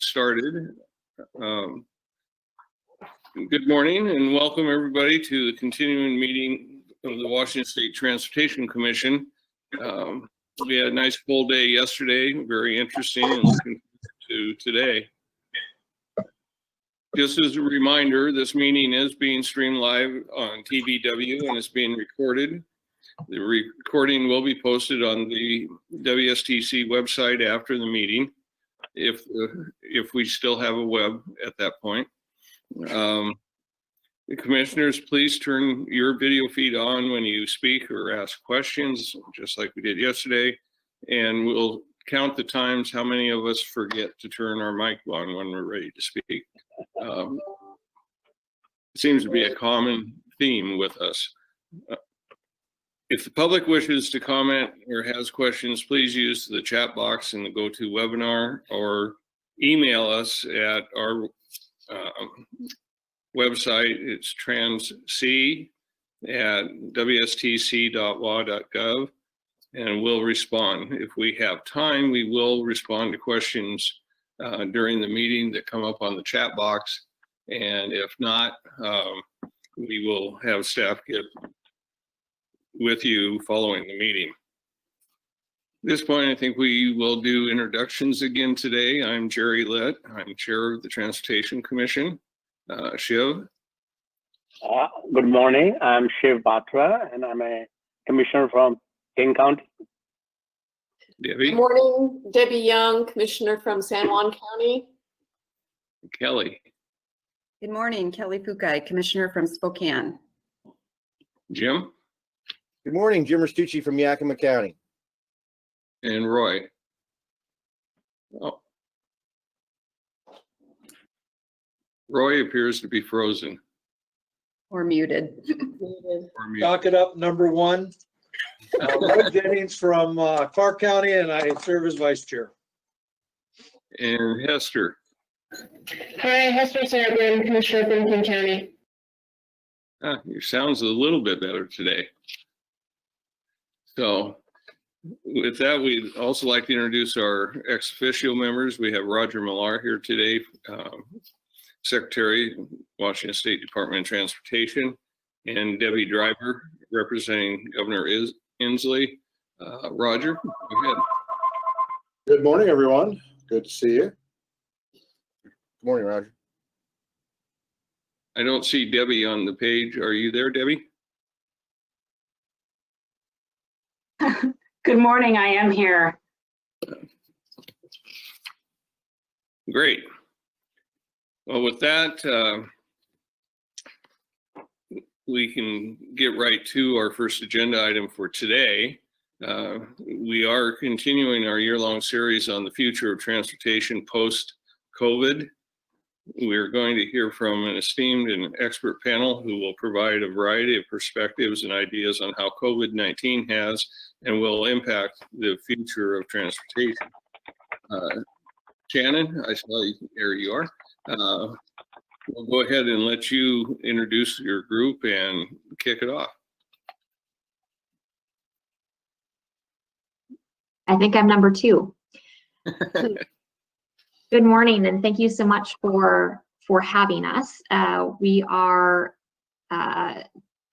started. Good morning and welcome everybody to the continuing meeting of the Washington State Transportation Commission. We had a nice full day yesterday, very interesting, and looking to today. Just as a reminder, this meeting is being streamed live on TVW and it's being recorded. The recording will be posted on the WSTC website after the meeting, if we still have a web at that point. The commissioners, please turn your video feed on when you speak or ask questions, just like we did yesterday, and we'll count the times how many of us forget to turn our mic on when we're ready to speak. It seems to be a common theme with us. If the public wishes to comment or has questions, please use the chat box in the GoToWebinar or email us at our website. It's transc@wstc.wa.gov, and we'll respond. If we have time, we will respond to questions during the meeting that come up on the chat box. And if not, we will have staff get with you following the meeting. At this point, I think we will do introductions again today. I'm Jerry Litt. I'm chair of the Transportation Commission. Shiv? Good morning. I'm Shiv Batra, and I'm a commissioner from King County. Debbie? Good morning, Debbie Young, commissioner from San Juan County. Kelly? Good morning, Kelly Pukai, commissioner from Spokane. Jim? Good morning, Jim Restucci from Yakima County. And Roy? Oh. Roy appears to be frozen. Or muted. Or mute. Docket up number one. Roy Jennings from Clark County, and I serve as vice chair. And Hester? Hi, Hester Sargren, commissioner from King County. Your sound's a little bit better today. So with that, we'd also like to introduce our ex officio members. We have Roger Millar here today, Secretary, Washington State Department of Transportation, and Debbie Driver, representing Governor Inslee. Roger, go ahead. Good morning, everyone. Good to see you. Good morning, Roger. I don't see Debbie on the page. Are you there, Debbie? Good morning, I am here. Great. Well, with that, we can get right to our first agenda item for today. We are continuing our year-long series on the future of transportation post-COVID. We're going to hear from an esteemed and expert panel who will provide a variety of perspectives and ideas on how COVID-19 has and will impact the future of transportation. Shannon, I saw you, there you are. We'll go ahead and let you introduce your group and kick it off. I think I'm number two. Good morning, and thank you so much for having us. We are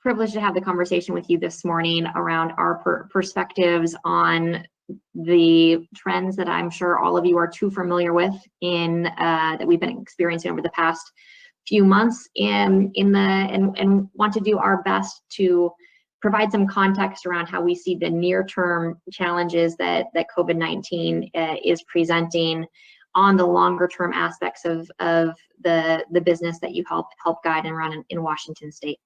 privileged to have the conversation with you this morning around our perspectives on the trends that I'm sure all of you are too familiar with in that we've been experiencing over the past few months and want to do our best to provide some context around how we see the near-term challenges that COVID-19 is presenting on the longer-term aspects of the business that you help guide and run in Washington State.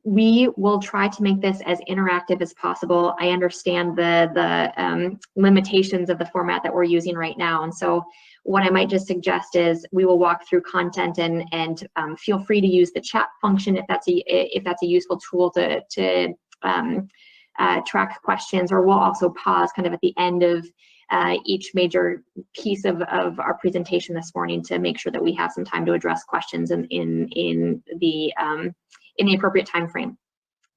We will try to make this as interactive as possible. I understand the limitations of the format that we're using right now, and so what I might just suggest is we will walk through content and feel free to use the chat function if that's a useful tool to track questions, or we'll also pause kind of at the end of each major piece of our presentation this morning to make sure that we have some time to address questions in the appropriate time frame.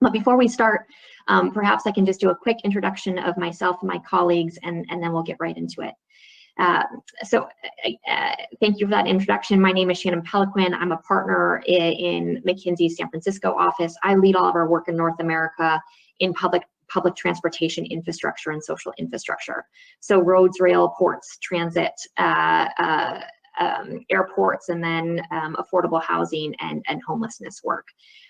But before we start, perhaps I can just do a quick introduction of myself and my colleagues, and then we'll get right into it. Thank you for that introduction. My name is Shannon Peliquin. I'm a partner in McKinsey's San Francisco office. I lead all of our work in North America in public transportation infrastructure and social infrastructure. So roads, rail, ports, transit, airports, and then affordable housing and homelessness work.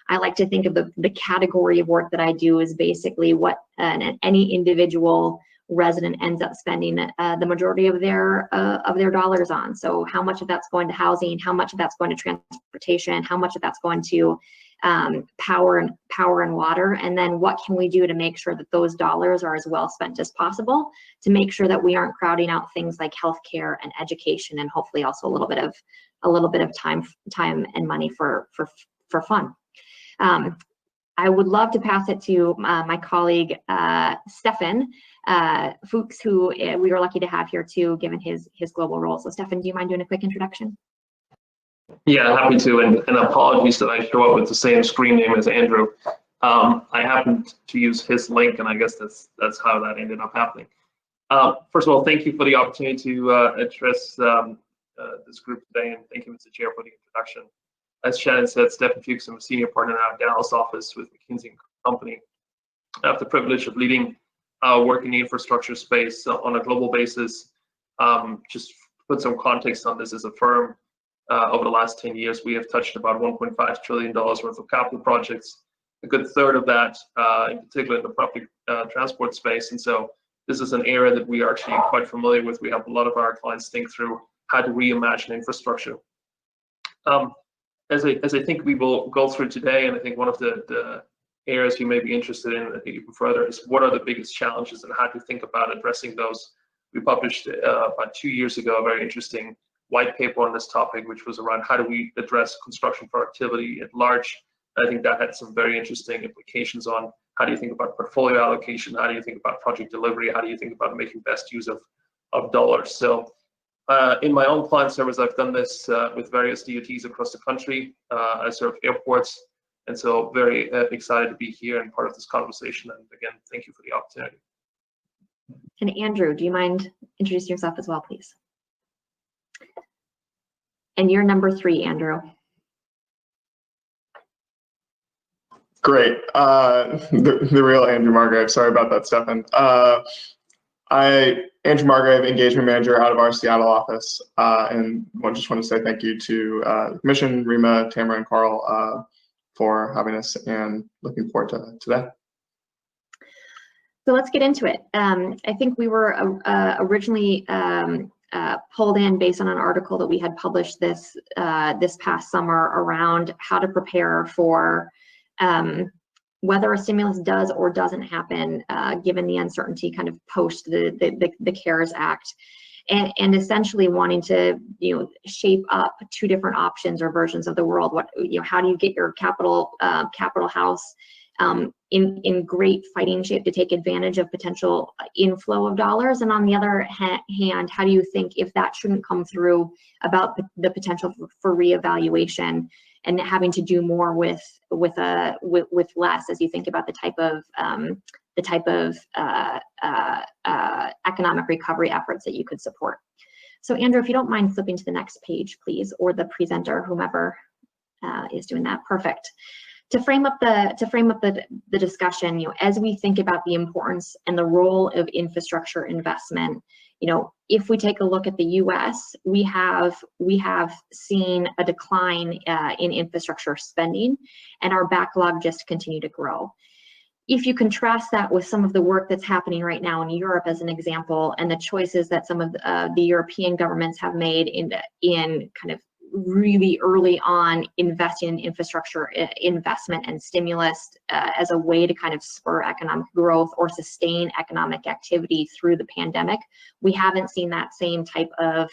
I like to think of the category of work that I do is basically what any individual resident ends up spending the majority of their dollars on. So how much of that's going to housing, how much of that's going to transportation, how much of that's going to power and water, and then what can we do to make sure that those dollars are as well spent as possible to make sure that we aren't crowding out things like healthcare and education, and hopefully also a little bit of time and money for fun. I would love to pass it to my colleague Stefan Fuchs, who we were lucky to have here too, given his global role. So Stefan, do you mind doing a quick introduction? Yeah, happy to, and apologies that I show up with the same screen name as Andrew. I happened to use his link, and I guess that's how that ended up happening. First of all, thank you for the opportunity to address this group today, and thank you, Mr. Chair, for the introduction. As Shannon said, Stefan Fuchs, I'm a senior partner in our Dallas office with McKinsey & Company. I have the privilege of leading work in the infrastructure space on a global basis. Just to put some context on this, as a firm, over the last 10 years, we have touched about $1.5 trillion worth of capital projects, a good third of that, in particular in the public transport space. And so this is an area that we are actually quite familiar with. We help a lot of our clients think through how to reimagine infrastructure. As I think we will go through today, and I think one of the areas you may be interested in even further is what are the biggest challenges and how to think about addressing those. We published about 2 years ago a very interesting white paper on this topic, which was around how do we address construction productivity at large. I think that had some very interesting implications on how do you think about portfolio allocation, how do you think about project delivery, how do you think about making best use of dollars. So in my own client service, I've done this with various DOTs across the country. I serve airports, and so very excited to be here and part of this conversation. And again, thank you for the opportunity. And Andrew, do you mind introducing yourself as well, please? And you're number 3, Andrew. Great. The real Andrew Margrave. Sorry about that, Stefan. Andrew Margrave, engagement manager out of our Seattle office, and just want to say thank you to the Commission, Rima, Tamara, and Carl for having us, and looking forward to that. So let's get into it. I think we were originally pulled in based on an article that we had published this past summer around how to prepare for whether a stimulus does or doesn't happen, given the uncertainty kind of post the CARES Act, and essentially wanting to shape up 2 different options or versions of the world. How do you get your capital house in great fighting shape to take advantage of potential inflow of dollars, and on the other hand, how do you think, if that shouldn't come through, about the potential for reevaluation and having to do more with less, as you think about the type of economic recovery efforts that you could support. So Andrew, if you don't mind flipping to the next page, please, or the presenter, whomever is doing that. Perfect. To frame up the discussion, as we think about the importance and the role of infrastructure investment, if we take a look at the U.S., we have seen a decline in infrastructure spending, and our backlog just continue to grow. If you contrast that with some of the work that's happening right now in Europe, as an example, and the choices that some of the European governments have made in kind of really early on investing in infrastructure investment and stimulus as a way to kind of spur economic growth or sustain economic activity through the pandemic, we haven't seen that same type of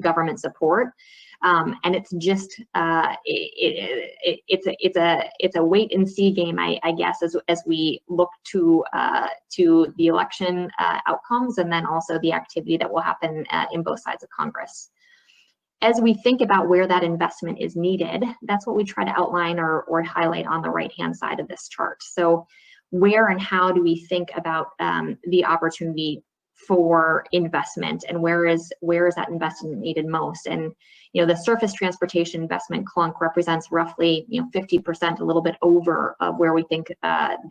government support. And it's just it's a wait and see game, I guess, as we look to the election outcomes, and then also the activity that will happen in both sides of Congress. As we think about where that investment is needed, that's what we try to outline or highlight on the right-hand side of this chart. So where and how do we think about the opportunity for investment, and where is that investment needed most. And the surface transportation investment clunk represents roughly 50%, a little bit over of where we think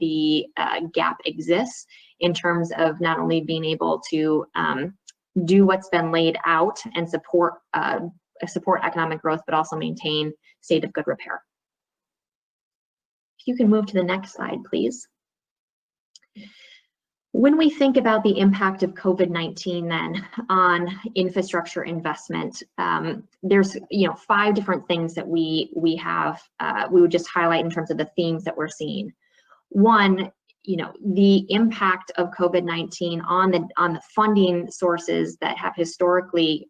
the gap exists in terms of not only being able to do what's been laid out and support economic growth, but also maintain state of good repair. If you can move to the next slide, please. When we think about the impact of COVID-19 then on infrastructure investment, there's 5 different things that we would just highlight in terms of the themes that we're seeing. One, the impact of COVID-19 on the funding sources that have historically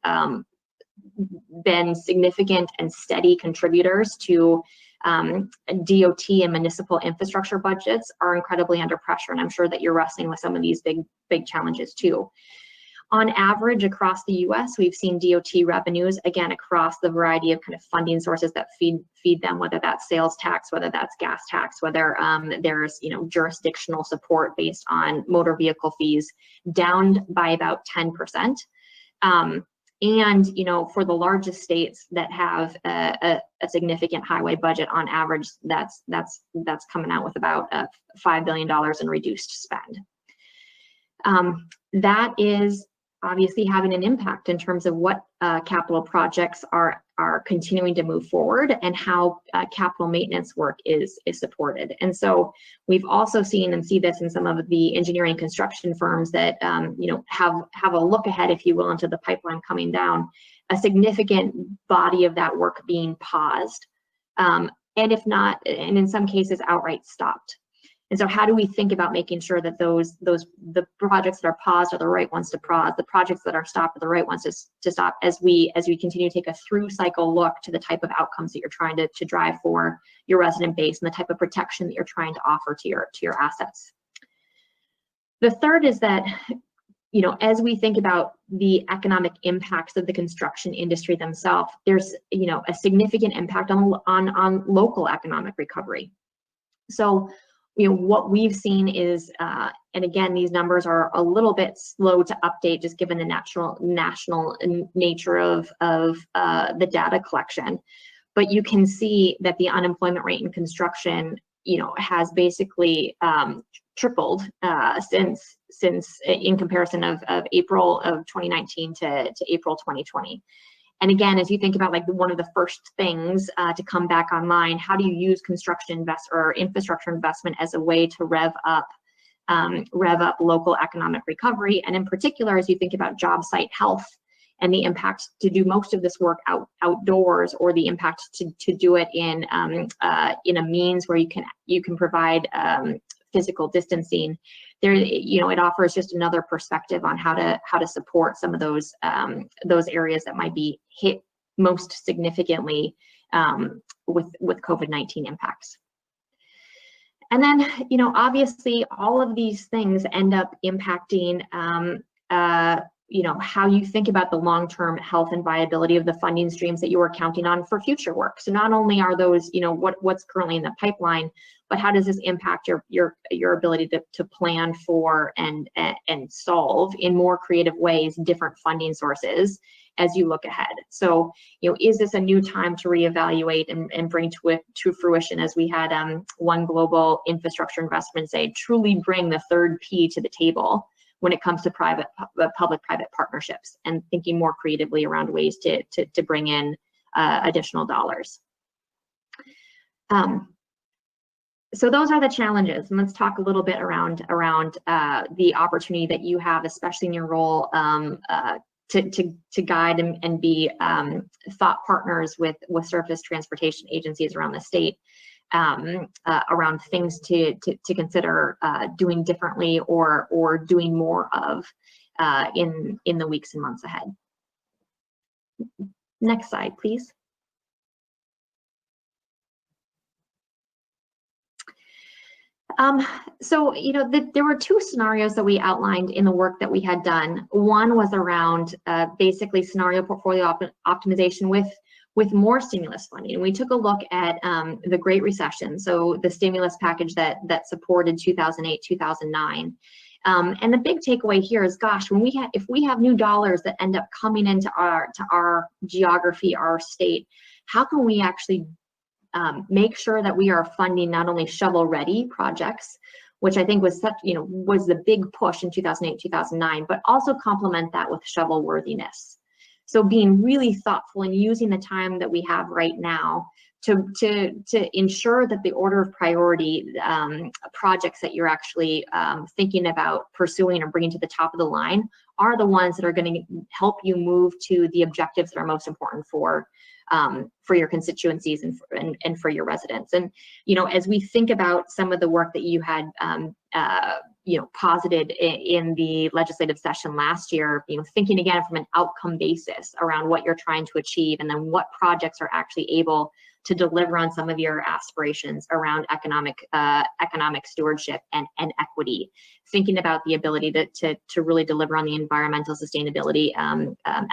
been significant and steady contributors to DOT and municipal infrastructure budgets are incredibly under pressure, and I'm sure that you're wrestling with some of these big challenges too. On average, across the U.S., we've seen DOT revenues, again, across the variety of kind of funding sources that feed them, whether that's sales tax, whether that's gas tax, whether there's jurisdictional support based on motor vehicle fees, down by about 10%. And for the largest states that have a significant highway budget, on average, that's coming out with about $5 billion in reduced spend. That is obviously having an impact in terms of what capital projects are continuing to move forward and how capital maintenance work is supported. And so we've also seen and see this in some of the engineering construction firms that have a look ahead, if you will, into the pipeline coming down, a significant body of that work being paused, and if not, and in some cases outright stopped. And so how do we think about making sure that the projects that are paused are the right ones to pause, the projects that are stopped are the right ones to stop, as we continue to take a through cycle look to the type of outcomes that you're trying to drive for your resident base and the type of protection that you're trying to offer to your assets. The third is that, as we think about the economic impacts of the construction industry themselves, there's a significant impact on local economic recovery. So what we've seen is, and again, these numbers are a little bit slow to update just given the national nature of the data collection, but you can see that the unemployment rate in construction, has basically tripled since in comparison of April of 2019 to April 2020. And again, as you think about one of the first things to come back online, how do you use construction or infrastructure investment as a way to rev up local economic recovery? And in particular, as you think about job site health and the impact to do most of this work outdoors, or the impact to do it in a means where you can provide physical distancing, there, it offers just another perspective on how to support some of those areas that might be hit most significantly with COVID-19 impacts. And then, obviously, all of these things end up impacting how you think about the long-term health and viability of the funding streams that you are counting on for future work. So not only are those, what's currently in the pipeline, but how does this impact your ability to plan for and solve in more creative ways different funding sources as you look ahead? So, is this a new time to reevaluate and bring to fruition, as we had one global infrastructure investment say, truly bring the third P to the table when it comes to public-private partnerships, and thinking more creatively around ways to bring in additional dollars. So those are the challenges, and let's talk a little bit around the opportunity that you have, especially in your role to guide and be thought partners with surface transportation agencies around the state, around things to consider doing differently or doing more of in the weeks and months ahead. Next slide, please. So, there were two scenarios that we outlined in the work that we had done. One was around basically scenario portfolio optimization with more stimulus funding. And we took a look at the Great Recession, so the stimulus package that supported 2008, 2009, And the big takeaway here is, gosh, if we have new dollars that end up coming into our geography, our state, how can we actually make sure that we are funding not only shovel-ready projects, which I think was was the big push in 2008, 2009, but also complement that with shovel-worthiness. So being really thoughtful and using the time that we have right now to ensure that the order of priority projects that you're actually thinking about pursuing or bringing to the top of the line are the ones that are going to help you move to the objectives that are most important for your constituencies and for your residents. And as we think about some of the work that you had posited in the legislative session last year, thinking again from an outcome basis around what you're trying to achieve, and then what projects are actually able to deliver on some of your aspirations around economic stewardship and equity. Thinking about the ability to really deliver on the environmental sustainability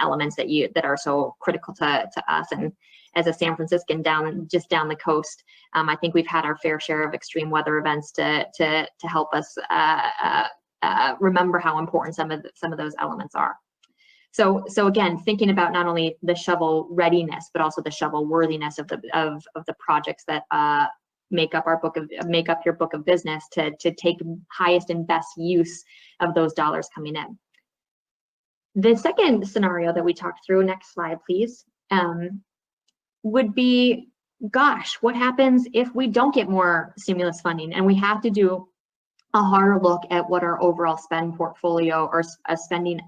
elements that are so critical to us. And as a San Franciscan just down the coast, I think we've had our fair share of extreme weather events to help us remember how important some of those elements are. So again, thinking about not only the shovel readiness, but also the shovel worthiness of the projects that make up your book of business to take highest and best use of those dollars coming in. The second scenario that we talked through, next slide, please, would be, gosh, what happens if we don't get more stimulus funding and we have to do a harder look at what our overall spend portfolio or spending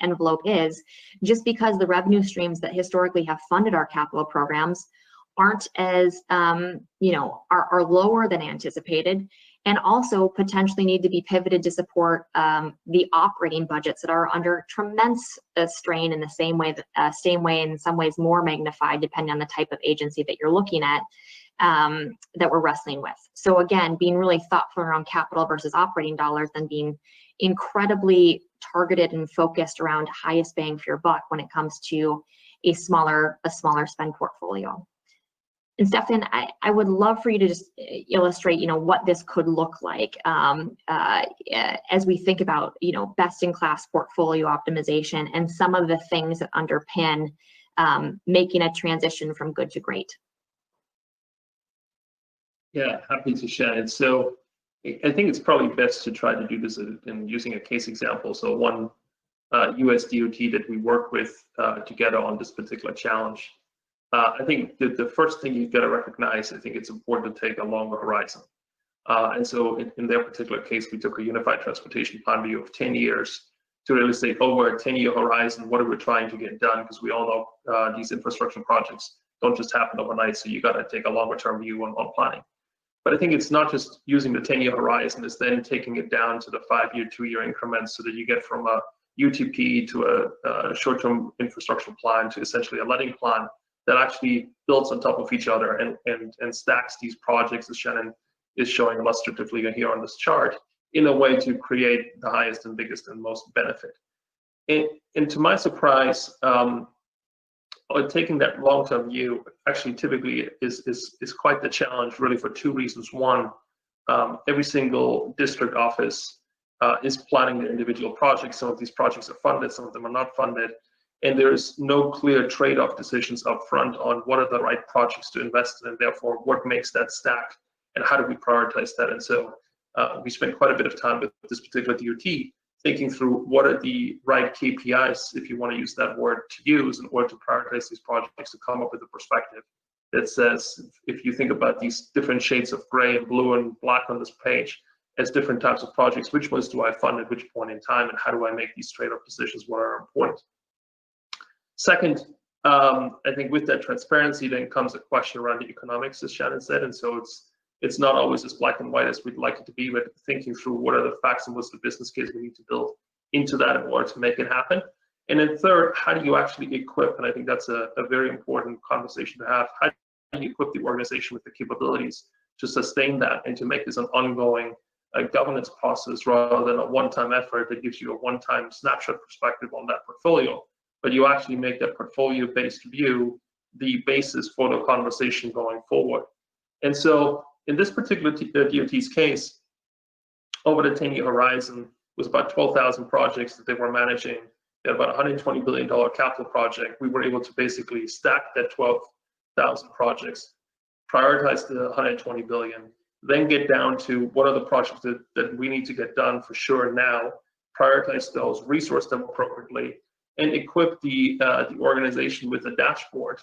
envelope is, just because the revenue streams that historically have funded our capital programs aren't as are lower than anticipated, and also potentially need to be pivoted to support the operating budgets that are under tremendous strain in the same way in some ways more magnified depending on the type of agency that you're looking at, that we're wrestling with. So again, being really thoughtful around capital versus operating dollars, and being incredibly targeted and focused around highest bang for your buck when it comes to a smaller spend portfolio. And Stefan, I would love for you to just illustrate, what this could look like as we think about, best-in-class portfolio optimization and some of the things that underpin making a transition from good to great. Yeah, happy to share it. So I think it's probably best to try to do this in using a case example. So one US DOT that we work with together on this particular challenge. I think that the first thing you've got to recognize, I think it's important to take a longer horizon. And so in their particular case, we took a unified transportation plan view of 10 years to really say over a 10-year horizon, what are we trying to get done? Because we all know these infrastructure projects don't just happen overnight, so you got to take a longer term view on planning. But I think it's not just using the 10-year horizon, it's then taking it down to the 5-year, 2-year increments so that you get from a UTP to a short-term infrastructure plan to essentially a letting plan that actually builds on top of each other and stacks these projects, as Shannon is showing illustratively here on this chart, in a way to create the highest and biggest and most benefit. And to my surprise, taking that long-term view actually typically is quite the challenge, really, for two reasons. One, every single district office is planning their individual projects. Some of these projects are funded, some of them are not funded, and there's no clear trade-off decisions up front on what are the right projects to invest in, and therefore what makes that stack and how do we prioritize that. And so we spent quite a bit of time with this particular DOT thinking through what are the right KPIs, if you want to use that word, to use in order to prioritize these projects, to come up with a perspective that says, if you think about these different shades of gray and blue and black on this page as different types of projects, which ones do I fund at which point in time, and how do I make these trade-off decisions, what are important? Second, I think with that transparency then comes a question around the economics, as Shannon said, and so it's not always as black and white as we'd like it to be, but thinking through what are the facts and what's the business case we need to build into that in order to make it happen. And then third, how do you actually equip, and I think that's a very important conversation to have, how do you equip the organization with the capabilities to sustain that and to make this an ongoing governance process rather than a one-time effort that gives you a one-time snapshot perspective on that portfolio, but you actually make that portfolio-based view the basis for the conversation going forward. And so in this particular DOT's case, over the 10-year horizon, was about 12,000 projects that they were managing. They had about $120 billion capital project. We were able to basically stack that 12,000 projects, prioritize the 120 billion, then get down to what are the projects that we need to get done for sure now, prioritize those, resource them appropriately, and equip the organization with a dashboard.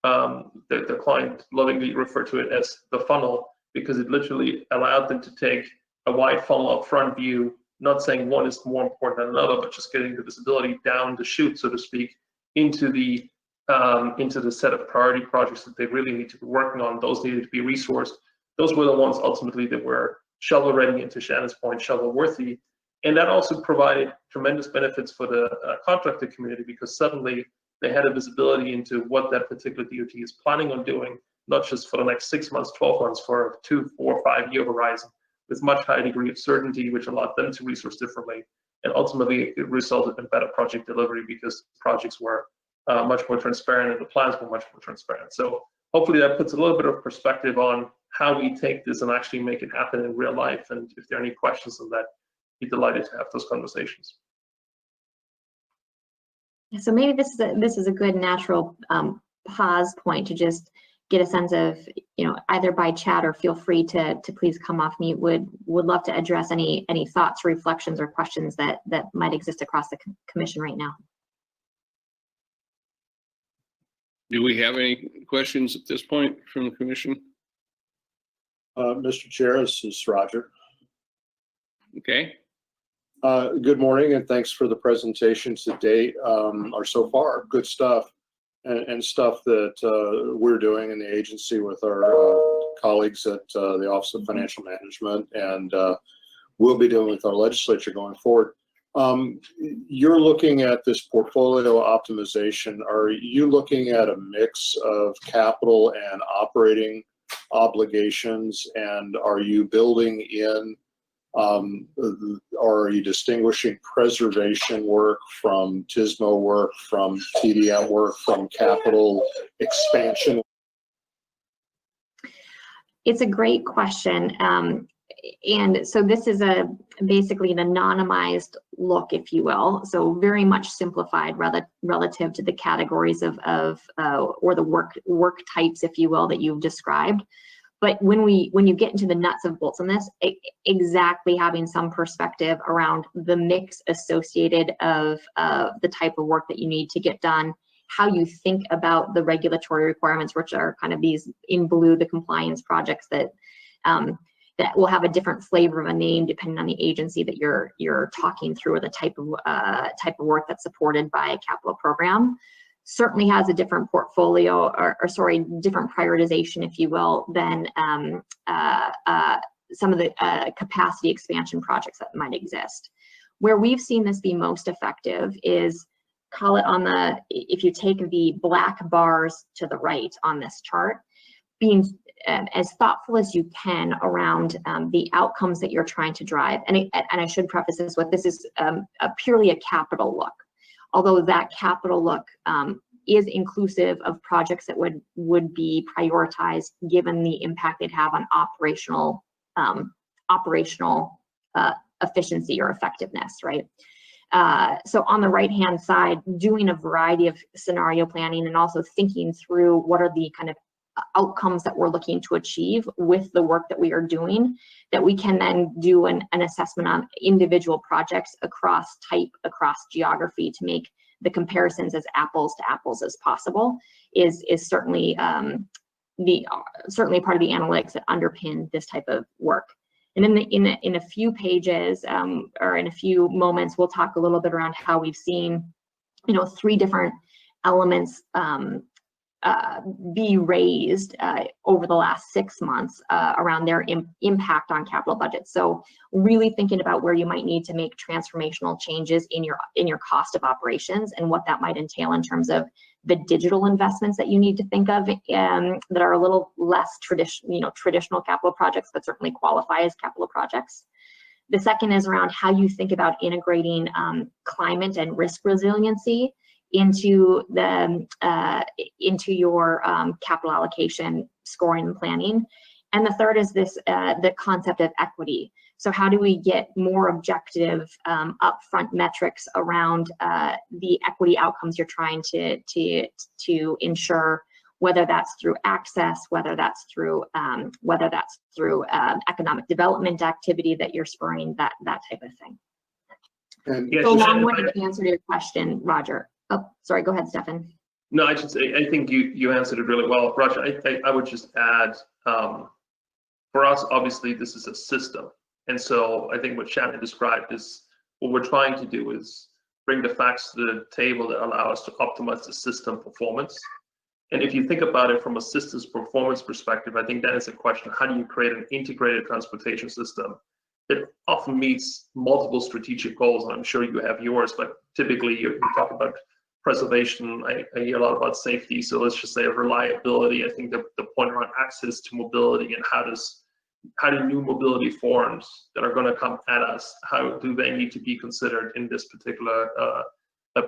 The client lovingly referred to it as the funnel, because it literally allowed them to take a wide funnel upfront view, not saying one is more important than another, but just getting the visibility down the chute, so to speak, into the set of priority projects that they really need to be working on. Those needed to be resourced. Those were the ones ultimately that were shovel ready, and to Shannon's point, shovel worthy. And that also provided tremendous benefits for the contractor community, because suddenly they had a visibility into what that particular DOT is planning on doing, not just for the next 6 months, 12 months, for a 2, 4, 5 year horizon, with much higher degree of certainty, which allowed them to resource differently. And ultimately, it resulted in better project delivery, because projects were much more transparent and the plans were much more transparent. So hopefully that puts a little bit of perspective on how we take this and actually make it happen in real life. And if there are any questions on that, be delighted to have those conversations. So maybe this is a good natural pause point to just get a sense of, either by chat or feel free to please come off mute. Would love to address any thoughts, reflections, or questions that might exist across the commission right now. Do we have any questions at this point from the commission? Mr. Chair, this is Roger. Okay. Good morning, and thanks for the presentations to date, or so far. Good stuff, and stuff that we're doing in the agency with our colleagues at the Office of Financial Management, and we'll be doing with our legislature going forward. You're looking at this portfolio optimization. Are you looking at a mix of capital and operating obligations, and are you building in, or are you distinguishing preservation work from TISMO work, from TDM work, from capital expansion? It's a great question. And so this is basically an anonymized look, if you will. So very much simplified relative to the categories of or the work types, if you will, that you've described. But when you get into the nuts and bolts on this, exactly having some perspective around the mix associated of the type of work that you need to get done, how you think about the regulatory requirements, which are kind of these in blue, the compliance projects that will have a different flavor of a name depending on the agency that you're talking through, or the type of work that's supported by a capital program. Certainly has a different portfolio, different prioritization, if you will, than some of the capacity expansion projects that might exist. Where we've seen this be most effective is, call it if you take the black bars to the right on this chart, being as thoughtful as you can around the outcomes that you're trying to drive. And I should preface this with, this is purely a capital look. Although that capital look is inclusive of projects that would be prioritized given the impact they'd have on operational efficiency or effectiveness, right? So on the right-hand side, doing a variety of scenario planning and also thinking through what are the kind of outcomes that we're looking to achieve with the work that we are doing, that we can then do an assessment on individual projects across type, across geography, to make the comparisons as apples to apples as possible, is certainly certainly part of the analytics that underpin this type of work. And in a few pages or in a few moments, we'll talk a little bit around how we've seen, 3 different elements be raised over the last 6 months around their impact on capital budgets. So really thinking about where you might need to make transformational changes in your cost of operations, and what that might entail in terms of the digital investments that you need to think of that are a little less traditional capital projects, but certainly qualify as capital projects. The second is around how you think about integrating climate and risk resiliency into your capital allocation scoring and planning. And the third is this the concept of equity. So how do we get more objective upfront metrics around the equity outcomes you're trying to ensure, whether that's through access, whether that's through economic development activity that you're spurring, that type of thing. And Yeah, So Shannon, long-winded answer to your question, Roger. Oh, sorry, go ahead, Stefan. No, I think you answered it really well, Roger. I would just add, for us, obviously, this is a system. And so I think what Shannon described is what we're trying to do is bring the facts to the table that allow us to optimize the system performance. And if you think about it from a systems performance perspective, I think that is a question: how do you create an integrated transportation system that often meets multiple strategic goals? And I'm sure you have yours, but typically you talk about preservation. I hear a lot about safety. So let's just say reliability. I think the point around access to mobility and how do new mobility forms that are going to come at us, how do they need to be considered in this particular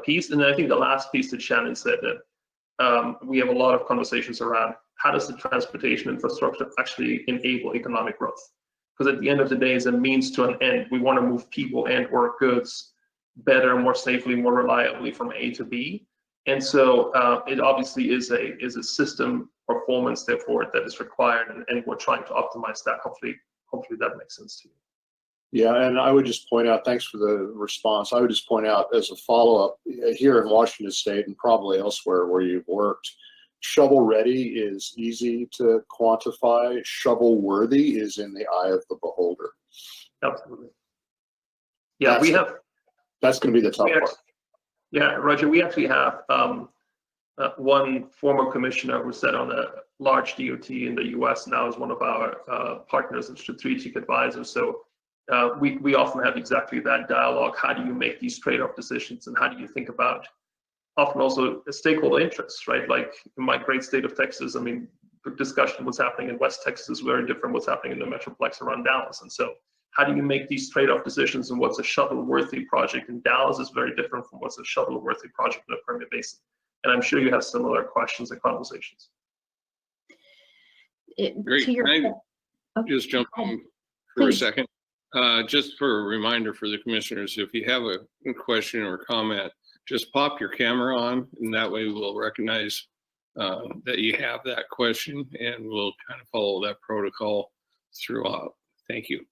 piece? And I think the last piece that Shannon said, that we have a lot of conversations around how does the transportation infrastructure actually enable economic growth? Because at the end of the day, it's a means to an end. We want to move people and or goods better, more safely, more reliably from A to B. And so it obviously is a system performance, therefore, that is required, and we're trying to optimize that. Hopefully that makes sense to you. yeah, and I would just point out, thanks for the response. I would just point out as a follow-up, here in Washington State and probably elsewhere where you've worked, shovel ready is easy to quantify. Shovel worthy is in the eye of the beholder. Absolutely. Yeah, That's going to be the tough part. Yeah, Roger, we actually have one former commissioner who sat on a large DOT in the US, now is one of our partners and strategic advisors. So we often have exactly that dialogue. How do you make these trade-off decisions, and how do you think about often also stakeholder interests, right? Like in my great state of Texas, I mean, the discussion what's happening in West Texas is very different what's happening in the Metroplex around Dallas. And so how do you make these trade-off decisions, and what's a shovel-worthy project in Dallas is very different from what's a shovel-worthy project in the Permian Basin. And I'm sure you have similar questions and conversations. Great. Can I just jump in for a second? Just for a reminder for the commissioners, if you have a question or comment, just pop your camera on, and that way we'll recognize that you have that question, and we'll kind of follow that protocol throughout. Thank you.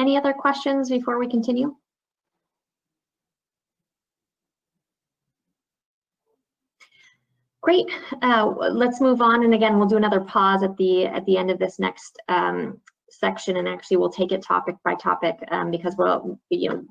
Any other questions before we continue? Great. Let's move on. And again, we'll do another pause at the end of this next section, and actually we'll take it topic by topic because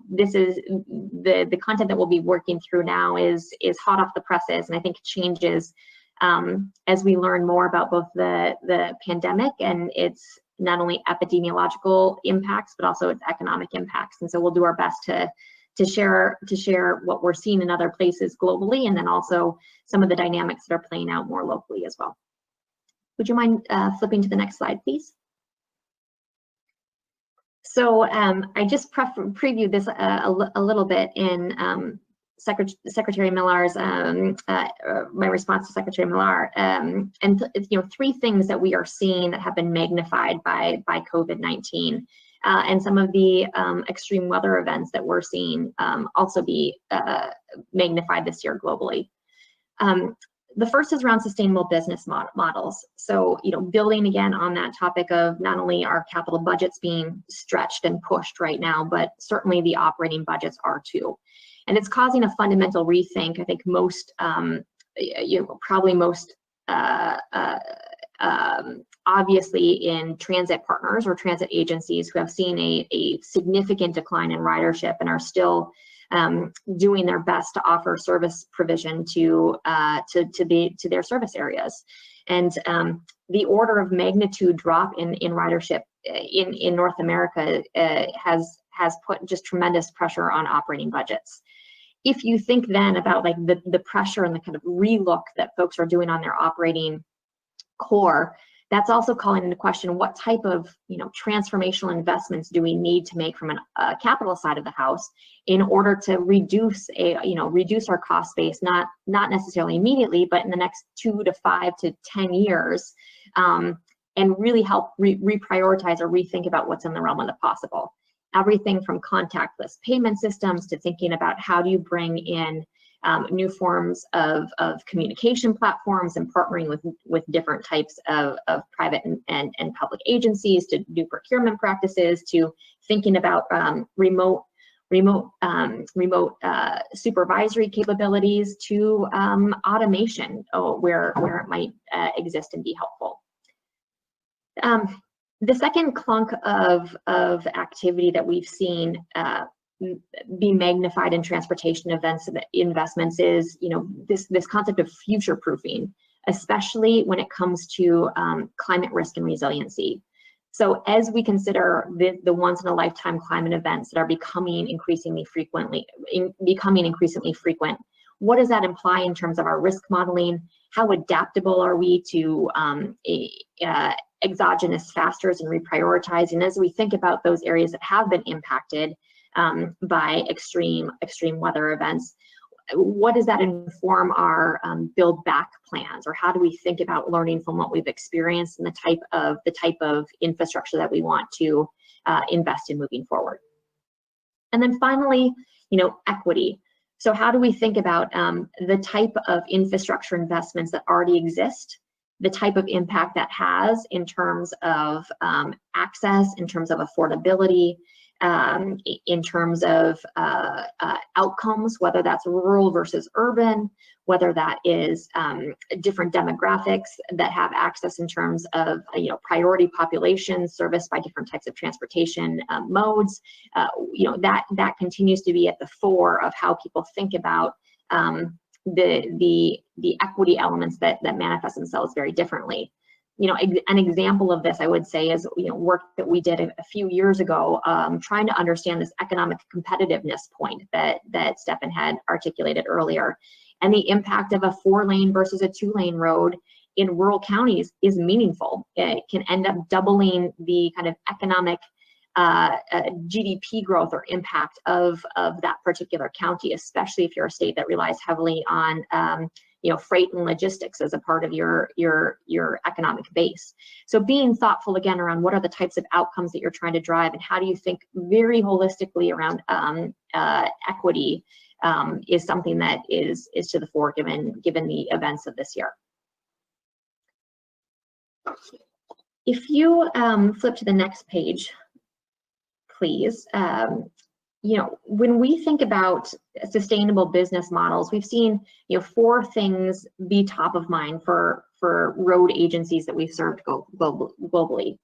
this is the content that we'll be working through now is hot off the presses, and I think it changes as we learn more about both the pandemic and its not only epidemiological impacts but also its economic impacts. And so we'll do our best to share what we're seeing in other places globally, and then also some of the dynamics that are playing out more locally as well. Would you mind flipping to the next slide, please? So I just previewed this a little bit in Secretary Millar's my response to Secretary Millar, and three things that we are seeing that have been magnified by COVID-19. And some of the extreme weather events that we're seeing also be magnified this year globally. The first is around sustainable business models. So, building again on that topic of not only our capital budgets being stretched and pushed right now, but certainly the operating budgets are too. And it's causing a fundamental rethink. I think most, probably most obviously in transit partners or transit agencies who have seen a significant decline in ridership and are still doing their best to offer service provision to their service areas. And the order of magnitude drop in ridership in North America has put just tremendous pressure on operating budgets. If you think then about like the pressure and the kind of relook that folks are doing on their operating core, that's also calling into question what type of transformational investments do we need to make from a capital side of the house in order to reduce our cost base, not necessarily immediately, but in the next 2 to 5 to 10 years, and really help reprioritize or rethink about what's in the realm of the possible. Everything from contactless payment systems to thinking about how do you bring in new forms of communication platforms and partnering with different types of private and public agencies to do procurement practices, to thinking about remote supervisory capabilities, to automation where it might exist and be helpful. The second clunk of activity that we've seen be magnified in transportation investments is, this concept of future proofing, especially when it comes to climate risk and resiliency. So as we consider the once in a lifetime climate events that are becoming increasingly frequent, what does that imply in terms of our risk modeling? How adaptable are we to exogenous factors and reprioritizing as we think about those areas that have been impacted by extreme weather events? What does that inform our build back plans, or how do we think about learning from what we've experienced and the type of infrastructure that we want to invest in moving forward? And then finally, equity. So how do we think about the type of infrastructure investments that already exist, the type of impact that has in terms of access, in terms of affordability, in terms of outcomes, whether that's rural versus urban, whether that is different demographics that have access in terms of priority populations serviced by different types of transportation modes. That continues to be at the fore of how people think about the equity elements that manifest themselves very differently. An example of this, I would say, is work that we did a few years ago, trying to understand this economic competitiveness point that Stefan had articulated earlier, and the impact of a 4-lane versus a 2-lane road in rural counties is meaningful. It can end up doubling the kind of economic GDP growth or impact of that particular county, especially if you're a state that relies heavily on freight and logistics as a part of your economic base. So being thoughtful again around what are the types of outcomes that you're trying to drive, and how do you think very holistically around equity is something that is to the fore given the events of this year. If you flip to the next page, please. When we think about sustainable business models, we've seen 4 things be top of mind for road agencies that we've served globally.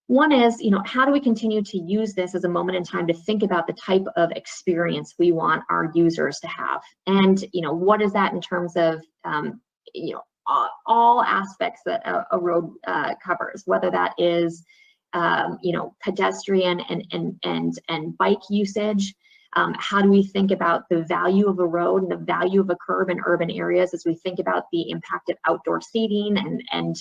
One is, how do we continue to use this as a moment in time to think about the type of experience we want our users to have, and what is that in terms of all aspects that a road covers, whether that is pedestrian and bike usage. How do we think about the value of a road and the value of a curb in urban areas as we think about the impact of outdoor seating and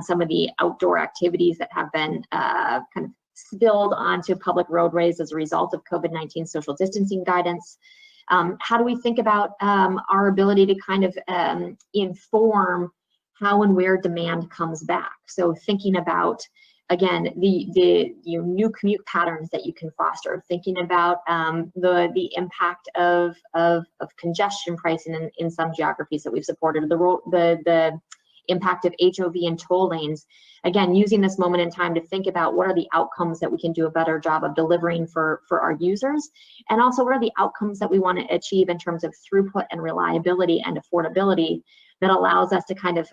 some of the outdoor activities that have been kind of spilled onto public roadways as a result of COVID-19 social distancing guidance? How do we think about our ability to kind of inform how and where demand comes back? So thinking about, again, the new commute patterns that you can foster, thinking about the impact of congestion pricing in some geographies that we've supported, the impact of HOV and toll lanes. Again, using this moment in time to think about what are the outcomes that we can do a better job of delivering for our users, and also what are the outcomes that we want to achieve in terms of throughput and reliability and affordability that allows us to kind of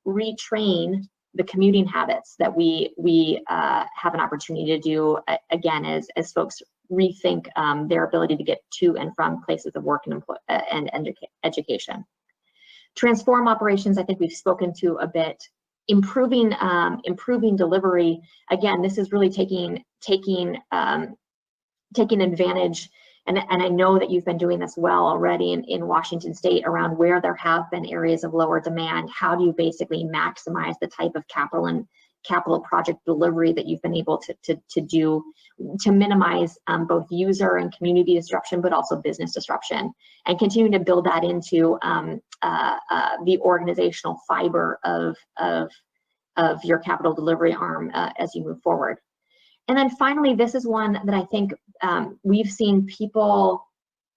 retrain the commuting habits that we have an opportunity to do again as folks rethink their ability to get to and from places of work and education. Transform operations, I think we've spoken to a bit. Improving delivery. Again, this is really taking advantage, and I know that you've been doing this well already in Washington State around where there have been areas of lower demand. How do you basically maximize the type of capital project delivery that you've been able to do to minimize both user and community disruption, but also business disruption, and continue to build that into the organizational fiber of of your capital delivery arm as you move forward. And then finally, this is one that I think we've seen people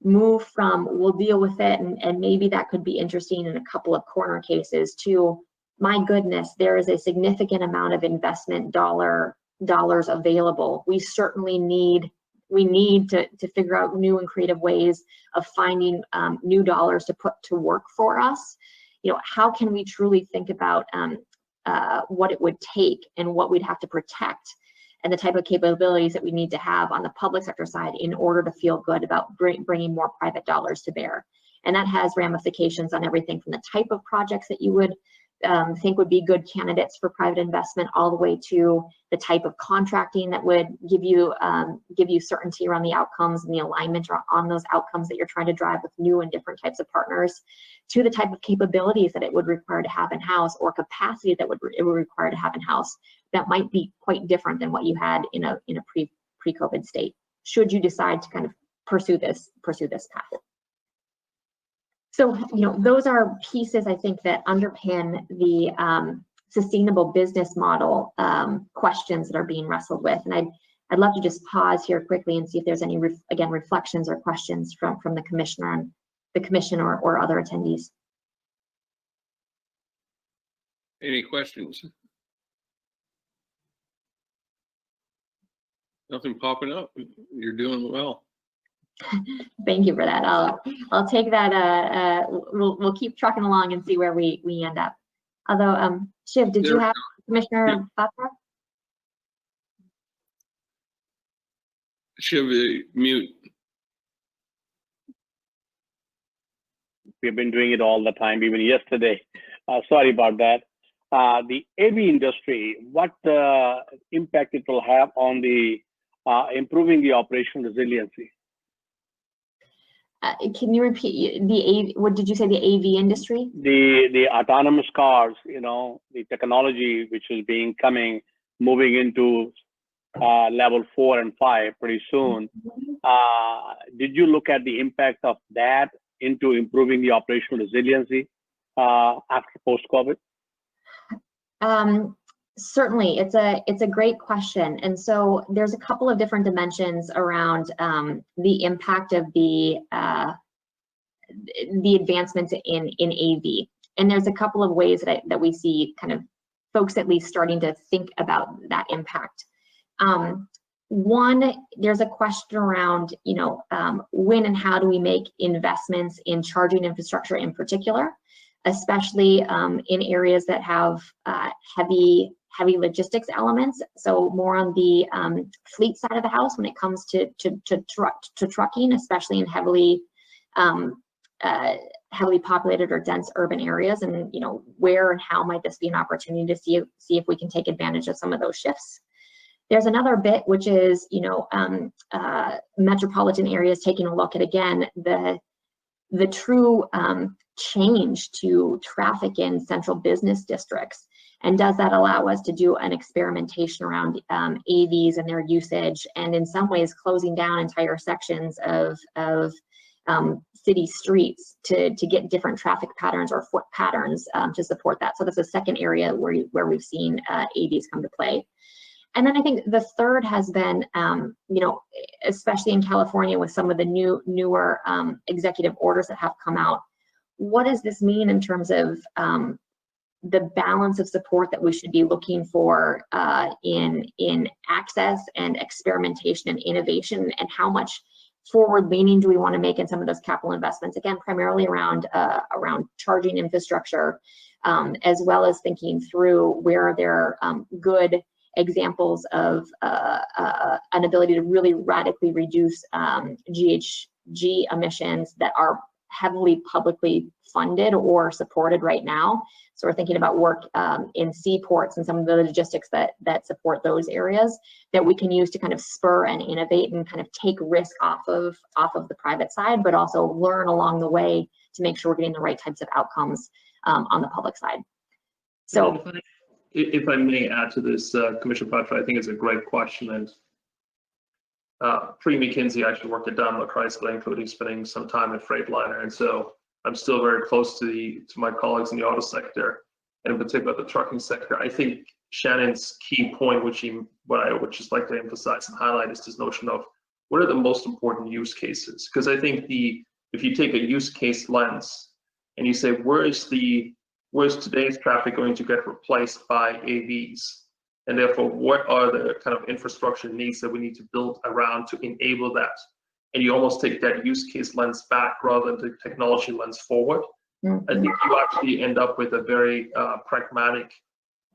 move from, we'll deal with it, and maybe that could be interesting in a couple of corner cases, to, my goodness, there is a significant amount of investment dollars available. We certainly need to figure out new and creative ways of finding new dollars to put to work for us. You know, how can we truly think about what it would take and what we'd have to protect, and the type of capabilities that we need to have on the public sector side in order to feel good about bringing more private dollars to bear. And that has ramifications on everything from the type of projects that you would think would be good candidates for private investment, all the way to the type of contracting that would give you certainty around the outcomes and the alignment on those outcomes that you're trying to drive with new and different types of partners, to the type of capabilities that it would require to have in-house, or capacity that it would require to have in-house, that might be quite different than what you had in a pre-COVID state, should you decide to kind of pursue this path. So, you know, those are pieces, I think, that underpin the sustainable business model questions that are being wrestled with. And I'd love to just pause here quickly and see if there's any, again, reflections or questions from the commissioner and the commission or other attendees. Any questions? Nothing popping up. You're doing well. Thank you for that. I'll take that. We'll keep trucking along and see where we end up. Although, Shiv, did you have Commissioner Batra? Shiv, mute. We've been doing it all the time, even yesterday. Sorry about that. The AV industry, what impact it will have on the improving the operational resiliency? Can you repeat the AV? What did you say? The AV industry? The autonomous cars, you know, the technology which is moving into level 4 and 5 pretty soon. Did you look at the impact of that into improving the operational resiliency after post-COVID? Certainly, it's a great question. And so there's a couple of different dimensions around the impact of the advancements in AV. And there's a couple of ways that we see kind of folks at least starting to think about that impact. One, there's a question around, you know, when and how do we make investments in charging infrastructure in particular, especially in areas that have heavy logistics elements. So more on the fleet side of the house when it comes to trucking, especially in heavily populated or dense urban areas. And, you know, where and how might this be an opportunity to see if we can take advantage of some of those shifts. There's another bit, which is, you know, metropolitan areas taking a look at, again, the true change to traffic in central business districts. And does that allow us to do an experimentation around AVs and their usage, and in some ways closing down entire sections of city streets to get different traffic patterns or foot patterns to support that. So that's a second area where we've seen AVs come to play. And then I think the third has been, you know, especially in California with some of the newer executive orders that have come out. What does this mean in terms of the balance of support that we should be looking for in access and experimentation and innovation, and how much forward leaning do we want to make in some of those capital investments? Again, primarily around charging infrastructure, as well as thinking through where there are good examples of an ability to really radically reduce GHG emissions that are heavily publicly funded or supported right now. So we're thinking about work in seaports and some of the logistics that support those areas that we can use to kind of spur and innovate and kind of take risk off of the private side, but also learn along the way to make sure we're getting the right types of outcomes on the public side. So if I may add to this, Commissioner Batra, I think it's a great question. And pre-McKinsey, I actually worked at Daimler Chrysler, including spending some time at Freightliner. And so I'm still very close to my colleagues in the auto sector. and in particular the trucking sector. I think Shannon's key point, what I would just like to emphasize and highlight, is this notion of what are the most important use cases? Because I think if you take a use case lens and you say, where's today's traffic going to get replaced by AVs? And therefore, what are the kind of infrastructure needs that we need to build around to enable that? And you almost take that use case lens back rather than the technology lens forward. I think you actually end up with a very pragmatic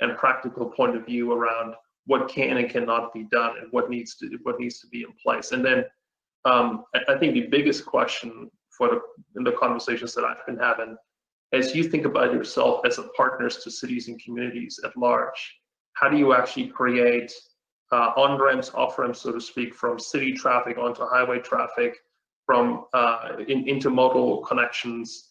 and practical point of view around what can and cannot be done and what needs to be in place. And then I think the biggest question in the conversations that I've been having, as you think about yourself as a partners to cities and communities at large, how do you actually create on-ramps, off-ramps, so to speak, from city traffic onto highway traffic, from intermodal connections?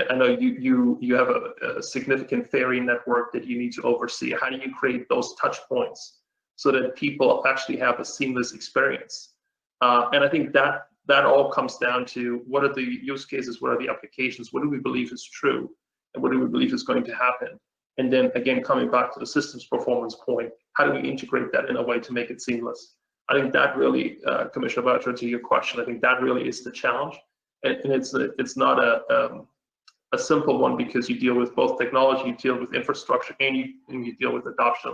I know you have a significant ferry network that you need to oversee. How do you create those touch points so that people actually have a seamless experience? And I think that all comes down to what are the use cases, what are the applications, what do we believe is true, and what do we believe is going to happen? And then again, coming back to the systems performance point, how do we integrate that in a way to make it seamless? I think that really, Commissioner Boucher, to your question, I think that really is the challenge. And it's not a simple one, because you deal with both technology, you deal with infrastructure, and you deal with adoption.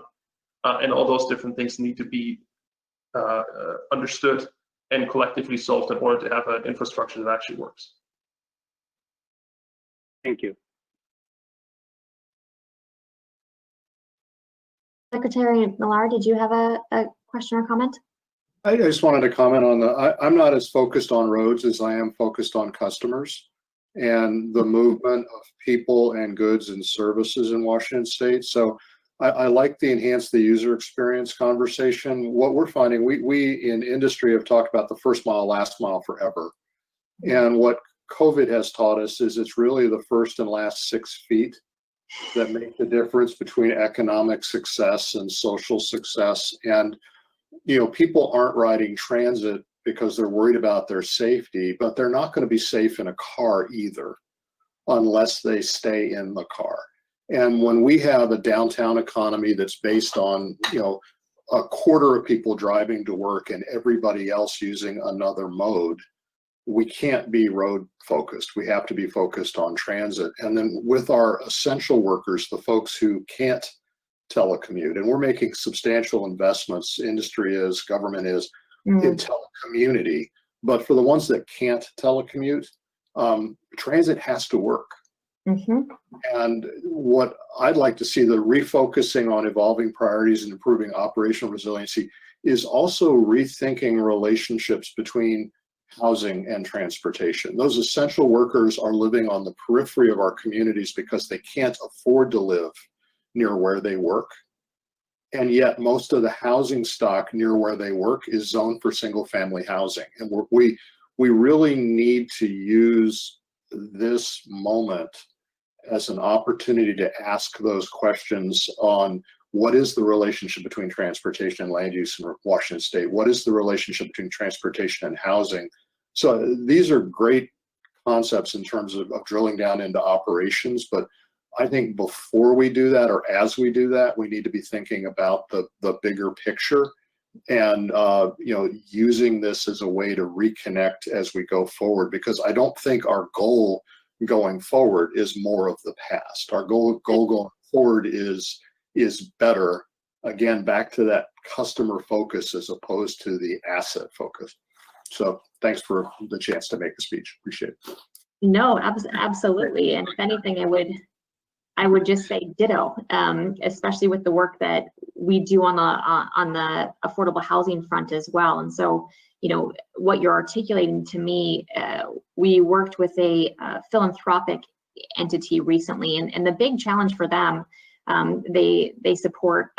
And all those different things need to be understood and collectively solved in order to have an infrastructure that actually works. Thank you. Secretary Millar, did you have a question or comment? I just wanted to comment on I'm not as focused on roads as I am focused on customers and the movement of people and goods and services in Washington State. So I like the enhance the user experience conversation. What we're finding, we in industry have talked about the first mile, last mile forever. And what COVID has taught us is it's really the first and last 6 feet that make the difference between economic success and social success. And, people aren't riding transit because they're worried about their safety, but they're not going to be safe in a car either, unless they stay in the car. And when we have a downtown economy that's based on, a quarter of people driving to work and everybody else using another mode, we can't be road focused. We have to be focused on transit. And then with our essential workers, the folks who can't telecommute, and we're making substantial investments, industry is, government is, in telecommunity. But for the ones that can't telecommute, transit has to work. And what I'd like to see, the refocusing on evolving priorities and improving operational resiliency, is also rethinking relationships between housing and transportation. Those essential workers are living on the periphery of our communities because they can't afford to live near where they work. And yet most of the housing stock near where they work is zoned for single family housing. And we really need to use this moment as an opportunity to ask those questions on what is the relationship between transportation and land use in Washington State? What is the relationship between transportation and housing? So these are great concepts in terms of drilling down into operations, but I think before we do that, or as we do that, we need to be thinking about the bigger picture and using this as a way to reconnect as we go forward, because I don't think our goal going forward is more of the past. Our goal going forward is better. Again, back to that customer focus as opposed to the asset focus. So thanks for the chance to make a speech. Appreciate it. No, absolutely. And if anything, I would just say ditto, especially with the work that we do on the affordable housing front as well. And so, what you're articulating to me, we worked with a philanthropic entity recently, and the big challenge for them, they support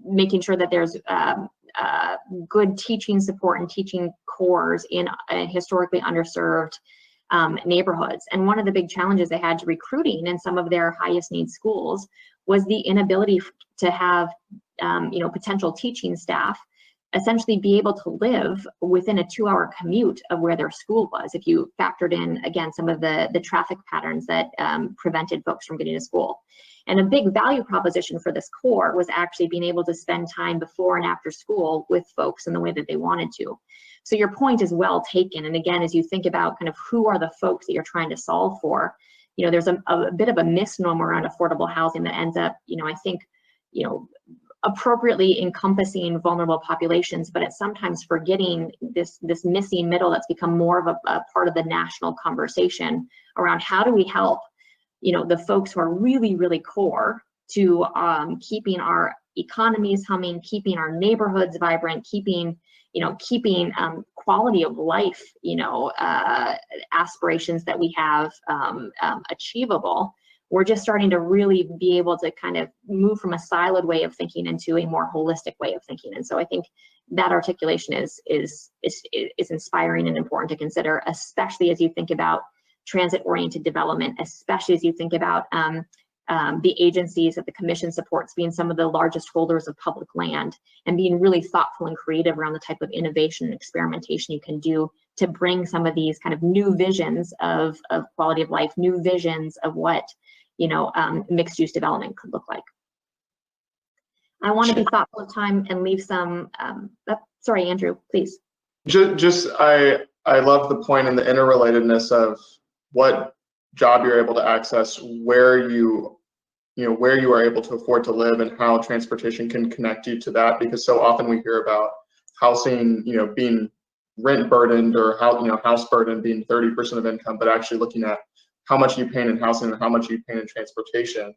making sure that there's good teaching support and teaching cores in historically underserved neighborhoods. And one of the big challenges they had to recruiting in some of their highest need schools was the inability to have potential teaching staff essentially be able to live within a 2-hour commute of where their school was, if you factored in, again, some of the traffic patterns that prevented folks from getting to school. And a big value proposition for this core was actually being able to spend time before and after school with folks in the way that they wanted to. So your point is well taken. And again, as you think about kind of who are the folks that you're trying to solve for, there's a bit of a misnomer around affordable housing that ends up, I think, appropriately encompassing vulnerable populations, but it's sometimes forgetting this missing middle that's become more of a part of the national conversation around how do we help, the folks who are really, really core to keeping our economies humming, keeping our neighborhoods vibrant, keeping quality of life, aspirations that we have achievable. We're just starting to really be able to kind of move from a siloed way of thinking into a more holistic way of thinking. And so I think that articulation is inspiring and important to consider, especially as you think about transit-oriented development, especially as you think about the agencies that the commission supports being some of the largest holders of public land, and being really thoughtful and creative around the type of innovation and experimentation you can do to bring some of these kind of new visions of quality of life, new visions of what mixed use development could look like. I want to be thoughtful of time and leave some, sorry, Andrew, please. I love the point and the interrelatedness of what job you're able to access, where you are able to afford to live, and how transportation can connect you to that. Because so often we hear about housing, being rent burdened, or house burden being 30% of income, but actually looking at how much you pay in housing and how much you pay in transportation,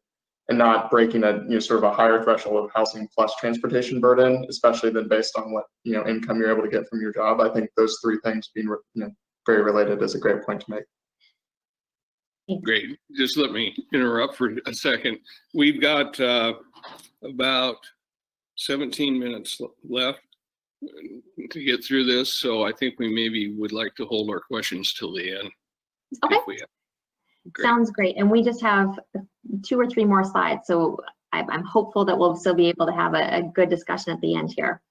and not breaking a sort of a higher threshold of housing plus transportation burden, especially then based on what income you're able to get from your job. I think those three things being very related is a great point to make. Great. Just let me interrupt for a second. We've got about 17 minutes left to get through this, so I think we maybe would like to hold our questions till the end. Okay. If we have. Great. Sounds great. And we just have 2 or 3 more slides, so I'm hopeful that we'll still be able to have a good discussion at the end here.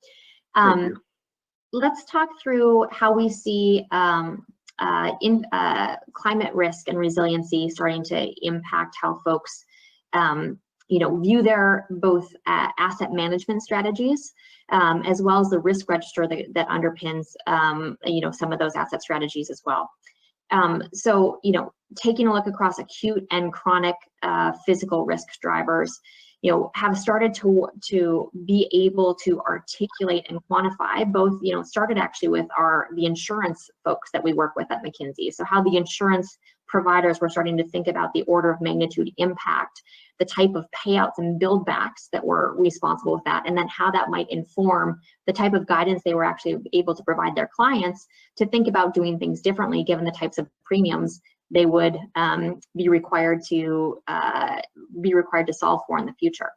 Let's talk through how we see climate risk and resiliency starting to impact how folks view their both asset management strategies, as well as the risk register that underpins some of those asset strategies as well. So taking a look across acute and chronic physical risk drivers, have started to be able to articulate and quantify both, started actually with the insurance folks that we work with at McKinsey. So how the insurance providers were starting to think about the order of magnitude impact, the type of payouts and build backs that were responsible with that, and then how that might inform the type of guidance they were actually able to provide their clients to think about doing things differently given the types of premiums they would be required to solve for in the future.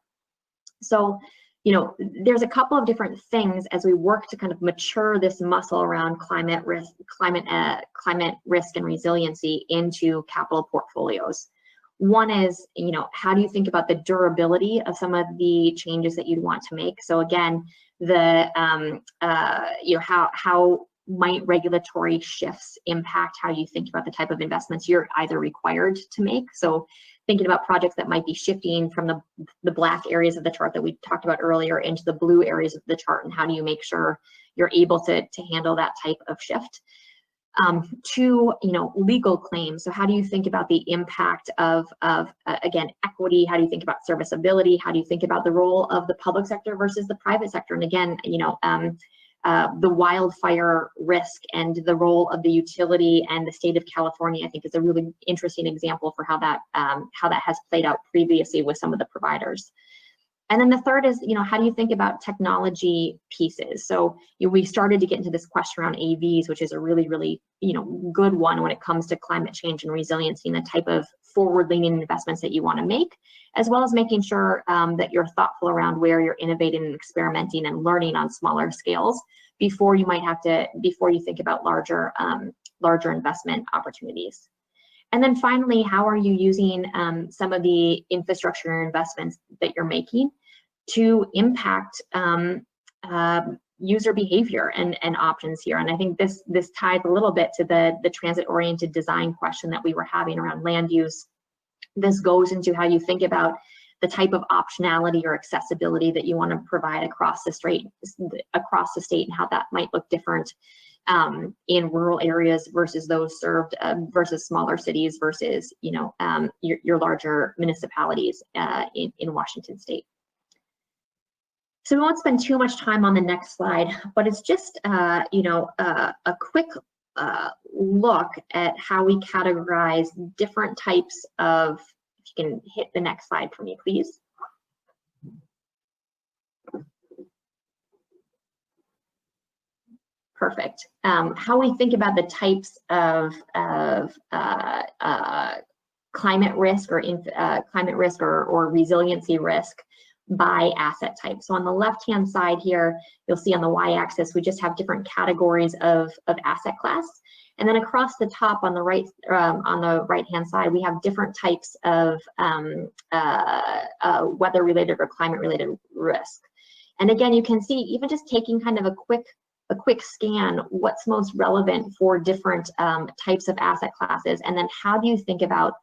So, there's a couple of different things as we work to kind of mature this muscle around climate risk and resiliency into capital portfolio's. One is, how do you think about the durability of some of the changes that you'd want to make? So again, how might regulatory shifts impact how you think about the type of investments you're either required to make? So thinking about projects that might be shifting from the black areas of the chart that we talked about earlier into the blue areas of the chart, and how do you make sure you're able to handle that type of shift? 2, legal claims. So how do you think about the impact of again, equity? How do you think about serviceability? How do you think about the role of the public sector versus the private sector? And again, the wildfire risk and the role of the utility and the state of California, I think, is a really interesting example for how that has played out previously with some of the providers. And then the third is, how do you think about technology pieces? So we started to get into this question around AVs, which is a really, really, good one when it comes to climate change and resiliency and the type of forward-leaning investments that you want to make, as well as making sure that you're thoughtful around where you're innovating and experimenting and learning on smaller scales before you think about larger investment opportunities. And then finally, how are you using some of the infrastructure investments that you're making to impact user behavior and options here. And I think this ties a little bit to the transit-oriented design question that we were having around land use. This goes into how you think about the type of optionality or accessibility that you want to provide across the state, and how that might look different in rural areas versus those served versus smaller cities versus your larger municipalities in Washington State. So we won't spend too much time on the next slide, but it's just a quick look at how we categorize different types of. If you can hit the next slide for me, please. Perfect. How we think about the types of climate risk or resiliency risk by asset type. So on the left-hand side here, you'll see on the y-axis, we just have different categories of asset class. And then across the top on the right-hand side, we have different types of weather-related or climate-related risk. And again, you can see even just taking kind of a quick scan, what's most relevant for different types of asset classes, and then how do you think about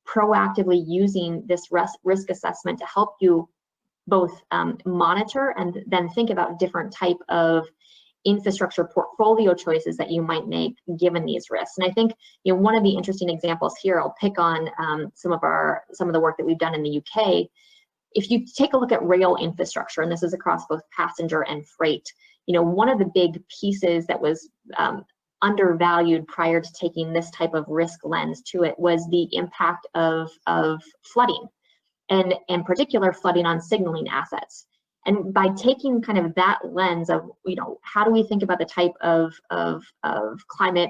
proactively using this risk assessment to help you both monitor and then think about different type of infrastructure portfolio choices that you might make given these risks. And I think one of the interesting examples here, I'll pick on some of the work that we've done in the UK. If you take a look at rail infrastructure, and this is across both passenger and freight, one of the big pieces that was undervalued prior to taking this type of risk lens to it was the impact of flooding, and in particular flooding on signaling assets. And by taking kind of that lens of, how do we think about the type of climate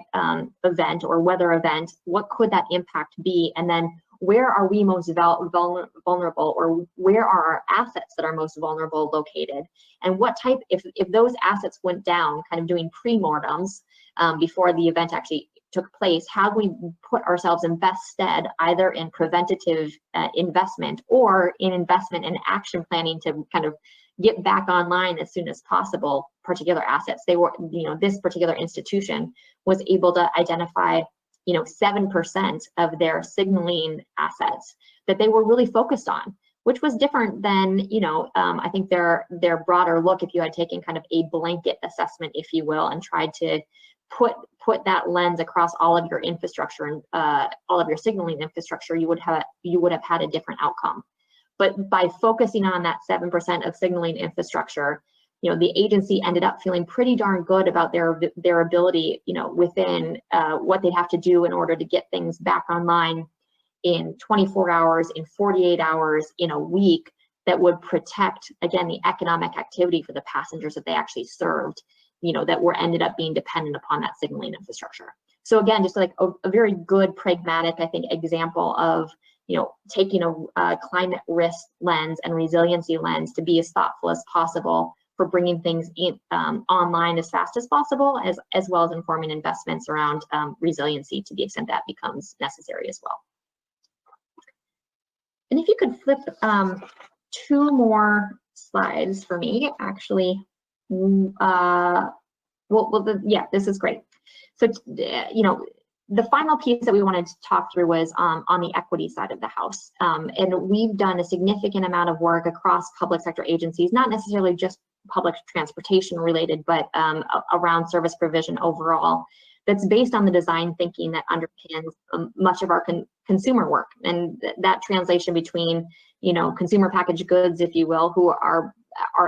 event or weather event, what could that impact be? And then where are we most vulnerable, or where are our assets that are most vulnerable located? And what type, if those assets went down, kind of doing pre-mortems before the event actually took place, how do we put ourselves in best stead, either in preventative investment or in investment and action planning to kind of get back online as soon as possible particular assets. They were, this particular institution was able to identify 7% of their signaling assets that they were really focused on, which was different than, I think their broader look, if you had taken kind of a blanket assessment, if you will, and tried to put that lens across all of your infrastructure and all of your signaling infrastructure, you would have had a different outcome. But by focusing on that 7% of signaling infrastructure, the agency ended up feeling pretty darn good about their ability, within what they'd have to do in order to get things back online in 24 hours, in 48 hours, in a week, that would protect, again, the economic activity for the passengers that they actually served, that were ended up being dependent upon that signaling infrastructure. So again, just like a very good pragmatic, I think, example of taking a climate risk lens and resiliency lens to be as thoughtful as possible for bringing things in, online as fast as possible, as well as informing investments around resiliency to the extent that becomes necessary as well. And if you could flip 2 more slides for me, actually. Yeah, this is great. So, the final piece that we wanted to talk through was on the equity side of the house. And we've done a significant amount of work across public sector agencies, not necessarily just public transportation related, but around service provision overall, that's based on the design thinking that underpins much of our consumer work. And that translation between, consumer packaged goods, if you will, who are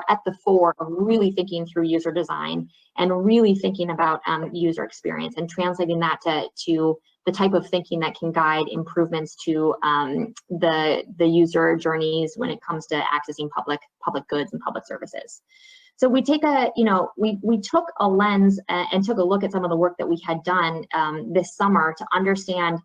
at the fore of really thinking through user design and really thinking about user experience, and translating that to the type of thinking that can guide improvements to the user journeys when it comes to accessing public goods and public services. So we take we took a lens and took a look at some of the work that we had done this summer to understand,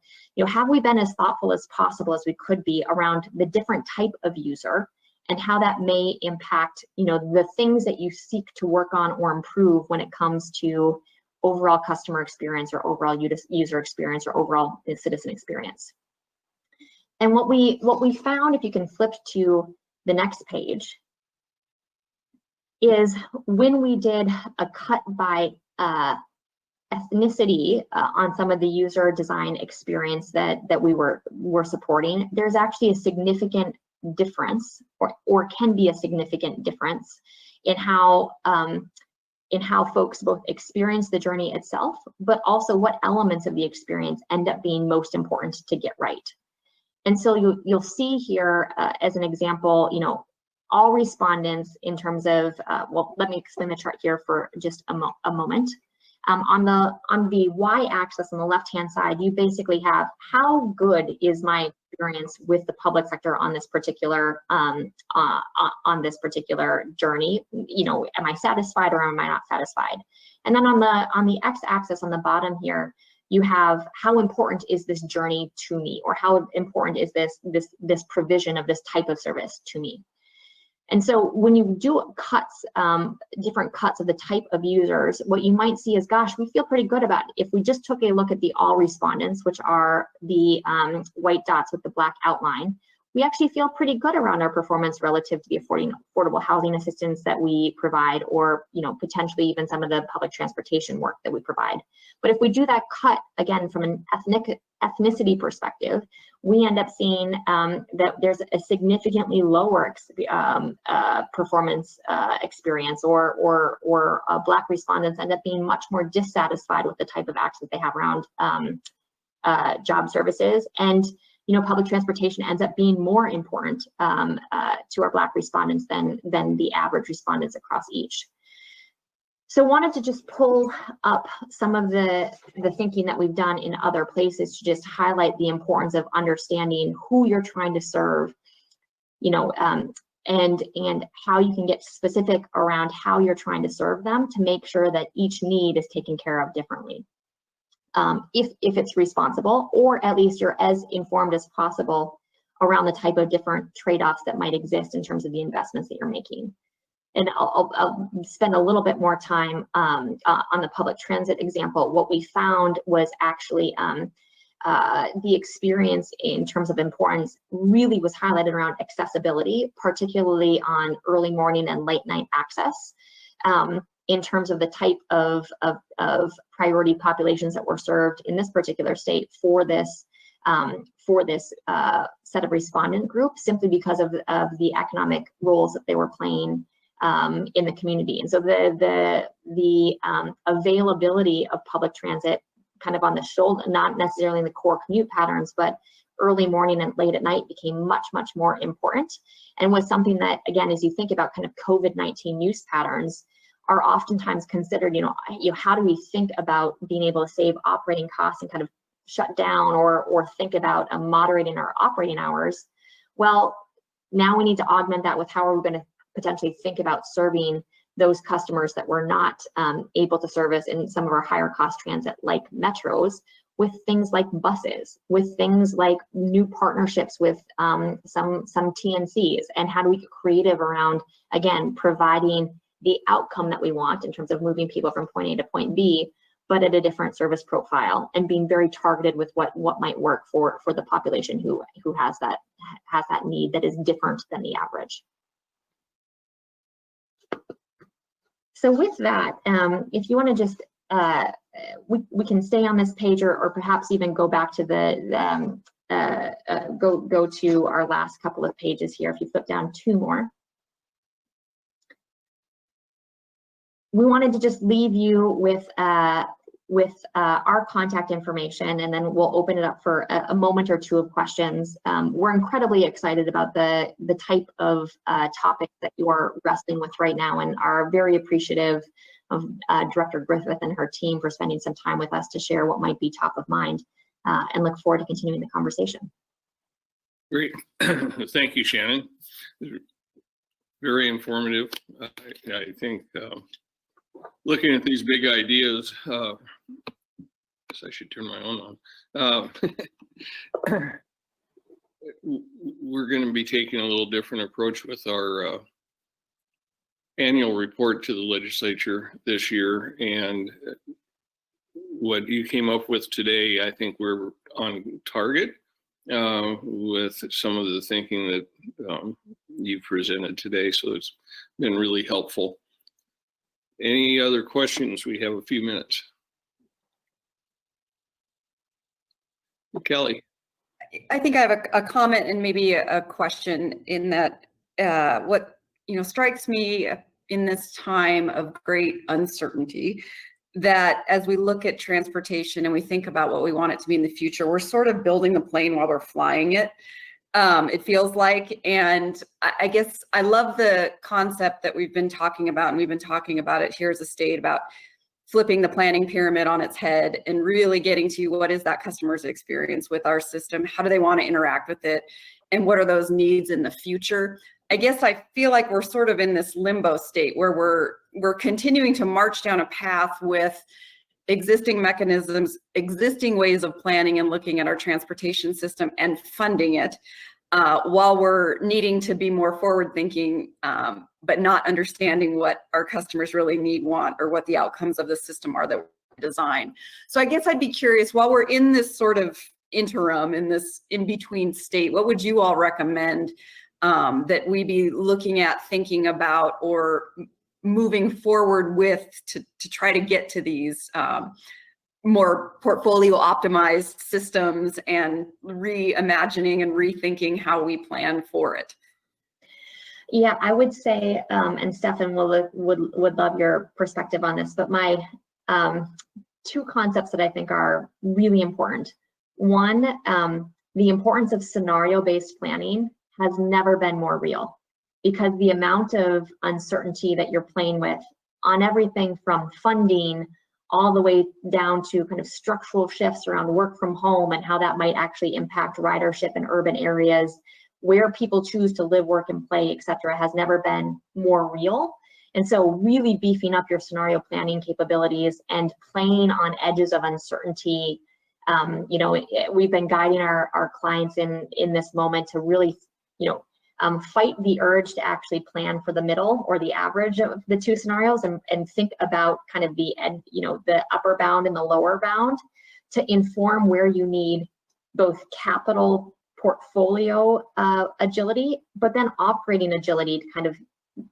have we been as thoughtful as possible as we could be around the different type of user, and how that may impact, the things that you seek to work on or improve when it comes to overall customer experience or overall user experience or overall citizen experience. And what we found, if you can flip to the next page, is when we did a cut by ethnicity on some of the user design experience that we were supporting, there's actually a significant difference, or can be a significant difference in how folks both experience the journey itself, but also what elements of the experience end up being most important to get right. And so you'll see here as an example, you know, all respondents in terms of, well, let me explain the chart here for just a moment. On the y-axis on the left-hand side, you basically have how good is my experience with the public sector on this particular journey. You know, am I satisfied or am I not satisfied? And then on the x-axis on the bottom here, you have how important is this journey to me, or how important is this provision of this type of service to me. And so when you do cuts, different cuts of the type of users, what you might see is, gosh, we feel pretty good about it. If we just took a look at the all respondents, which are the white dots with the black outline, we actually feel pretty good around our performance relative to the affordable housing assistance that we provide, or, you know, potentially even some of the public transportation work that we provide. But if we do that cut, again, from an ethnicity perspective, we end up seeing that there's a significantly lower performance experience, or Black respondents end up being much more dissatisfied with the type of access they have around job services. And you know, public transportation ends up being more important to our Black respondents than the average respondents across each. So wanted to just pull up some of the thinking that we've done in other places to just highlight the importance of understanding who you're trying to serve, you know, and how you can get specific around how you're trying to serve them to make sure that each need is taken care of differently. If it's responsible, or at least you're as informed as possible around the type of different trade-offs that might exist in terms of the investments that you're making. And I'll spend a little bit more time on the public transit example. What we found was actually the experience in terms of importance really was highlighted around accessibility, particularly on early morning and late night access. In terms of the type of priority populations that were served in this particular state for this set of respondent groups, simply because of the economic roles that they were playing in the community. And so the availability of public transit kind of on the shoulder, not necessarily in the core commute patterns, but early morning and late at night became much, much more important, and was something that, again, as you think about kind of COVID-19 use patterns, are oftentimes considered, you know, how do we think about being able to save operating costs and kind of shut down or think about moderating our operating hours? Well, now we need to augment that with how are we going to potentially think about serving those customers that we're not able to service in some of our higher cost transit like metros, with things like buses, with things like new partnerships with some TNCs, and how do we get creative around, again, providing the outcome that we want in terms of moving people from point A to point B, but at a different service profile, and being very targeted with what might work for the population who has that need that is different than the average. So with that, if you want to just we can stay on this page, or perhaps even go back to the go to our last couple of pages here. If you flip down two more. We wanted to just leave you with our contact information, and then we'll open it up for a moment or two of questions. We're incredibly excited about the type of topics that you are wrestling with right now, and are very appreciative of Director Griffith and her team for spending some time with us to share what might be top of mind, and look forward to continuing the conversation. Great. Thank you, Shannon. Very informative. I think looking at these big ideas, I guess I should turn my own on. We're going to be taking a little different approach with our annual report to the legislature this year, and what you came up with today, I think we're on target with some of the thinking that you presented today, so it's been really helpful. Any other questions? We have a few minutes. Kelly. I think I have a comment and maybe a question in that what strikes me in this time of great uncertainty, that as we look at transportation and we think about what we want it to be in the future, we're sort of building the plane while we're flying it. It feels like, and I guess I love the concept that we've been talking about, and we've been talking about it here as a state about flipping the planning pyramid on its head and really getting to what is that customer's experience with our system? How do they want to interact with it? And what are those needs in the future? I guess I feel like we're sort of in this limbo state where we're continuing to march down a path with existing mechanisms, existing ways of planning and looking at our transportation system and funding it, while we're needing to be more forward thinking, but not understanding what our customers really need, want, or what the outcomes of the system are that we design. So I guess I'd be curious, while we're in this sort of interim, in this in-between state, what would you all recommend that we be looking at, thinking about, or moving forward with to try to get to these more portfolio optimized systems and reimagining and rethinking how we plan for it? Yeah, I would say, and Stefan would love your perspective on this, but my two concepts that I think are really important. One, the importance of scenario-based planning has never been more real, because the amount of uncertainty that you're playing with on everything from funding all the way down to kind of structural shifts around work from home and how that might actually impact ridership in urban areas, where people choose to live, work, and play, et cetera, has never been more real. And so really beefing up your scenario planning capabilities and playing on edges of uncertainty. We've been guiding our clients in this moment to really, fight the urge to actually plan for the middle or the average of the two scenarios and think about kind of the upper bound and the lower bound to inform where you need both capital portfolio agility, but then operating agility to kind of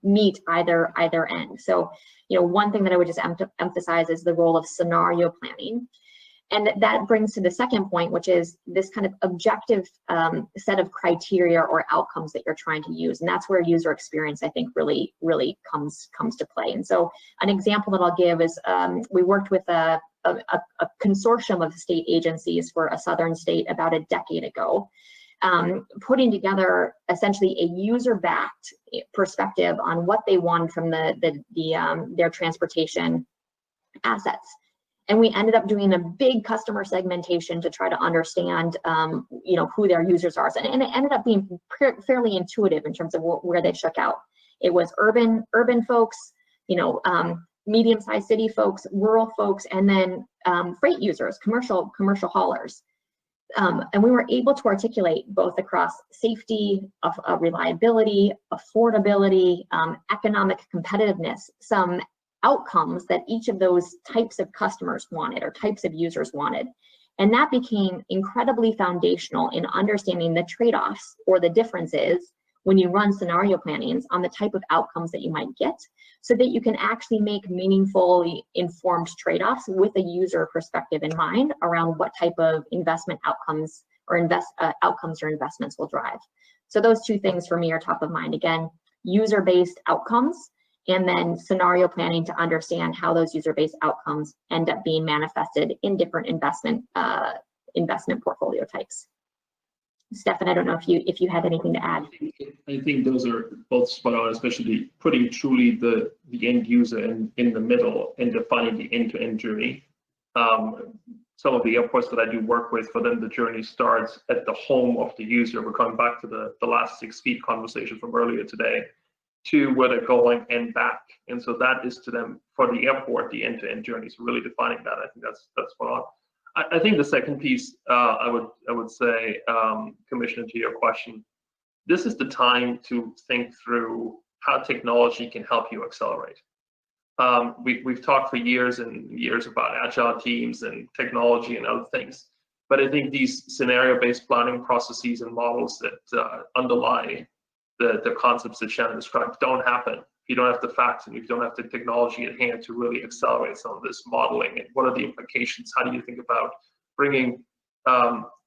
meet either end. So, one thing that I would just emphasize is the role of scenario planning. And that brings to the second point, which is this kind of objective set of criteria or outcomes that you're trying to use. And that's where user experience, I think, really comes to play. And so an example that I'll give is we worked with a consortium of state agencies for a southern state about a decade ago, putting together essentially a user-backed perspective on what they wanted from their transportation assets. And we ended up doing a big customer segmentation to try to understand, who their users are. And it ended up being fairly intuitive in terms of where they shook out. It was urban folks, medium-sized city folks, rural folks, and then freight users, commercial haulers. And we were able to articulate both across safety, reliability, affordability, economic competitiveness, some outcomes that each of those types of customers wanted or types of users wanted. And that became incredibly foundational in understanding the trade-offs or the differences when you run scenario plannings on the type of outcomes that you might get, so that you can actually make meaningfully informed trade-offs with a user perspective in mind around what type of investment outcomes or investments will drive. So those two things for me are top of mind. Again, user-based outcomes, and then scenario planning to understand how those user-based outcomes end up being manifested in different investment portfolio types. Stefan, I don't know if you had anything to add. I think those are both spot on, especially putting truly the end user in the middle and defining the end-to-end journey. Some of the airports that I do work with, for them, the journey starts at the home of the user. We're coming back to the last 6 feet conversation from earlier today, to where they're going and back. And so that is to them, for the airport, the end-to-end journey. So really defining that, I think that's spot on. I think the second piece, I would say, Commissioner, to your question, this is the time to think through how technology can help you accelerate. We've talked for years and years about agile teams and technology and other things, but I think these scenario-based planning processes and models that underlie the concepts that Shannon described don't happen you don't have the facts and if you don't have the technology at hand to really accelerate some of this modeling, and what are the implications? How do you think about bringing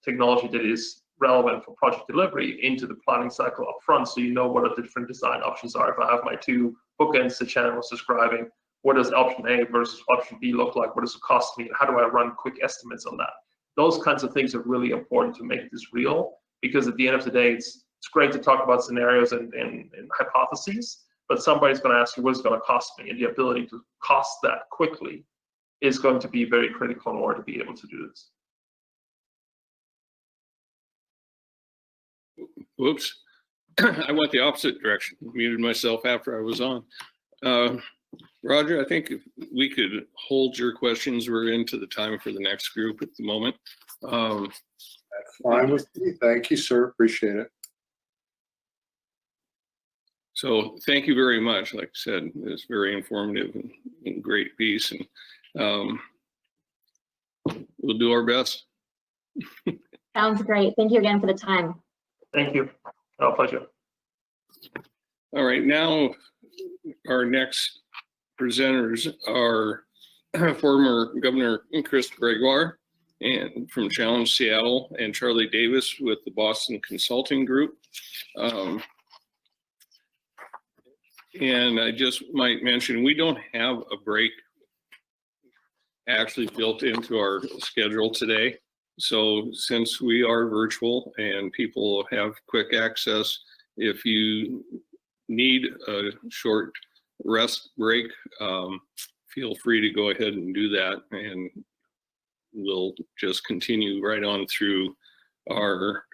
technology that is relevant for project delivery into the planning cycle up front, so you know what the different design options are? If I have my two bookends that Shannon was describing, what does option A versus option B look like? What does it cost me? How do I run quick estimates on that? Those kinds of things are really important to make this real, because at the end of the day, it's great to talk about scenarios and hypotheses, but somebody's going to ask you what it's going to cost me, and the ability to cost that quickly is going to be very critical in order to be able to do this. Whoops. I went the opposite direction, muted myself after I was on. Roger, I think if we could hold your questions. We're into the time for the next group at the moment. That's fine with me. Thank you, sir. Appreciate it. So thank you very much. Like I said, it's very informative and great piece, and we'll do our best. Sounds great. Thank you again for the time. Thank you. Our pleasure. All right, now our next presenters are former Governor Chris Gregoire and from Challenge Seattle, and Charlie Davis with the Boston Consulting Group. And I just might mention, we don't have a break actually built into our schedule today. So since we are virtual and people have quick access, if you need a short rest break, feel free to go ahead and do that, and we'll just continue right on through our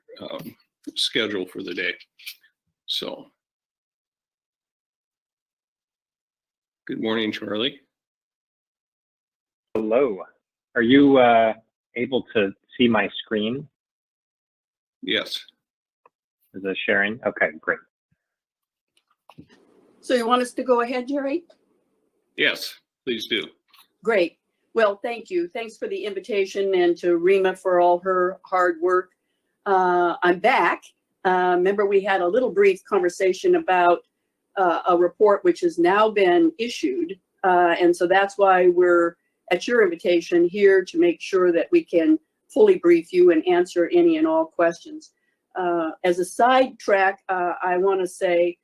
schedule for the day. So, good morning, Charlie. Hello. Are you able to see my screen? Yes. Is it sharing? Okay, great. So you want us to go ahead, Jerry? Yes, please do. Great. Well, thank you. Thanks for the invitation, and to Rima for all her hard work. I'm back. Remember, we had a little brief conversation about a report which has now been issued. And so that's why we're, at your invitation, here to make sure that we can fully brief you and answer any and all questions. As a sidetrack, I want to say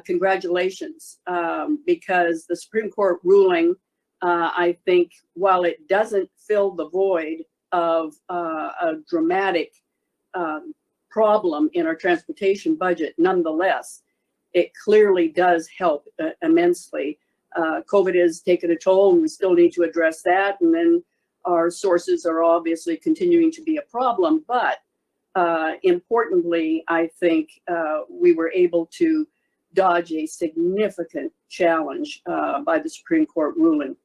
congratulations, because the Supreme Court ruling, I think, while it doesn't fill the void of a dramatic problem in our transportation budget, nonetheless, it clearly does help immensely. COVID has taken a toll, and we still need to address that. And then our sources are obviously continuing to be a problem. But importantly, I think we were able to dodge a significant challenge by the Supreme Court ruling.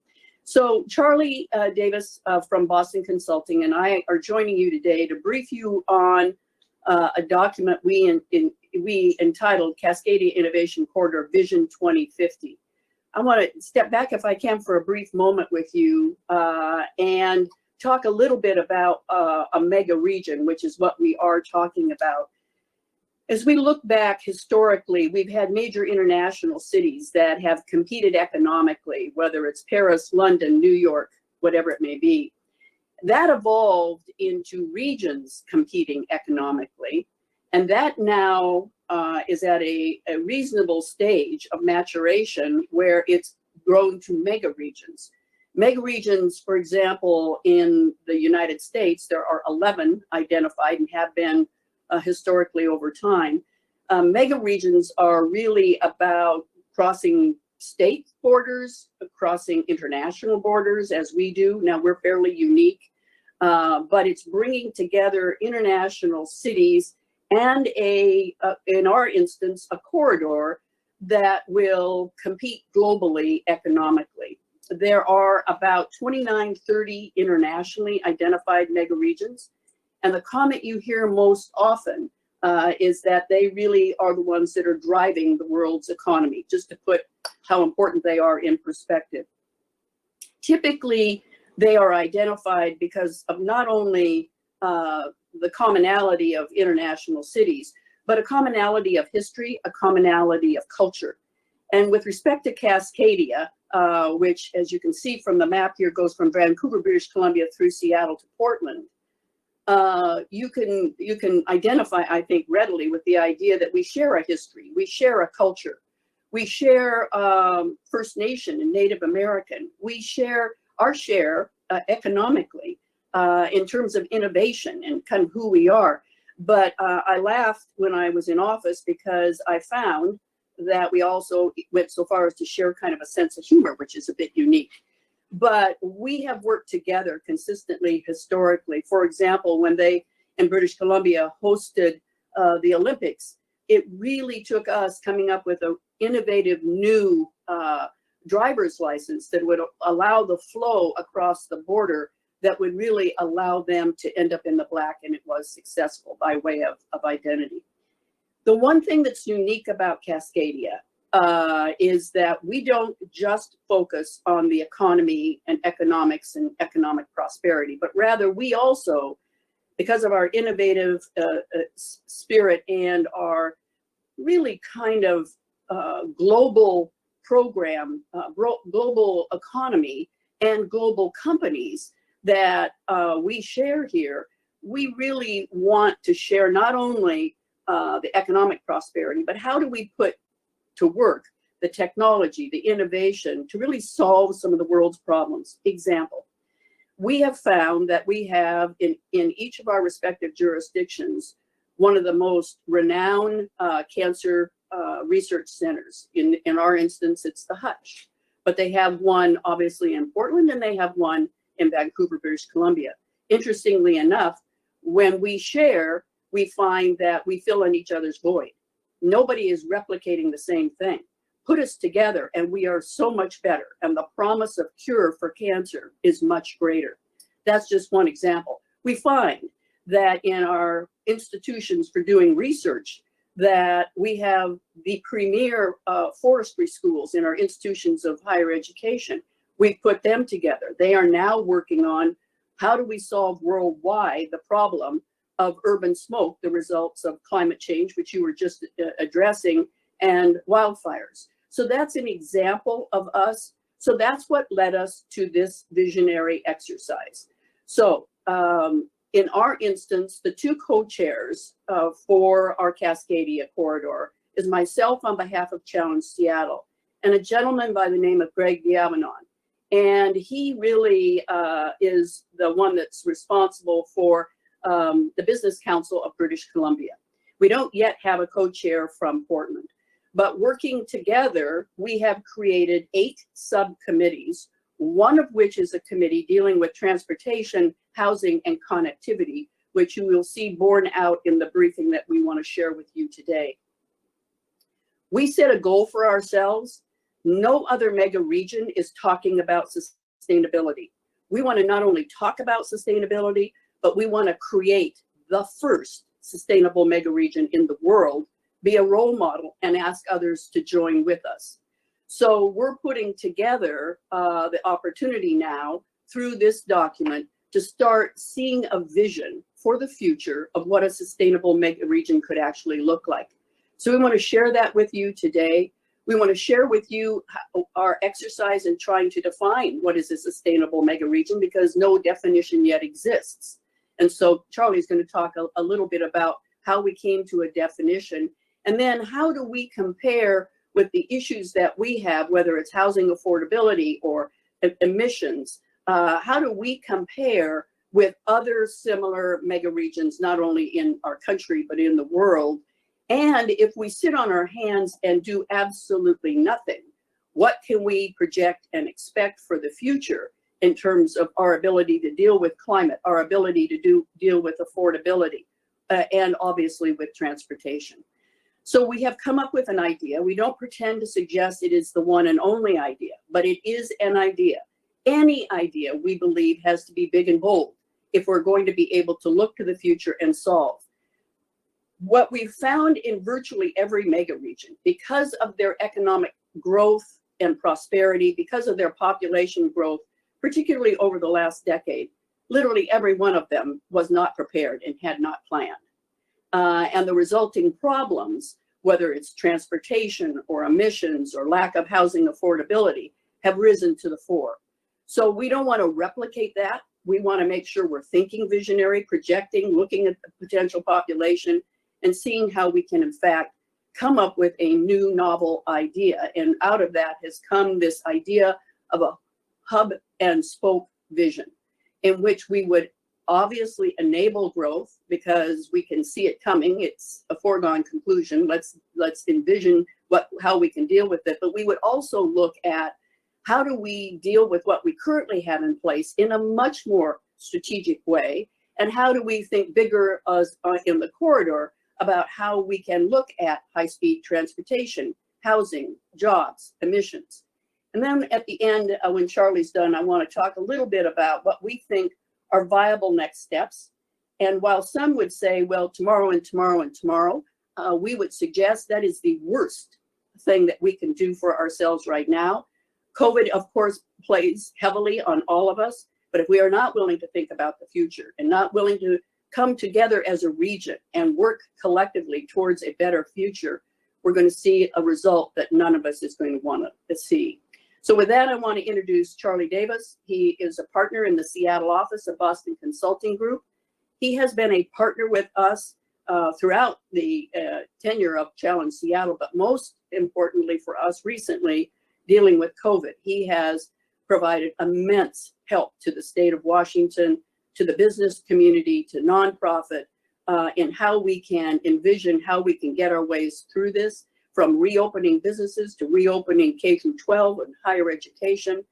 So Charlie Davis from Boston Consulting and I are joining you today to brief you on a document we entitled Cascadia Innovation Corridor Vision 2050. I want to step back, if I can, for a brief moment with you and talk a little bit about a mega region, which is what we are talking about. As we look back historically, we've had major international cities that have competed economically, whether it's Paris, London, New York, whatever it may be. That evolved into regions competing economically, and that now is at a reasonable stage of maturation where it's grown to mega regions. Mega regions, for example, in the United States, there are 11 identified and have been historically over time. Mega regions are really about crossing state borders, crossing international borders, as we do. Now, we're fairly unique, but it's bringing together international cities and in our instance, a corridor that will compete globally economically. There are about 29, 30 internationally identified mega regions. And the comment you hear most often is that they really are the ones that are driving the world's economy, just to put how important they are in perspective. Typically, they are identified because of not only the commonality of international cities, but a commonality of history, a commonality of culture. And with respect to Cascadia, which, as you can see from the map here, goes from Vancouver, British Columbia through Seattle to Portland, you can identify, I think, readily with the idea that we share a history, we share a culture, we share First Nation and Native American, we share our share economically in terms of innovation and kind of who we are. But I laughed when I was in office because I found that we also went so far as to share kind of a sense of humor, which is a bit unique. But we have worked together consistently historically. For example, when they in British Columbia hosted the Olympics, it really took us coming up with an innovative new driver's license that would allow the flow across the border that would really allow them to end up in the black, and it was successful by way of identity. The one thing that's unique about Cascadia is that we don't just focus on the economy and economics and economic prosperity, but rather we also, because of our innovative spirit and our really kind of global program, global economy and global companies that we share here, we really want to share not only the economic prosperity, but how do we put to work the technology, the innovation to really solve some of the world's problems. Example, we have found that we have in each of our respective jurisdictions, one of the most renowned cancer research centers. In our instance, it's the Hutch, but they have one obviously in Portland and they have one in Vancouver, British Columbia. Interestingly enough, when we share, we find that we fill in each other's void. Nobody is replicating the same thing. Put us together and we are so much better. And the promise of cure for cancer is much greater. That's just one example. We find that in our institutions for doing research, that we have the premier forestry schools in our institutions of higher education. We put them together. They are now working on how do we solve worldwide the problem of urban smoke, the results of climate change, which you were just addressing, and wildfires. So that's an example of us. So that's what led us to this visionary exercise. So in our instance, the two co-chairs for our Cascadia corridor is myself on behalf of Challenge Seattle and a gentleman by the name of Greg Diavanon. And he really is the one that's responsible for the Business Council of British Columbia. We don't yet have a co-chair from Portland, but working together, we have created 8 subcommittees, one of which is a committee dealing with transportation, housing, and connectivity, which you will see borne out in the briefing that we want to share with you today. We set a goal for ourselves. No other mega region is talking about sustainability. We want to not only talk about sustainability, but we want to create the first sustainable mega region in the world, be a role model, and ask others to join with us. So we're putting together the opportunity now through this document to start seeing a vision for the future of what a sustainable mega region could actually look like. So we want to share that with you today. We want to share with you our exercise in trying to define what is a sustainable mega region, because no definition yet exists. And so Charlie's going to talk a little bit about how we came to a definition, and then how do we compare with the issues that we have, whether it's housing affordability or emissions. How do we compare with other similar mega regions, not only in our country, but in the world? And if we sit on our hands and do absolutely nothing, what can we project and expect for the future in terms of our ability to deal with climate, our ability to deal with affordability, and obviously with transportation? So we have come up with an idea. We don't pretend to suggest it is the one and only idea, but it is an idea. Any idea, we believe, has to be big and bold if we're going to be able to look to the future and solve. What we've found in virtually every mega region, because of their economic growth and prosperity, because of their population growth, particularly over the last decade, literally every one of them was not prepared and had not planned. And the resulting problems whether it's transportation or emissions or lack of housing affordability, have risen to the fore. So we don't want to replicate that. We want to make sure we're thinking visionary, projecting, looking at the potential population, and seeing how we can, in fact, come up with a new novel idea. And out of that has come this idea of a hub and spoke vision, in which we would obviously enable growth because we can see it coming. It's a foregone conclusion. Let's envision how we can deal with it. But we would also look at how do we deal with what we currently have in place in a much more strategic way, and how do we think bigger in the corridor about how we can look at high-speed transportation, housing, jobs, emissions. And then at the end, when Charlie's done, I want to talk a little bit about what we think are viable next steps. And while some would say, well, tomorrow and tomorrow and tomorrow, we would suggest that is the worst thing that we can do for ourselves right now. COVID, of course, plays heavily on all of us, but if we are not willing to think about the future and not willing to come together as a region and work collectively towards a better future, we're going to see a result that none of us is going to want to see. So with that, I want to introduce Charlie Davis. He is a partner in the Seattle office of Boston Consulting Group. He has been a partner with us throughout the tenure of Challenge Seattle, but most importantly for us recently, dealing with COVID. He has provided immense help to the state of Washington, to the business community, to nonprofit, in how we can envision how we can get our ways through this, from reopening businesses to reopening K through 12 and higher education,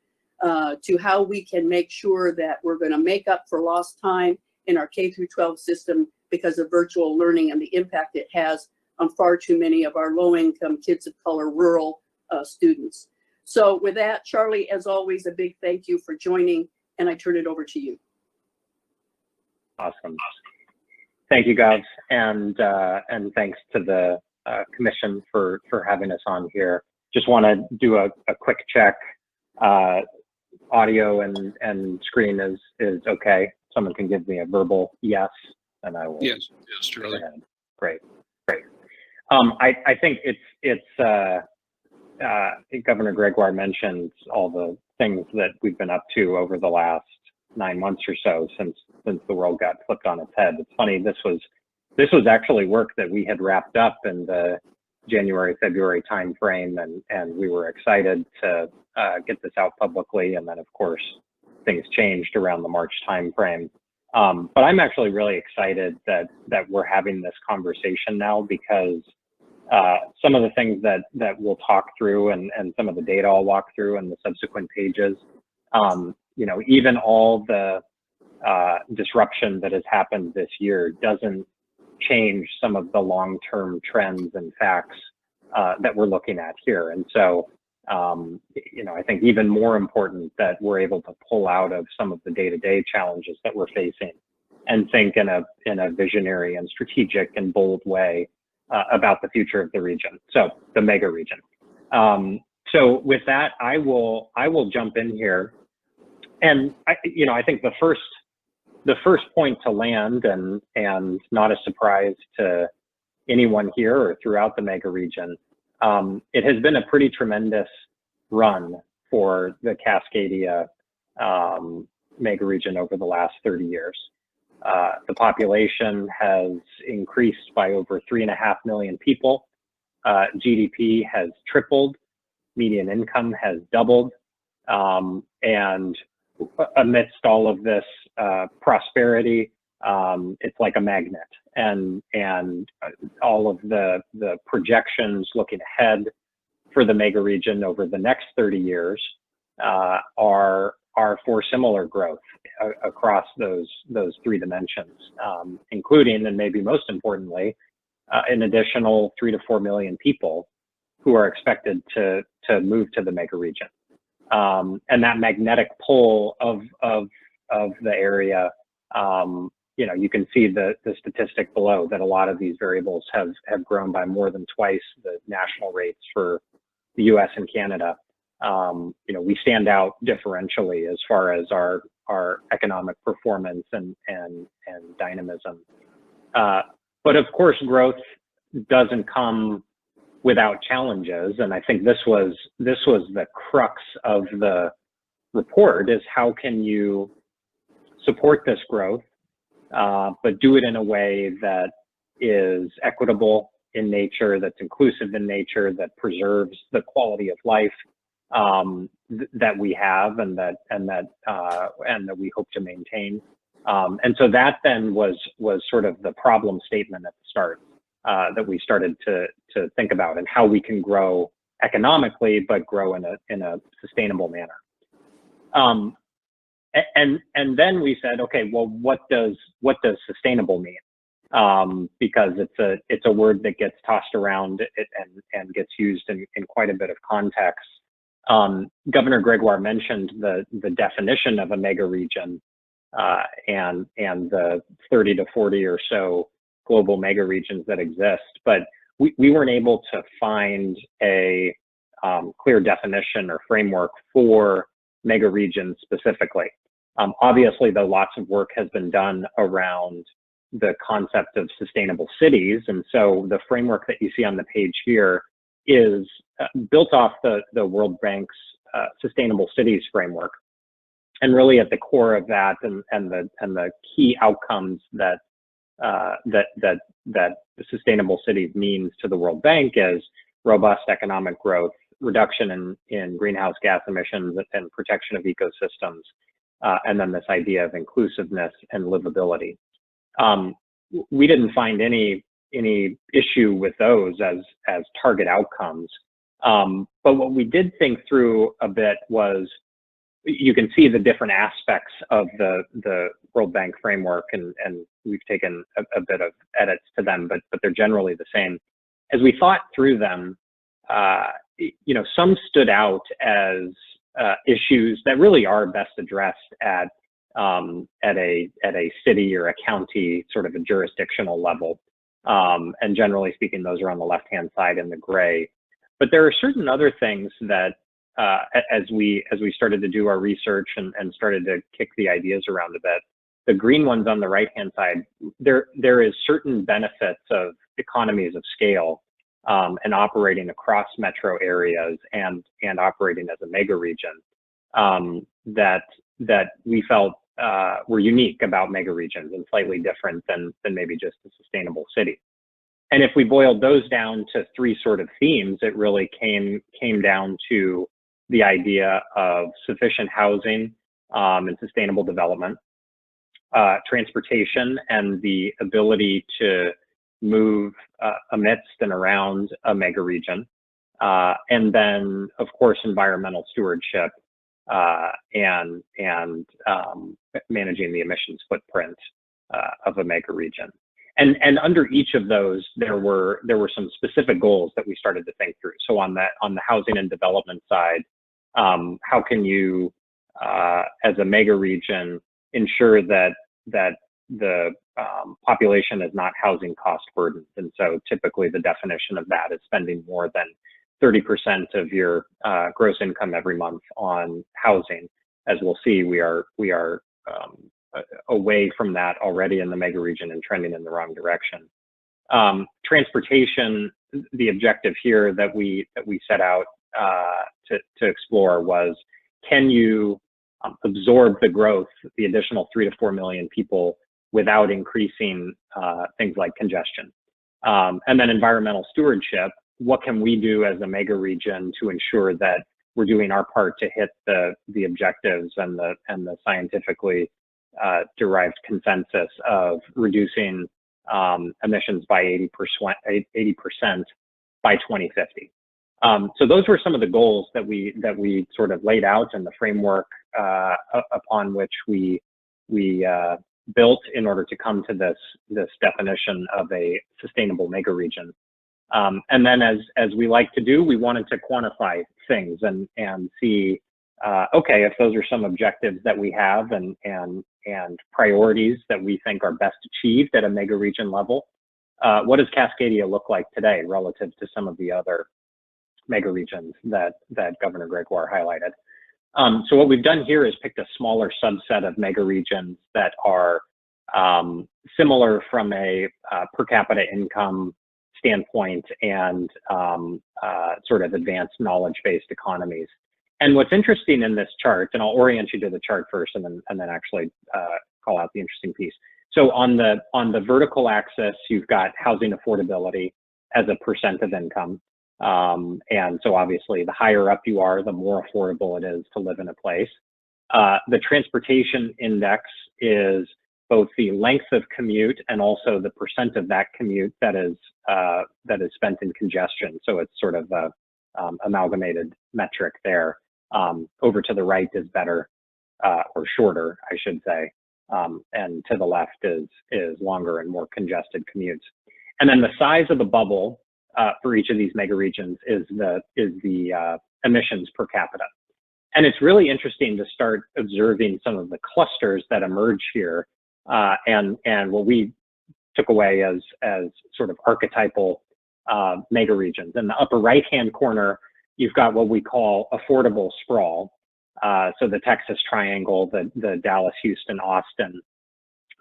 to how we can make sure that we're going to make up for lost time in our K through 12 system because of virtual learning and the impact it has on far too many of our low-income kids of color, rural students. So with that, Charlie, as always, a big thank you for joining, and I turn it over to you. Awesome. Thank you, Gov, and thanks to the commission for having us on here. Just want to do a quick check. Audio and screen is okay. Someone can give me a verbal yes, and I will. Yes, Charlie. Great. I think Governor Gregoire mentioned all the things that we've been up to over the last 9 months or so since the world got flipped on its head. It's funny, this was actually work that we had wrapped up in the January, February timeframe, and we were excited to get this out publicly. And then of course, things changed around the March timeframe. But I'm actually really excited that we're having this conversation now, because some of the things that we'll talk through and some of the data I'll walk through in the subsequent pages, even all the disruption that has happened this year doesn't change some of the long-term trends and facts that we're looking at here. And so, I think even more important that we're able to pull out of some of the day-to-day challenges that we're facing and think in a visionary and strategic and bold way about the future of the region, so the mega region. So with that, I will jump in here, and I think the first point to land, and not a surprise to anyone here or throughout the mega region, it has been a pretty tremendous run for the Cascadia mega region over the last 30 years. The population has increased by over 3.5 million people. GDP has tripled. Median income has doubled. And amidst all of this prosperity, it's like a magnet. And all of the projections looking ahead for the mega region over the next 30 years are for similar growth across those three dimensions, including, and maybe most importantly, an additional 3 to 4 million people who are expected to move to the mega region. And that magnetic pull of the area, you can see the statistic below that a lot of these variables have grown by more than twice the national rates for the US and Canada. We stand out differentially as far as our economic performance and dynamism. But of course, growth doesn't come without challenges. And I think this was the crux of the report, is how can you support this growth, but do it in a way that is equitable in nature, that's inclusive in nature, that preserves the quality of life that we have and that we hope to maintain. And so that then was sort of the problem statement at the start that we started to think about, and how we can grow economically, but grow in a sustainable manner. And then we said, okay, well, what does sustainable mean? Because it's a word that gets tossed around and gets used in quite a bit of context. Governor Gregoire mentioned the definition of a mega region and the 30 to 40 or so global mega regions that exist, but we weren't able to find a clear definition or framework for mega regions specifically. Obviously, though, lots of work has been done around the concept of sustainable cities, and so the framework that you see on the page here is built off the World Bank's Sustainable Cities framework, and really at the core of that, and the key outcomes that the sustainable cities means to the World Bank is robust economic growth, reduction in greenhouse gas emissions, and protection of ecosystems, and then this idea of inclusiveness and livability. We didn't find any issue with those as target outcomes, but what we did think through a bit was, you can see the different aspects of the World Bank framework, and we've taken a bit of edits to them, but they're generally the same. As we thought through them, some stood out as issues that really are best addressed at a city or a county, sort of a jurisdictional level. And generally speaking, those are on the left-hand side in the gray. But there are certain other things that, as we started to do our research and started to kick the ideas around a bit, the green ones on the right-hand side, there is certain benefits of economies of scale and operating across metro areas and operating as a mega region that we felt were unique about mega regions and slightly different than maybe just a sustainable city. And if we boiled those down to three sort of themes, it really came down to the idea of sufficient housing and sustainable development, transportation and the ability to move amidst and around a mega region, and then of course environmental stewardship and managing the emissions footprint of a mega region. And under each of those, there were some specific goals that we started to think through. So on the housing and development side, how can you, as a mega region, ensure that the population is not housing cost burdened? And so typically the definition of that is spending more than 30% of your gross income every month on housing. As we'll see, we are away from that already in the mega region and trending in the wrong direction. Transportation, the objective here that we set out to explore was, can you absorb the growth, the additional 3 to 4 million people, without increasing things like congestion? And then environmental stewardship, what can we do as a mega region to ensure that we're doing our part to hit the objectives and the scientifically derived consensus of reducing emissions by 80% by 2050. So those were some of the goals that we sort of laid out in the framework upon which we built in order to come to this definition of a sustainable mega region. And then as we like to do, we wanted to quantify things and see, okay, if those are some objectives that we have and priorities that we think are best achieved at a mega region level, what does Cascadia look like today relative to some of the other mega regions that Governor Gregoire highlighted? So what we've done here is picked a smaller subset of mega regions that are similar from a per capita income standpoint and sort of advanced knowledge-based economies. And what's interesting in this chart, and I'll orient you to the chart first, and then actually call out the interesting piece. So on the vertical axis, you've got housing affordability as a percent of income. And so obviously the higher up you are, the more affordable it is to live in a place. The transportation index is both the length of commute and also the percent of that commute that is spent in congestion. So it's sort of a amalgamated metric there. Over to the right is better, or shorter, I should say. And to the left is longer and more congested commutes. And then the size of the bubble for each of these mega regions is the emissions per capita. And it's really interesting to start observing some of the clusters that emerge here, and what we took away as sort of archetypal mega regions. In the upper right-hand corner, you've got what we call affordable sprawl. So the Texas Triangle, the Dallas, Houston, Austin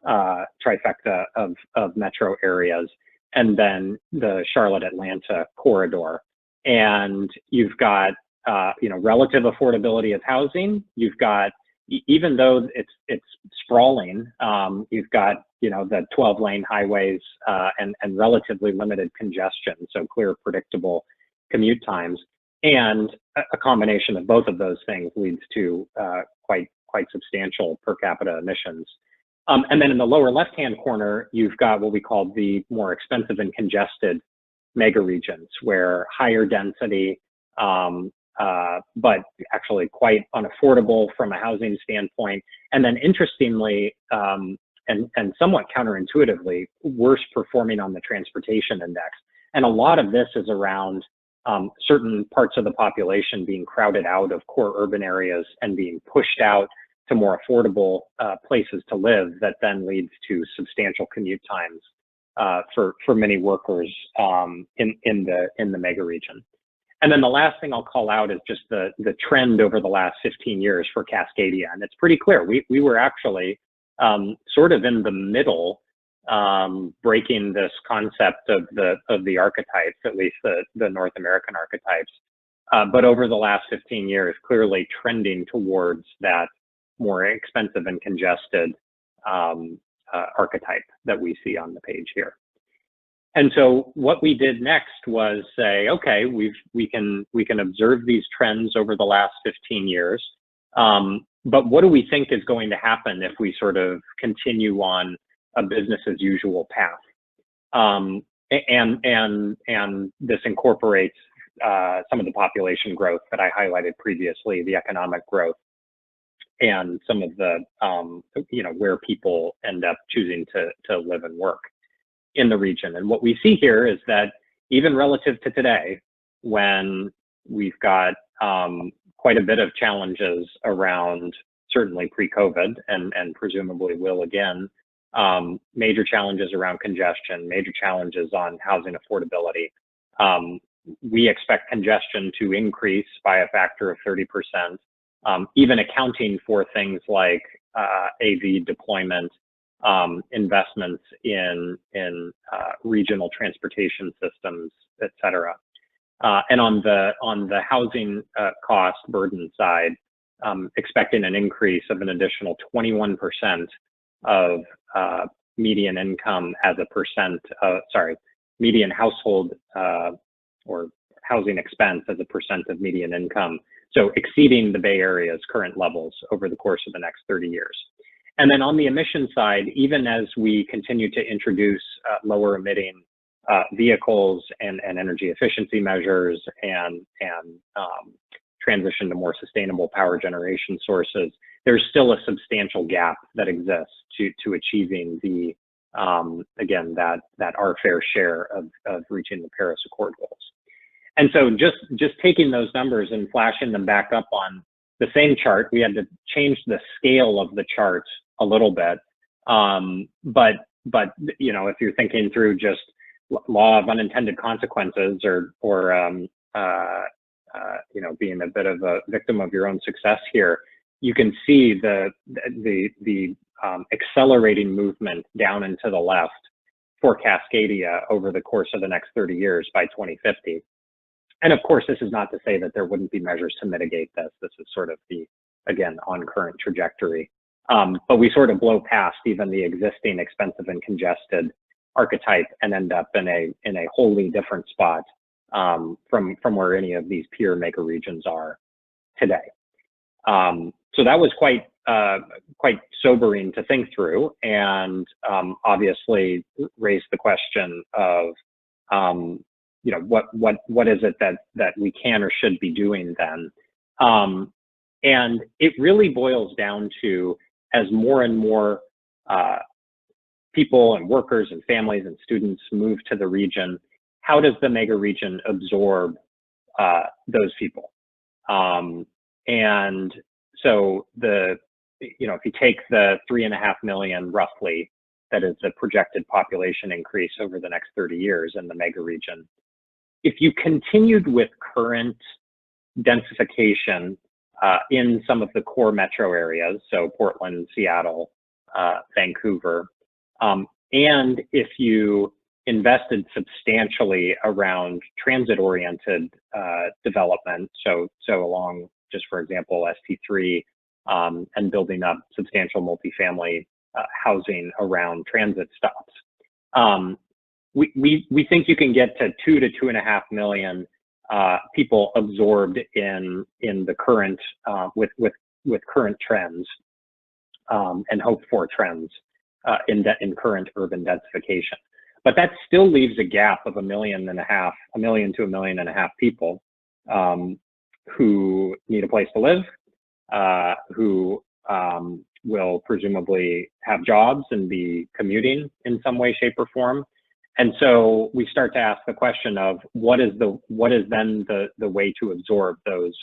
trifecta of metro areas, and then the Charlotte, Atlanta corridor. And you've got, relative affordability of housing. You've got, even though it's sprawling, you've got, the 12-lane highways and relatively limited congestion. So clear, predictable commute times. And a combination of both of those things leads to quite substantial per capita emissions. And then in the lower left-hand corner, you've got what we call the more expensive and congested mega regions, where higher density, but actually quite unaffordable from a housing standpoint. And then interestingly, and somewhat counterintuitively, worse performing on the transportation index. And a lot of this is around certain parts of the population being crowded out of core urban areas and being pushed out to more affordable places to live, that then leads to substantial commute times for many workers in the mega region. And then the last thing I'll call out is just the trend over the last 15 years for Cascadia, and it's pretty clear. We were actually sort of in the middle, breaking this concept of the archetypes, at least the North American archetypes. But over the last 15 years, clearly trending towards that more expensive and congested archetype that we see on the page here. And so what we did next was say, okay, we can observe these trends over the last 15 years, but what do we think is going to happen if we sort of continue on a business as usual path? And this incorporates some of the population growth that I highlighted previously, the economic growth, and some of the where people end up choosing to live and work in the region. And what we see here is that even relative to today, when we've got quite a bit of challenges around, certainly pre-COVID, and presumably will again, major challenges around congestion, major challenges on housing affordability. We expect congestion to increase by a factor of 30%, even accounting for things like AV deployment, investments in regional transportation systems, et cetera. And on the housing cost burden side, expecting an increase of an additional 21% of median income as a percent, median household or housing expense as a percent of median income. So exceeding the Bay Area's current levels over the course of the next 30 years. And then on the emission side, even as we continue to introduce lower emitting vehicles and energy efficiency measures and transition to more sustainable power generation sources, there's still a substantial gap that exists to achieving the, again, that our fair share of reaching the Paris Accord goals. And so just taking those numbers and flashing them back up on the same chart, we had to change the scale of the chart a little bit. But if you're thinking through just law of unintended consequences or being a bit of a victim of your own success here, you can see the accelerating movement down and to the left for Cascadia over the course of the next 30 years by 2050. And of course, this is not to say that there wouldn't be measures to mitigate this. This is sort of the, again, on current trajectory. But we sort of blow past even the existing expensive and congested archetype and end up in a wholly different spot from where any of these peer mega regions are today. So that was quite sobering to think through, and obviously raised the question of you know, what is it that we can or should be doing then? And it really boils down to, as more and more people and workers and families and students move to the region, how does the mega region absorb those people? And so you know, if you take the 3.5 million roughly, that is the projected population increase over the next 30 years in the mega region, if you continued with current densification in some of the core metro areas, so Portland, Seattle, Vancouver, and if you invested substantially around transit-oriented development, so along, just for example, ST3, and building up substantial multifamily housing around transit stops, we think you can get to 2 to 2.5 million people absorbed in the current with current trends and hoped for trends in current urban densification. But that still leaves a gap of 1.5 million to 1.5 million people who need a place to live, who will presumably have jobs and be commuting in some way, shape, or form. And so we start to ask the question of what is then the way to absorb those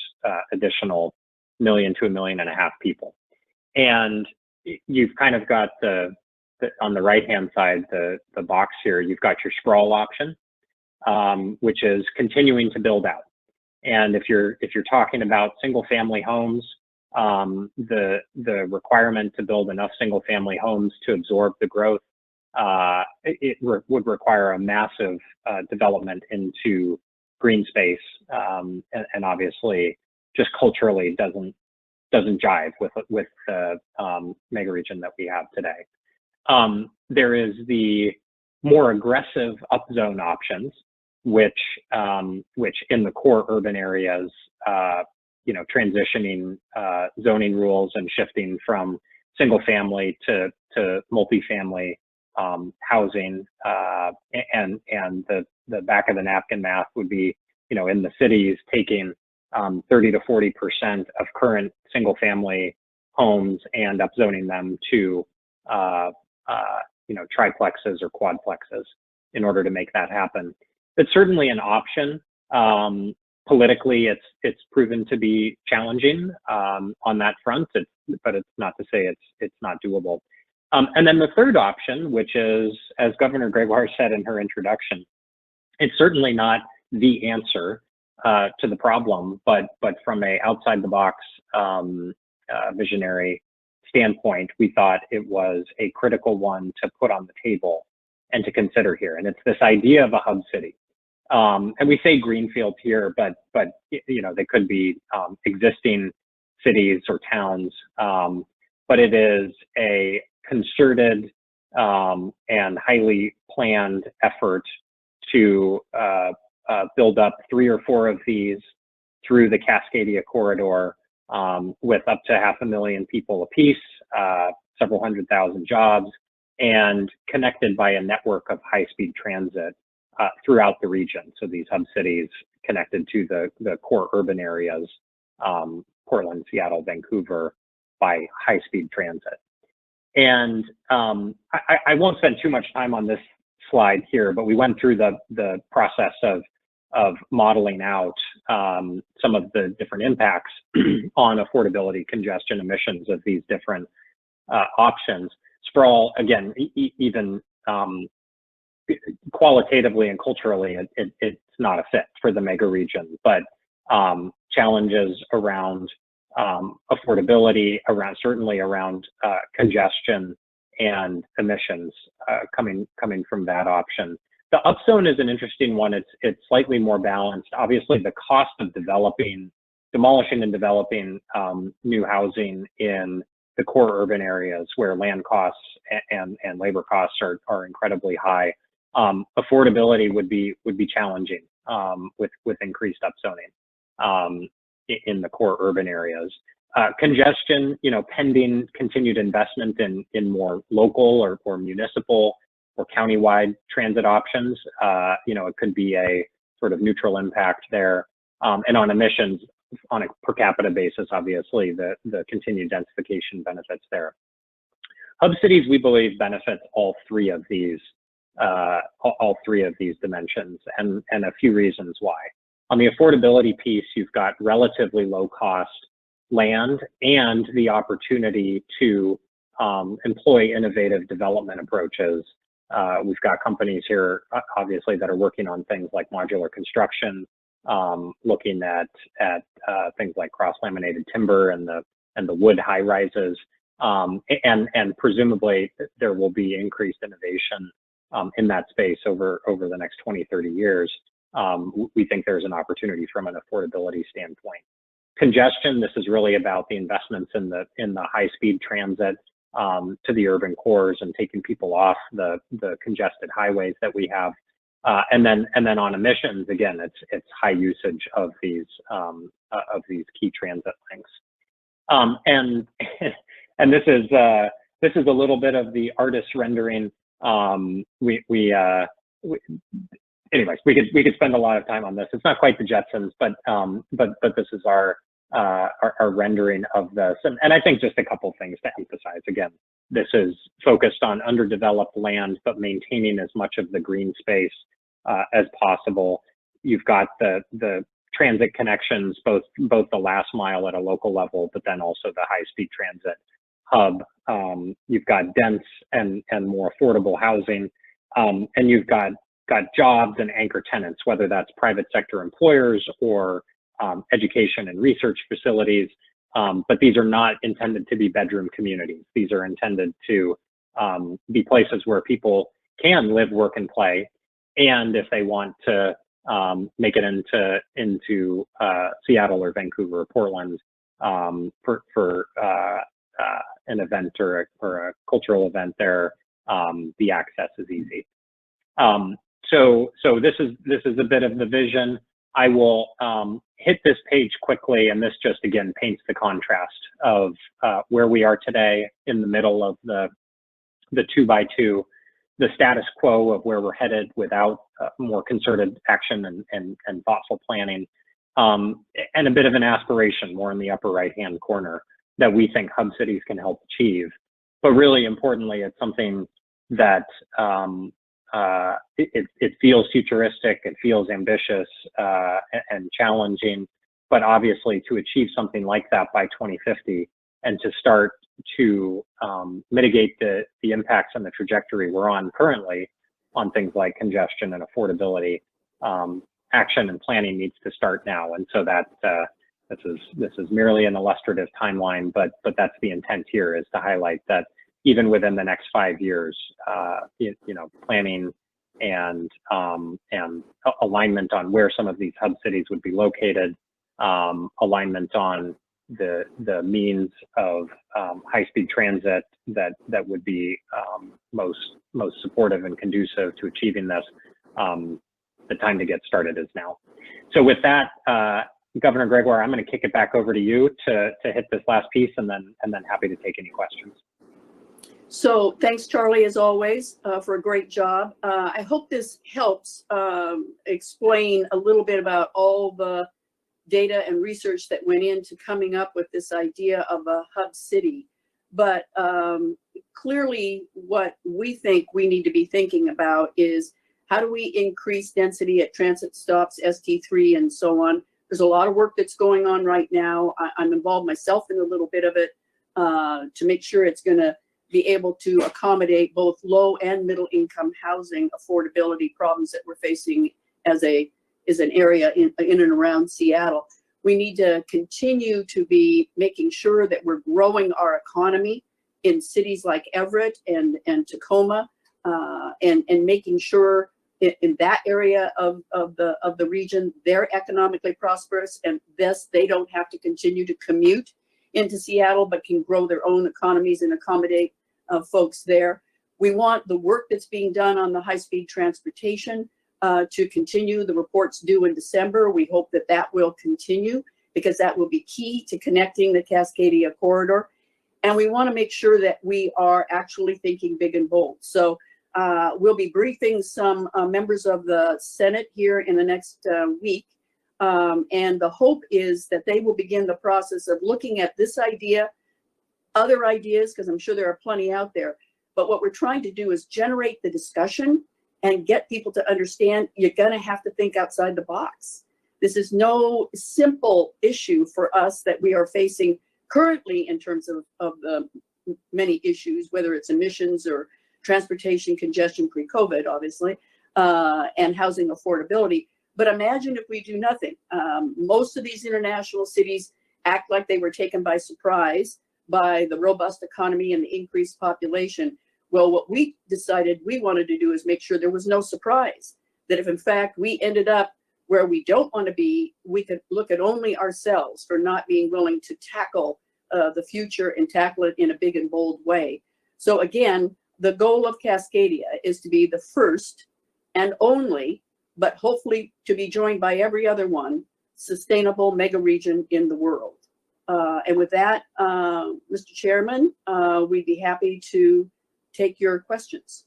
additional 1 million to 1.5 million people. And you've kind of got on the right-hand side, the box here, you've got your sprawl option, which is continuing to build out. And if you're talking about single-family homes, the requirement to build enough single-family homes to absorb the growth, would require a massive development into green space, and obviously just culturally doesn't jive with the mega region that we have today. There is the more aggressive upzone options, which in the core urban areas, you know, transitioning zoning rules and shifting from single family to multifamily housing, and the back of the napkin math would be, you know, in the cities taking 30 to 40% of current single family homes and upzoning them to you know, triplexes or quadplexes in order to make that happen. It's certainly an option. Politically, it's proven to be challenging on that front, but it's not to say it's not doable. And then the third option, which is, as Governor Gregoire said in her introduction, it's certainly not the answer to the problem, but from a outside the box visionary standpoint, we thought it was a critical one to put on the table and to consider here. And it's this idea of a hub city. And we say greenfield here, but you know, they could be existing cities or towns, but it is a concerted and highly planned effort to build up 3 or 4 of these through the Cascadia corridor, with up to 500,000 people apiece, several 100,000 jobs, and connected by a network of high-speed transit throughout the region. So these hub cities connected to the core urban areas, Portland, Seattle, Vancouver, by high-speed transit. And I won't spend too much time on this slide here, but we went through the process of modeling out some of the different impacts on affordability, congestion, emissions of these different options. Sprawl, again, even qualitatively and culturally, it's not a fit for the mega region, but challenges around affordability, certainly around congestion and emissions coming from that option. The upzone is an interesting one. It's slightly more balanced. Obviously, the cost of demolishing and developing new housing in the core urban areas where land costs and labor costs are incredibly high. Affordability would be challenging with increased upzoning in the core urban areas. Congestion, pending continued investment in more local or municipal or countywide transit options, it could be a sort of neutral impact there. And on emissions, on a per capita basis, obviously, the continued densification benefits there. Hub cities, we believe, benefits all three of these dimensions, and a few reasons why. On the affordability piece, you've got relatively low cost land and the opportunity to employ innovative development approaches. We've got companies here, obviously, that are working on things like modular construction, looking at things like cross-laminated timber and the wood high rises, and presumably there will be increased innovation in that space over the next 20, 30 years. We think there's an opportunity from an affordability standpoint. Congestion, this is really about the investments in the high-speed transit to the urban cores and taking people off the congested highways that we have. And then on emissions, again, it's high usage of these key transit links. And this is a little bit of the artist's rendering. Anyways, we could spend a lot of time on this. It's not quite the Jetsons, but this is our rendering of this. And I think just a couple things to emphasize. Again, this is focused on underdeveloped land, but maintaining as much of the green space as possible. You've got the transit connections, both the last mile at a local level, but then also the high-speed transit hub. You've got dense and more affordable housing, and you've got jobs and anchor tenants, whether that's private sector employers or education and research facilities. But these are not intended to be bedroom communities. These are intended to be places where people can live, work, and play. And if they want to make it into Seattle or Vancouver or Portland for an event or a cultural event there, the access is easy. So this is a bit of the vision. I will hit this page quickly, and this just again paints the contrast of where we are today in the middle of the 2x2, the status quo of where we're headed without more concerted action and thoughtful planning, and a bit of an aspiration more in the upper right-hand corner that we think hub cities can help achieve. But really importantly, it's something that it feels futuristic, it feels ambitious and challenging, but obviously to achieve something like that by 2050 and to start to mitigate the impacts and the trajectory we're on currently on things like congestion and affordability, action and planning needs to start now. And so that this is merely an illustrative timeline, but that's the intent here, is to highlight that even within the next 5 years, planning and alignment on where some of these hub cities would be located, alignment on the means of high-speed transit that would be most supportive and conducive to achieving this. The time to get started is now. So with that, Governor Gregoire, I'm going to kick it back over to you to hit this last piece, and then happy to take any questions. So thanks, Charlie, as always, for a great job. I hope this helps explain a little bit about all the data and research that went into coming up with this idea of a hub city. But clearly what we think we need to be thinking about is, how do we increase density at transit stops, ST3 and so on? There's a lot of work that's going on right now. I'm involved myself in a little bit of it to make sure it's going to be able to accommodate both low and middle income housing affordability problems that we're facing as an area in and around Seattle. We need to continue to be making sure that we're growing our economy in cities like Everett and Tacoma, and making sure in that area of the region, they're economically prosperous, and thus they don't have to continue to commute into Seattle, but can grow their own economies and accommodate folks there. We want the work that's being done on the high-speed transportation to continue. The report's due in December. We hope that that will continue, because that will be key to connecting the Cascadia corridor. And we want to make sure that we are actually thinking big and bold. So we'll be briefing some members of the Senate here in the next week. And the hope is that they will begin the process of looking at this idea, other ideas, because I'm sure there are plenty out there. But what we're trying to do is generate the discussion and get people to understand you're going to have to think outside the box. This is no simple issue for us that we are facing currently in terms of the many issues, whether it's emissions or transportation congestion pre-COVID, obviously, and housing affordability. But imagine if we do nothing. Most of these international cities act like they were taken by surprise by the robust economy and the increased population. Well, what we decided we wanted to do is make sure there was no surprise, that if in fact we ended up where we don't want to be, we could look at only ourselves for not being willing to tackle the future and tackle it in a big and bold way. So again, the goal of Cascadia is to be the first and only, but hopefully to be joined by every other one, sustainable mega region in the world. And with that, Mr. Chairman, we'd be happy to take your questions.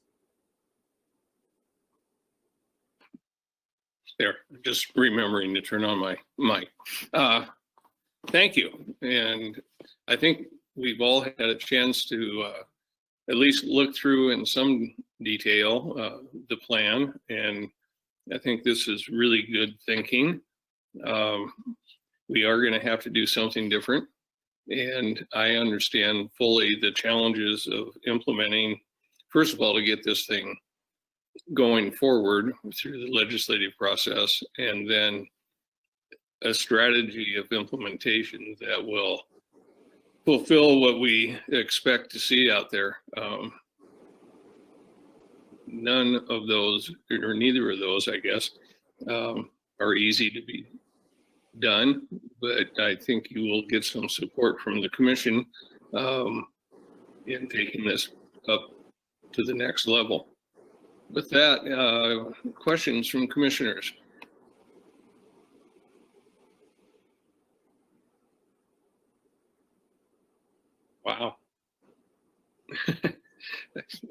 There, just remembering to turn on my mic. Thank you. And I think we've all had a chance to at least look through in some detail the plan. And I think this is really good thinking. We are going to have to do something different. And I understand fully the challenges of implementing, first of all, to get this thing going forward through the legislative process, and then a strategy of implementation that will fulfill what we expect to see out there. None of those, or neither of those, I guess, are easy to be done, but I think you will get some support from the commission in taking this up to the next level. With that, questions from commissioners? Wow.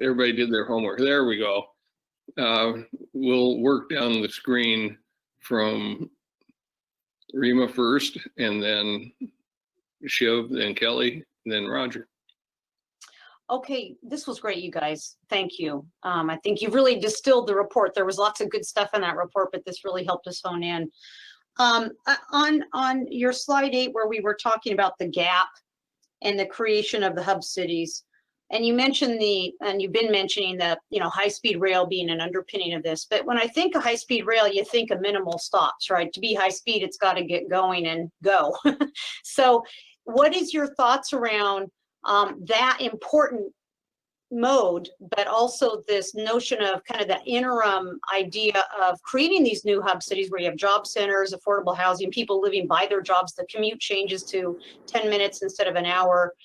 Everybody did their homework. There we go. We'll work down the screen from Rima first, and then Shiv, then Kelly, then Roger. Okay, this was great, you guys. Thank you. I think you've really distilled the report. There was lots of good stuff in that report, but this really helped us hone in. On your slide 8, where we were talking about the gap and the creation of the hub cities, and you mentioned and you've been mentioning the, high-speed rail being an underpinning of this. But when I think of high-speed rail, you think of minimal stops, right? To be high speed, it's got to get going and go. So what is your thoughts around that important mode, but also this notion of kind of that interim idea of creating these new hub cities where you have job centers, affordable housing, people living by their jobs, the commute changes to 10 minutes instead of an hour.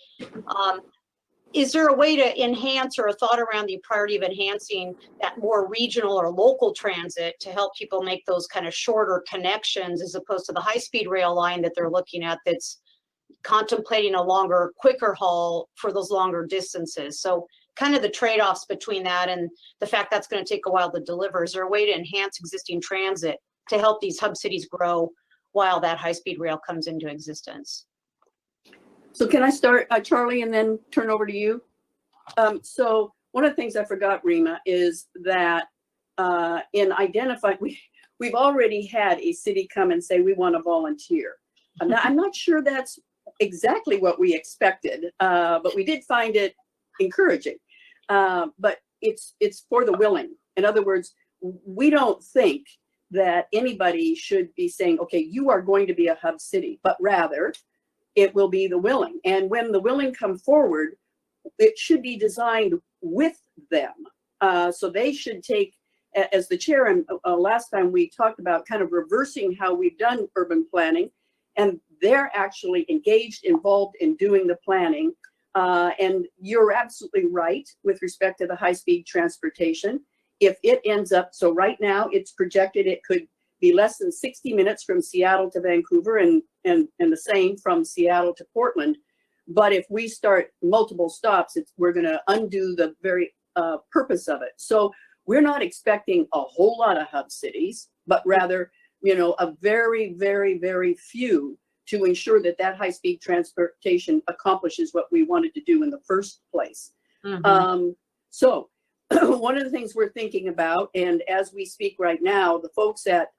Is there a way to enhance, or a thought around the priority of enhancing that more regional or local transit to help people make those kind of shorter connections, as opposed to the high-speed rail line that they're looking at that's contemplating a longer, quicker haul for those longer distances? So kind of the trade-offs between that and the fact that's going to take a while to deliver. Is there a way to enhance existing transit to help these hub cities grow while that high-speed rail comes into existence? So can I start, Charlie, and then turn over to you? So one of the things I forgot, Rima, is that in identifying, we've already had a city come and say, we want to volunteer. I'm not sure that's exactly what we expected, but we did find it encouraging. But it's for the willing. In other words, we don't think that anybody should be saying, okay, you are going to be a hub city, but rather it will be the willing. And when the willing come forward, it should be designed with them. So they should take, as the chair, and last time we talked about kind of reversing how we've done urban planning, and they're actually engaged, involved in doing the planning. And you're absolutely right with respect to the high-speed transportation. If it ends up, so right now it's projected it could be less than 60 minutes from Seattle to Vancouver and the same from Seattle to Portland. But if we start multiple stops, we're going to undo the very purpose of it. So we're not expecting a whole lot of hub cities, but rather, you know, a very, very, very few to ensure that that high-speed transportation accomplishes what we wanted to do in the first place. So one of the things we're thinking about, and as we speak right now, the folks at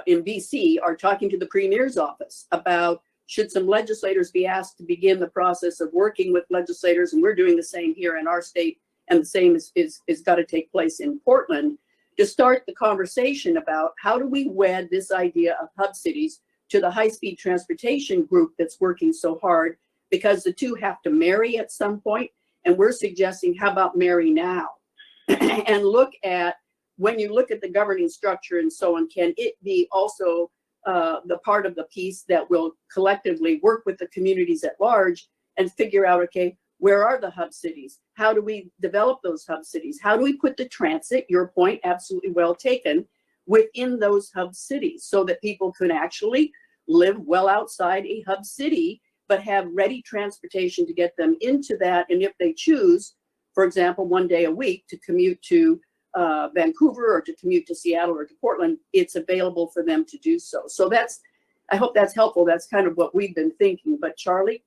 in BC are talking to the Premier's office about should some legislators be asked to begin the process of working with legislators, and we're doing the same here in our state, and the same is got to take place in Portland, to start the conversation about how do we wed this idea of hub cities to the high-speed transportation group that's working so hard, because the two have to marry at some point. And we're suggesting, how about marry now? And look at, when you look at the governing structure and so on, can it be also the part of the piece that will collectively work with the communities at large and figure out, okay, where are the hub cities? How do we develop those hub cities? How do we put the transit, your point, absolutely well taken, within those hub cities so that people can actually live well outside a hub city, but have ready transportation to get them into that. And if they choose, for example, 1 day a week to commute to Vancouver or to commute to Seattle or to Portland, it's available for them to do so. So that's, I hope that's helpful. That's kind of what we've been thinking. But Charlie?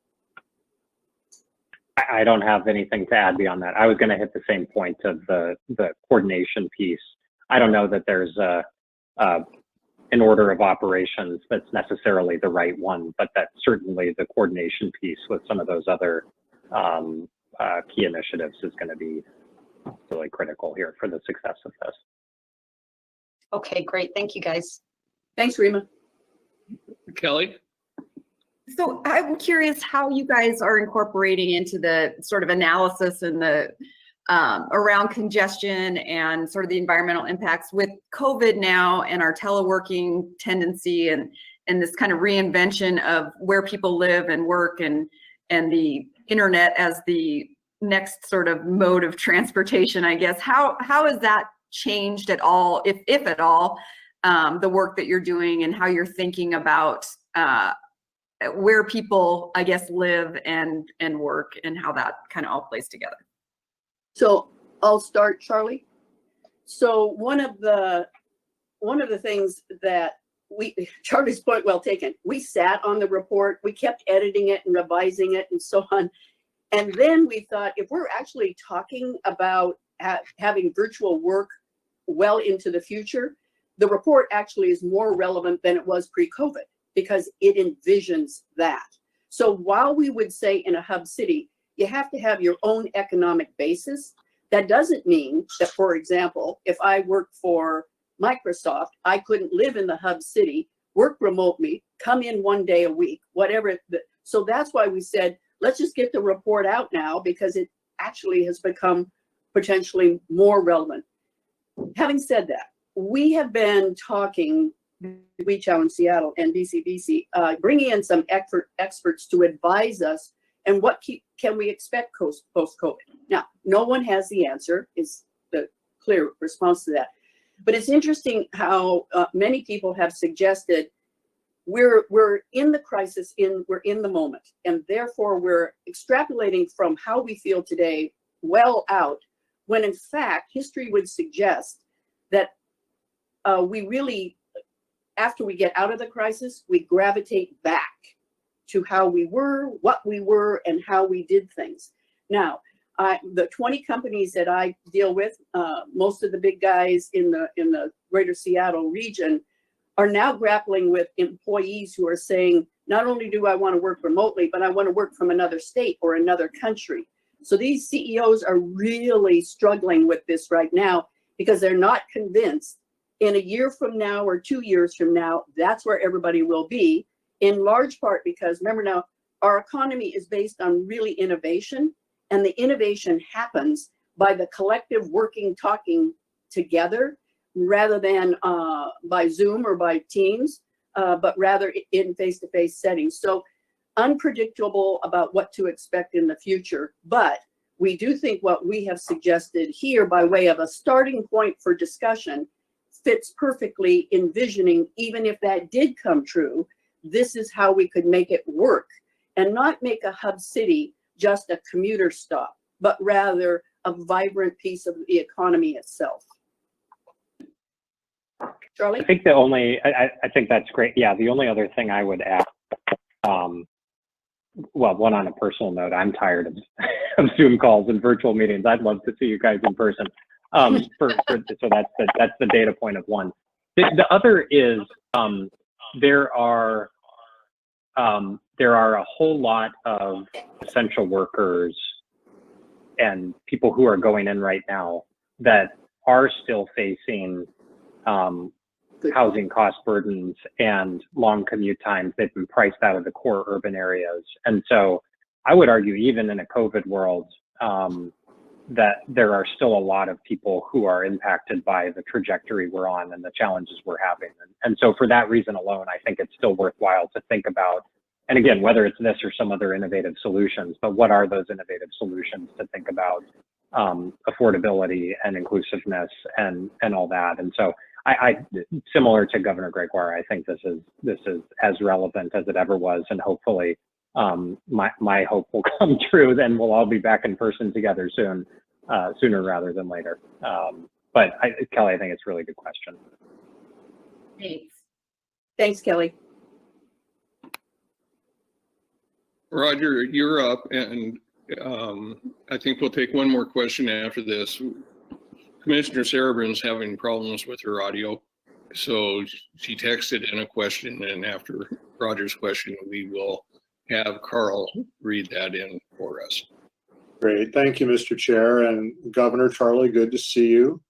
I don't have anything to add beyond that. I was going to hit the same point of the coordination piece. I don't know that there's an order of operations that's necessarily the right one, but that certainly the coordination piece with some of those other key initiatives is going to be really critical here for the success of this. Okay, great. Thank you, guys. Thanks, Rima. Kelly? So I'm curious how you guys are incorporating into the sort of analysis and the around congestion and sort of the environmental impacts with COVID now and our teleworking tendency and this kind of reinvention of where people live and work and the internet as the next sort of mode of transportation, I guess. How has that changed at all, if at all, the work that you're doing and how you're thinking about where people, I guess, live and work and how that kind of all plays together? So I'll start, Charlie. So one of the things that Charlie's point well taken, we sat on the report, we kept editing it and revising it and so on. And then we thought, if we're actually talking about having virtual work well into the future, the report actually is more relevant than it was pre-COVID because it envisions that. So while we would say in a hub city, you have to have your own economic basis, that doesn't mean that, for example, if I work for Microsoft, I couldn't live in the hub city, work remotely, come in 1 day a week, whatever. So that's why we said, let's just get the report out now because it actually has become potentially more relevant. Having said that, we have been talking, We Challenge Seattle and BCBC, bringing in some experts to advise us and what can we expect post-COVID. Now, no one has the answer, is the clear response to that. But it's interesting how many people have suggested we're in the crisis, we're in the moment, and therefore we're extrapolating from how we feel today well out, when in fact history would suggest that we really, after we get out of the crisis, we gravitate back to how we were, what we were, and how we did things. Now, the 20 companies that I deal with, most of the big guys in the greater Seattle region, are now grappling with employees who are saying, not only do I want to work remotely, but I want to work from another state or another country. So these CEOs are really struggling with this right now because they're not convinced in a year from now or 2 years from now, that's where everybody will be, in large part because, remember now, our economy is based on really innovation, and the innovation happens by the collective working, talking together rather than by Zoom or by Teams, but rather in face-to-face settings. So unpredictable about what to expect in the future, but we do think what we have suggested here by way of a starting point for discussion fits perfectly envisioning, even if that did come true, this is how we could make it work and not make a hub city just a commuter stop, but rather a vibrant piece of the economy itself. Charlie? I think the only, I think that's great. Yeah, the only other thing I would add, well, one on a personal note, I'm tired of Zoom calls and virtual meetings. I'd love to see you guys in person. So that's the data point of one. The other is there are a whole lot of essential workers and people who are going in right now that are still facing housing cost burdens and long commute times. They've been priced out of the core urban areas. And so I would argue even in a COVID world, that there are still a lot of people who are impacted by the trajectory we're on and the challenges we're having. And so for that reason alone, I think it's still worthwhile to think about, and again, whether it's this or some other innovative solutions, but what are those innovative solutions to think about affordability and inclusiveness and all that. And so I similar to Governor Gregoire, I think this is as relevant as it ever was, and hopefully my hope will come true. Then we'll all be back in person together soon, sooner rather than later. But Kelly, I think it's a really good question. Thanks. Thanks, Kelly. Roger, you're up, and I think we'll take one more question after this. Commissioner Sarabin's having problems with her audio, so she texted in a question, and after Roger's question, we will have Carl read that in for us. Great. Thank you, Mr. Chair. And Governor Charlie, good to see you.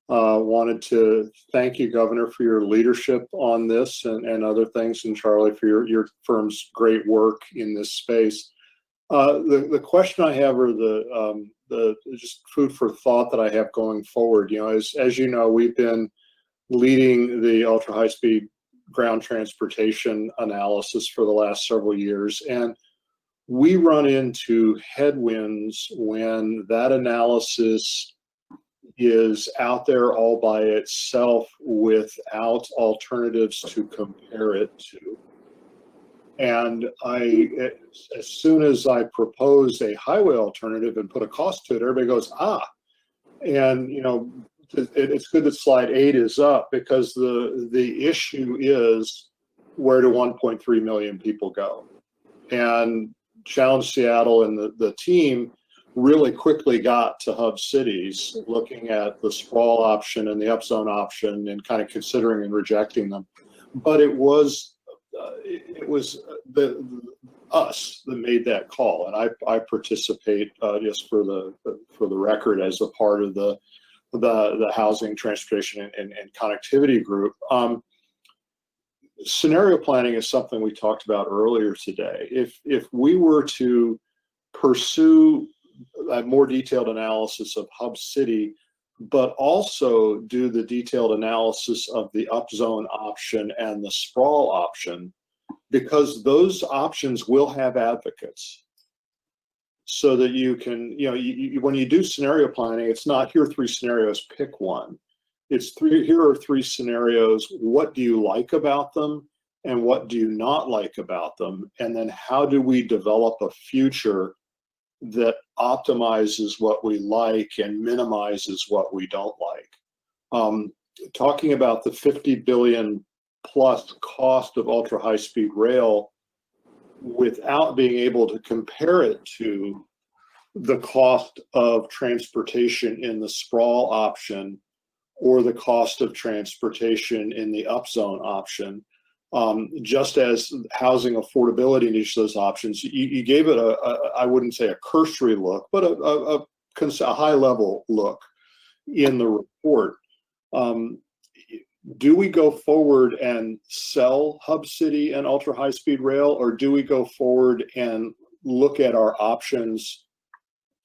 Wanted to thank you, Governor, for your leadership on this and other things, and Charlie, for your firm's great work in this space. The question I have, or the just food for thought that I have going forward, you know, as you know, we've been leading the ultra high speed ground transportation analysis for the last several years, and we run into headwinds when that analysis is out there all by itself without alternatives to compare it to. And as soon as I propose a highway alternative and put a cost to it, everybody goes, ah. And, you know, it's good that slide 8 is up, because the issue is, where do 1.3 million people go? And Challenge Seattle and the team really quickly got to hub cities, looking at the sprawl option and the upzone option and kind of considering and rejecting them. But it was us that made that call, and I participate just for the record as a part of the housing, transportation, and connectivity group. Scenario planning is something we talked about earlier today. If we were to pursue a more detailed analysis of hub city, but also do the detailed analysis of the upzone option and the sprawl option, because those options will have advocates, so that you can, you know, when you do scenario planning, it's not here are 3 scenarios, pick one. It's here are 3 scenarios. What do you like about them, and what do you not like about them? And then how do we develop a future that optimizes what we like and minimizes what we don't like? Talking about the $50 billion plus cost of ultra high speed rail without being able to compare it to the cost of transportation in the sprawl option or the cost of transportation in the upzone option, just as housing affordability in each of those options, you gave it I wouldn't say a cursory look, but a high level look in the report. do we go forward and sell Hub City and ultra high speed rail, or do we go forward and look at our options,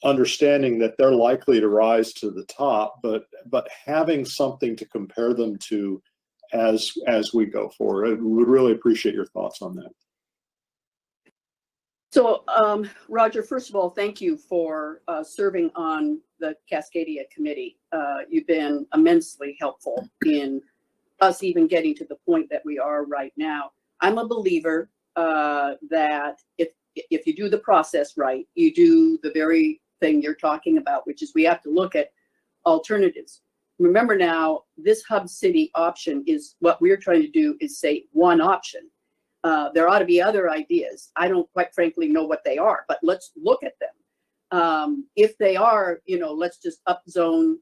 understanding that they're likely to rise to the top, but having something to compare them to as we go forward? I would really appreciate your thoughts on that. So, Roger, first of all, thank you for serving on the Cascadia Committee. You've been immensely helpful in us even getting to the point that we are right now. I'm a believer that if you do the process right, you do the very thing you're talking about, which is we have to look at alternatives. Remember now, this Hub City option is what we're trying to do is say one option. There ought to be other ideas. I don't quite frankly know what they are, but let's look at them. If they are, let's just upzone,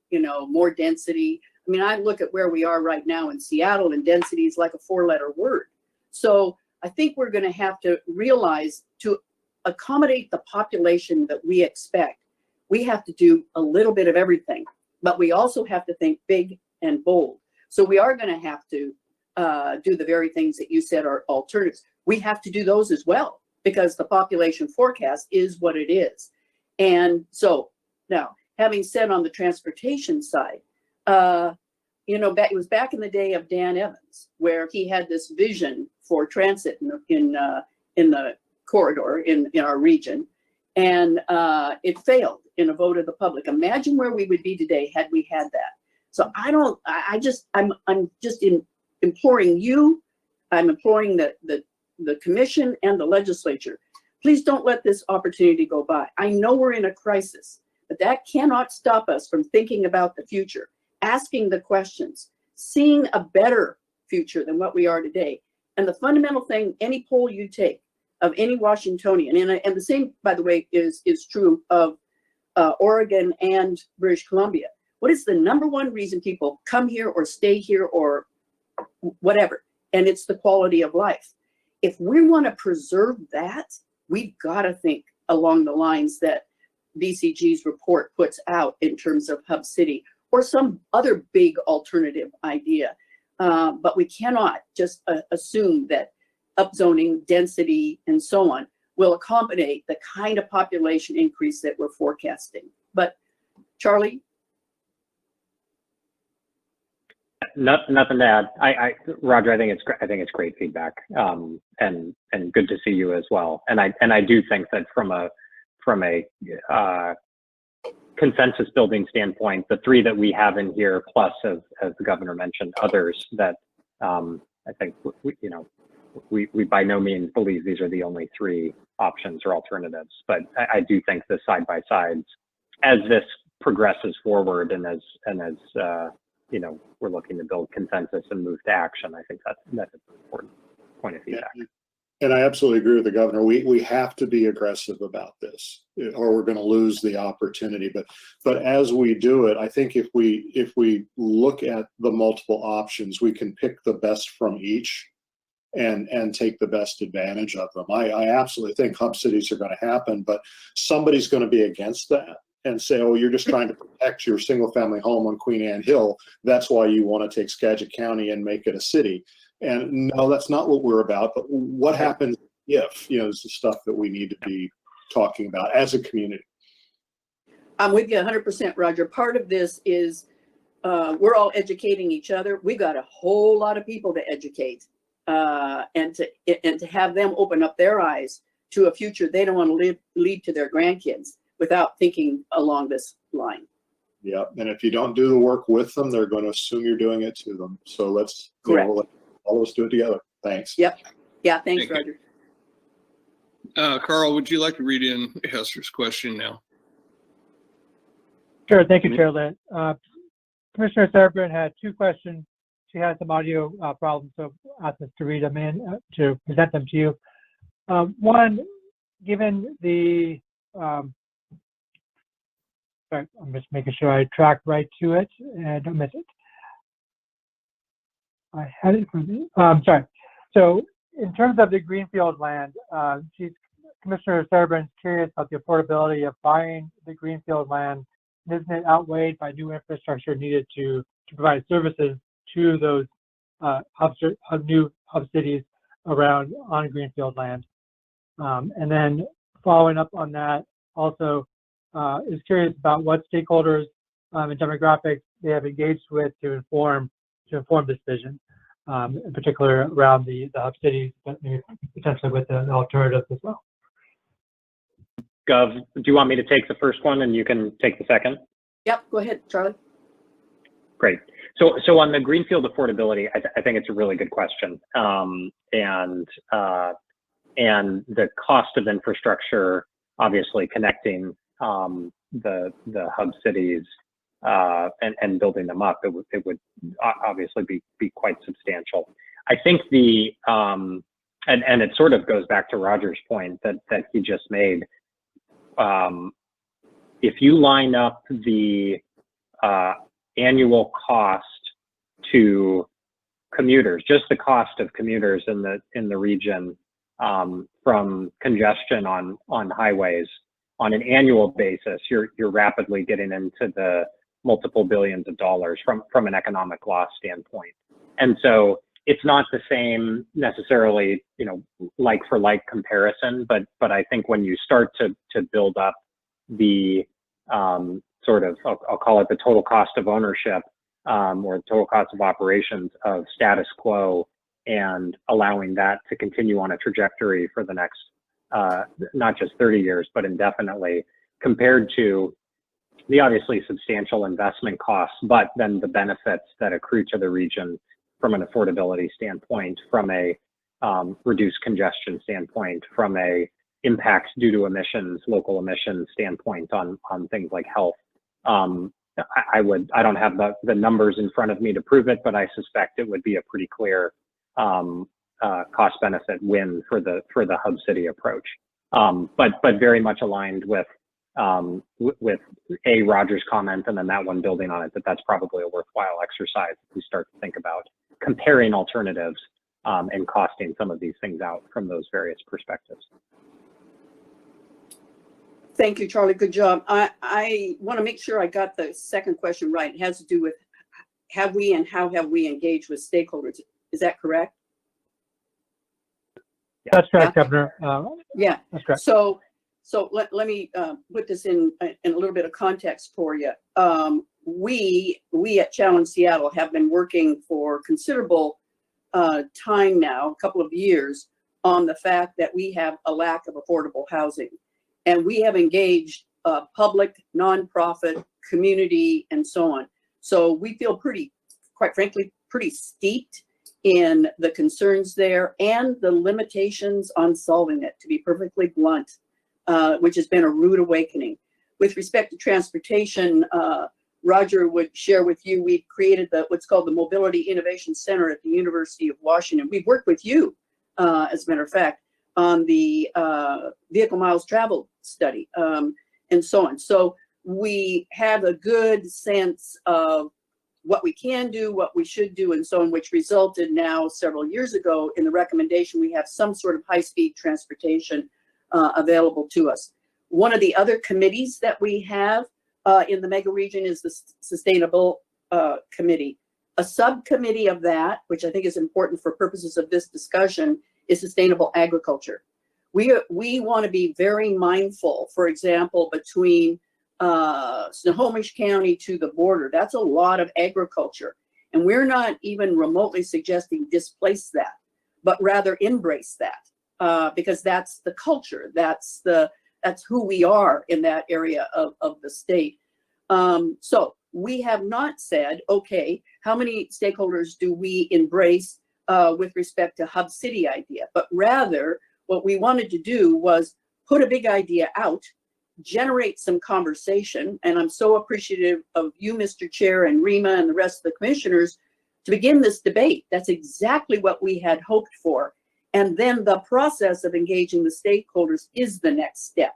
more density. I mean, I look at where we are right now in Seattle, and density is like a 4-letter word. So I think we're going to have to realize, to accommodate the population that we expect, we have to do a little bit of everything, but we also have to think big and bold. So we are going to have to do the very things that you said are alternatives. We have to do those as well, because the population forecast is what it is. And so now, having said on the transportation side, it was back in the day of Dan Evans, where he had this vision for transit in the corridor in our region, and it failed in a vote of the public. Imagine where we would be today had we had that. So I'm just imploring you, I'm imploring the commission and the legislature, please don't let this opportunity go by. I know we're in a crisis, but that cannot stop us from thinking about the future, asking the questions, seeing a better future than what we are today. And the fundamental thing, any poll you take of any Washingtonian, and the same, by the way, is true of Oregon and British Columbia. What is the number one reason people come here or stay here or whatever? And it's the quality of life. If we want to preserve that, we've got to think along the lines that BCG's report puts out in terms of Hub City or some other big alternative idea. But we cannot just assume that upzoning, density, and so on will accommodate the kind of population increase that we're forecasting. But Charlie? Nothing to add. Roger, I think it's great feedback, and good to see you as well. And I do think that from a consensus building standpoint, the three that we have in here, plus as the governor mentioned, others that I think we by no means believe these are the only three options or alternatives. But I do think the side by sides, as this progresses forward, and as we're looking to build consensus and move to action, I think that's an important point of feedback. Yeah. And I absolutely agree with the governor. We have to be aggressive about this, or we're going to lose the opportunity. But as we do it, I think if we look at the multiple options, we can pick the best from each and take the best advantage of them. I absolutely think hub cities are going to happen, but somebody's going to be against that and say, oh, you're just trying to protect your single family home on Queen Anne Hill. That's why you want to take Skagit County and make it a city. And no, that's not what we're about. But what happens if, is the stuff that we need to be talking about as a community. I'm with you 100%, Roger. Part of this is we're all educating each other. We've got a whole lot of people to educate and to have them open up their eyes to a future they don't want to lead to their grandkids without thinking along this line. Yeah, and if you don't do the work with them, they're going to assume you're doing it to them. So let's let all of us do it together. Thanks. Yep. Yeah, thanks, Thank Roger. Carl, would you like to read in Hester's question now? Sure. Thank you, Chair Litt. Commissioner Thurber had two questions. She had some audio problems, so asked us to read them in to present them to you. One, given the sorry, I'm just making sure I track right to it and don't miss it. I had it for me. Sorry. So in terms of the greenfield land, Commissioner Thurber's curious about the affordability of buying the greenfield land. Isn't it outweighed by new infrastructure needed to provide services to those new hub cities around on greenfield land. And then following up on that, also is curious about what stakeholders and demographics they have engaged with to inform this vision, in particular around the hub cities, but maybe potentially with the alternatives as well. Gov, do you want me to take the first one and you can take the second? Yep, go ahead, Charlie. Great. So on the greenfield affordability, I think it's a really good question. And the cost of infrastructure, obviously connecting the hub cities and building them up, it would obviously be quite substantial. I think and it sort of goes back to Roger's point that he just made. If you line up the annual cost to commuters, just the cost of commuters in the region from congestion on highways on an annual basis, you're rapidly getting into the multiple billions of dollars from an economic loss standpoint. And so it's not the same necessarily, like for like comparison, but I think when you start to build up the sort of, I'll call it the total cost of ownership or total cost of operations of status quo, and allowing that to continue on a trajectory for the next, not just 30 years, but indefinitely, compared to the obviously substantial investment costs, but then the benefits that accrue to the region from an affordability standpoint, from a reduced congestion standpoint, from a impact due to emissions, local emissions standpoint on things like health. I don't have the numbers in front of me to prove it, but I suspect it would be a pretty clear cost benefit win for the hub city approach. But very much aligned with Roger's comment, and then that one building on it, that's probably a worthwhile exercise if we start to think about comparing alternatives and costing some of these things out from those various perspectives. Thank you, Charlie. Good job. I want to make sure I got the second question right. It has to do with have we and how have we engaged with stakeholders? Is that correct? That's correct, Governor. Yeah. That's correct. So let me put this in a little bit of context for you. We at Challenge Seattle have been working for considerable time now, a couple of years, on the fact that we have a lack of affordable housing. And we have engaged public, nonprofit, community, and so on. So we feel quite frankly, pretty steeped in the concerns there and the limitations on solving it, to be perfectly blunt, which has been a rude awakening. With respect to transportation, Roger would share with you, we've created what's called the Mobility Innovation Center at the University of Washington. We've worked with you, as a matter of fact, on the vehicle miles traveled study, and so on. So we have a good sense of what we can do, what we should do, and so on, which resulted now several years ago in the recommendation we have some sort of high-speed transportation available to us. One of the other committees that we have in the mega region is the Sustainable Committee. A subcommittee of that, which I think is important for purposes of this discussion, is sustainable agriculture. We want to be very mindful, for example, between Snohomish County to the border. That's a lot of agriculture. And we're not even remotely suggesting displace that, but rather embrace that, because that's the culture. That's who we are in that area of the state. So we have not said, okay, how many stakeholders do we embrace with respect to hub city idea? But rather, what we wanted to do was put a big idea out, generate some conversation, and I'm so appreciative of you, Mr. Chair, and Rima and the rest of the commissioners to begin this debate. That's exactly what we had hoped for. And then the process of engaging the stakeholders is the next step.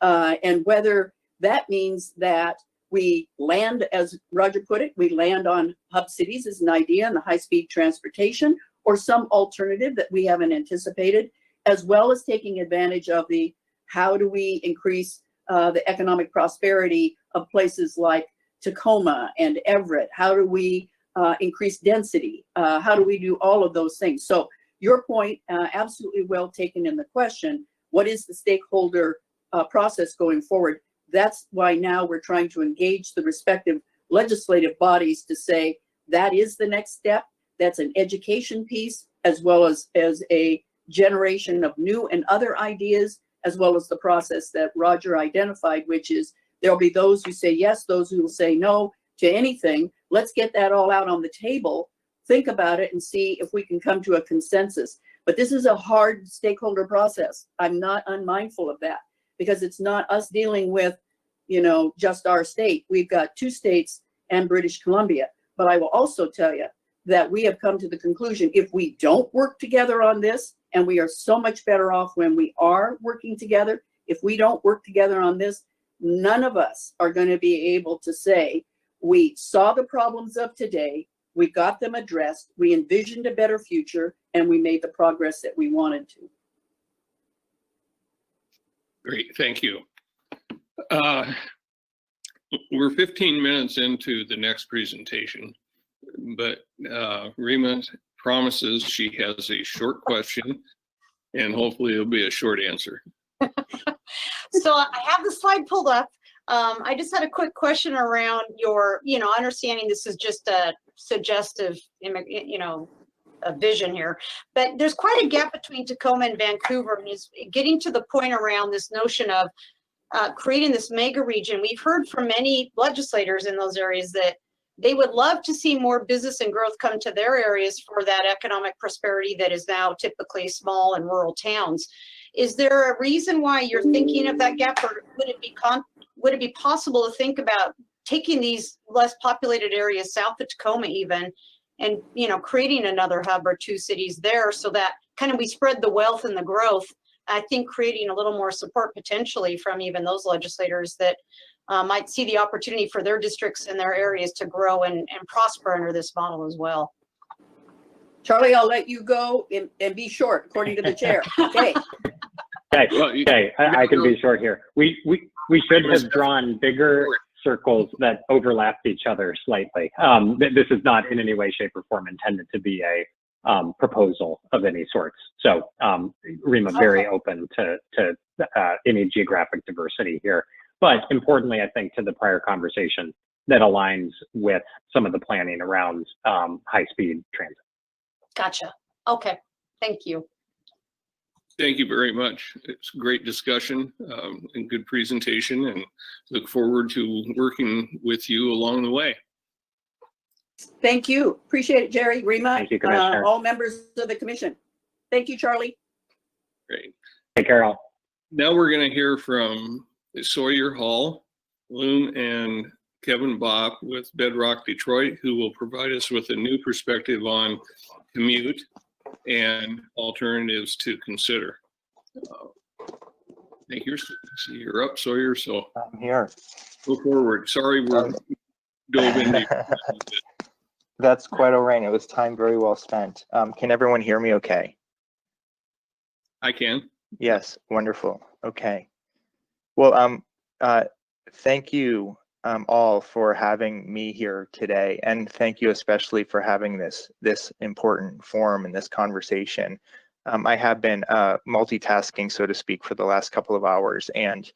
And whether that means that we land, as Roger put it, we land on hub cities as an idea and the high-speed transportation, or some alternative that we haven't anticipated, as well as taking advantage of the how do we increase the economic prosperity of places like Tacoma and Everett? How do we increase density? How do we do all of those things? So your point, absolutely well taken in the question. What is the stakeholder process going forward? That's why now we're trying to engage the respective legislative bodies to say that is the next step. That's an education piece, as well as a generation of new and other ideas, as well as the process that Roger identified, which is there'll be those who say yes, those who will say no to anything. Let's get that all out on the table, think about it, and see if we can come to a consensus. But this is a hard stakeholder process. I'm not unmindful of that, because it's not us dealing with, you know, just our state. We've got 2 states and British Columbia. But I will also tell you that we have come to the conclusion, if we don't work together on this, and we are so much better off when we are working together, if we don't work together on this, none of us are going to be able to say, we saw the problems of today, we got them addressed, we envisioned a better future, and we made the progress that we wanted to. Great, thank you. We're 15 minutes into the next presentation, but Rima promises she has a short question, and hopefully it'll be a short answer. So I have the slide pulled up. I just had a quick question around your, you know, understanding this is just a suggestive, you know, a vision here, but there's quite a gap between Tacoma and Vancouver, and is getting to the point around this notion of creating this mega region. We've heard from many legislators in those areas that they would love to see more business and growth come to their areas for that economic prosperity that is now typically small and rural towns. Is there a reason why you're thinking of that gap, or would it be possible to think about taking these less populated areas south of Tacoma even, and, you know, creating another hub or 2 cities there, so that kind of we spread the wealth and the growth? I think creating a little more support potentially from even those legislators that might see the opportunity for their districts and their areas to grow and prosper under this model as well. Charlie, I'll let you go and be short, according to the chair. Okay. Okay, I can be short here. We should have drawn bigger circles that overlapped each other slightly. This is not in any way, shape, or form intended to be a proposal of any sorts. So Rima, very open to any geographic diversity here. But importantly, I think to the prior conversation, that aligns with some of the planning around high-speed transit. Gotcha. Okay. Thank you. Thank you very much. It's a great discussion and good presentation, and look forward to working with you along the way. Thank you. Appreciate it, Jerry, Rima, Thank you, Commissioner. all members of the commission. Thank you, Charlie. Great. Hey, Carol. Now we're going to hear from Sawyer Hall, Loom, and Kevin Bopp with Bedrock Detroit, who will provide us with a new perspective on commute and alternatives to consider. Thank you. See, you're up, Sawyer, so I'm here. Go forward. Sorry, we're dove into. That's quite all right. It was time very well spent. Can everyone hear me okay? I can. Yes, wonderful. Okay. Well, thank you all for having me here today, and thank you especially for having this important forum and this conversation. I have been multitasking, so to speak, for the last couple of hours, and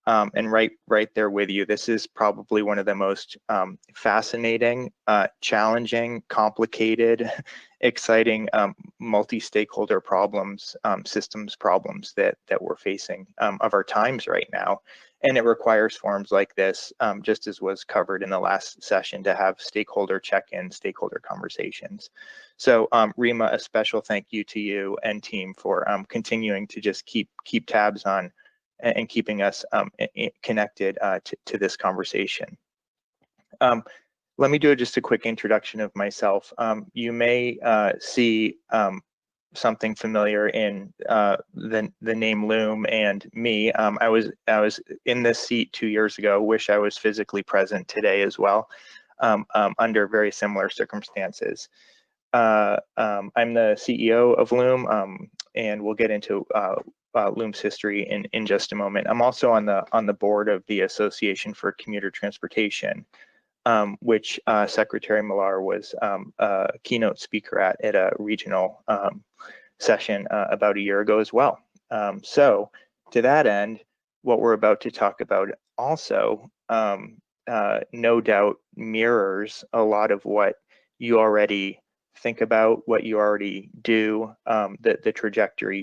right there with you. This is probably one of the most fascinating, challenging, complicated, exciting multi-stakeholder problems, systems problems that we're facing of our times right now. And it requires forums like this, just as was covered in the last session, to have stakeholder check-in, stakeholder conversations. So Rima, a special thank you to you and team for continuing to just keep tabs on and keeping us connected to this conversation. Let me do just a quick introduction of myself. You may see something familiar in the name Loom and me. I was in this seat 2 years ago. Wish I was physically present today as well, under very similar circumstances. I'm the CEO of Loom, and we'll get into Loom's history in just a moment. I'm also on the board of the Association for Commuter Transportation, which Secretary Millar was a keynote speaker at a regional session about a year ago as well. So to that end, what we're about to talk about also no doubt mirrors a lot of what you already think about, what you already do, the trajectory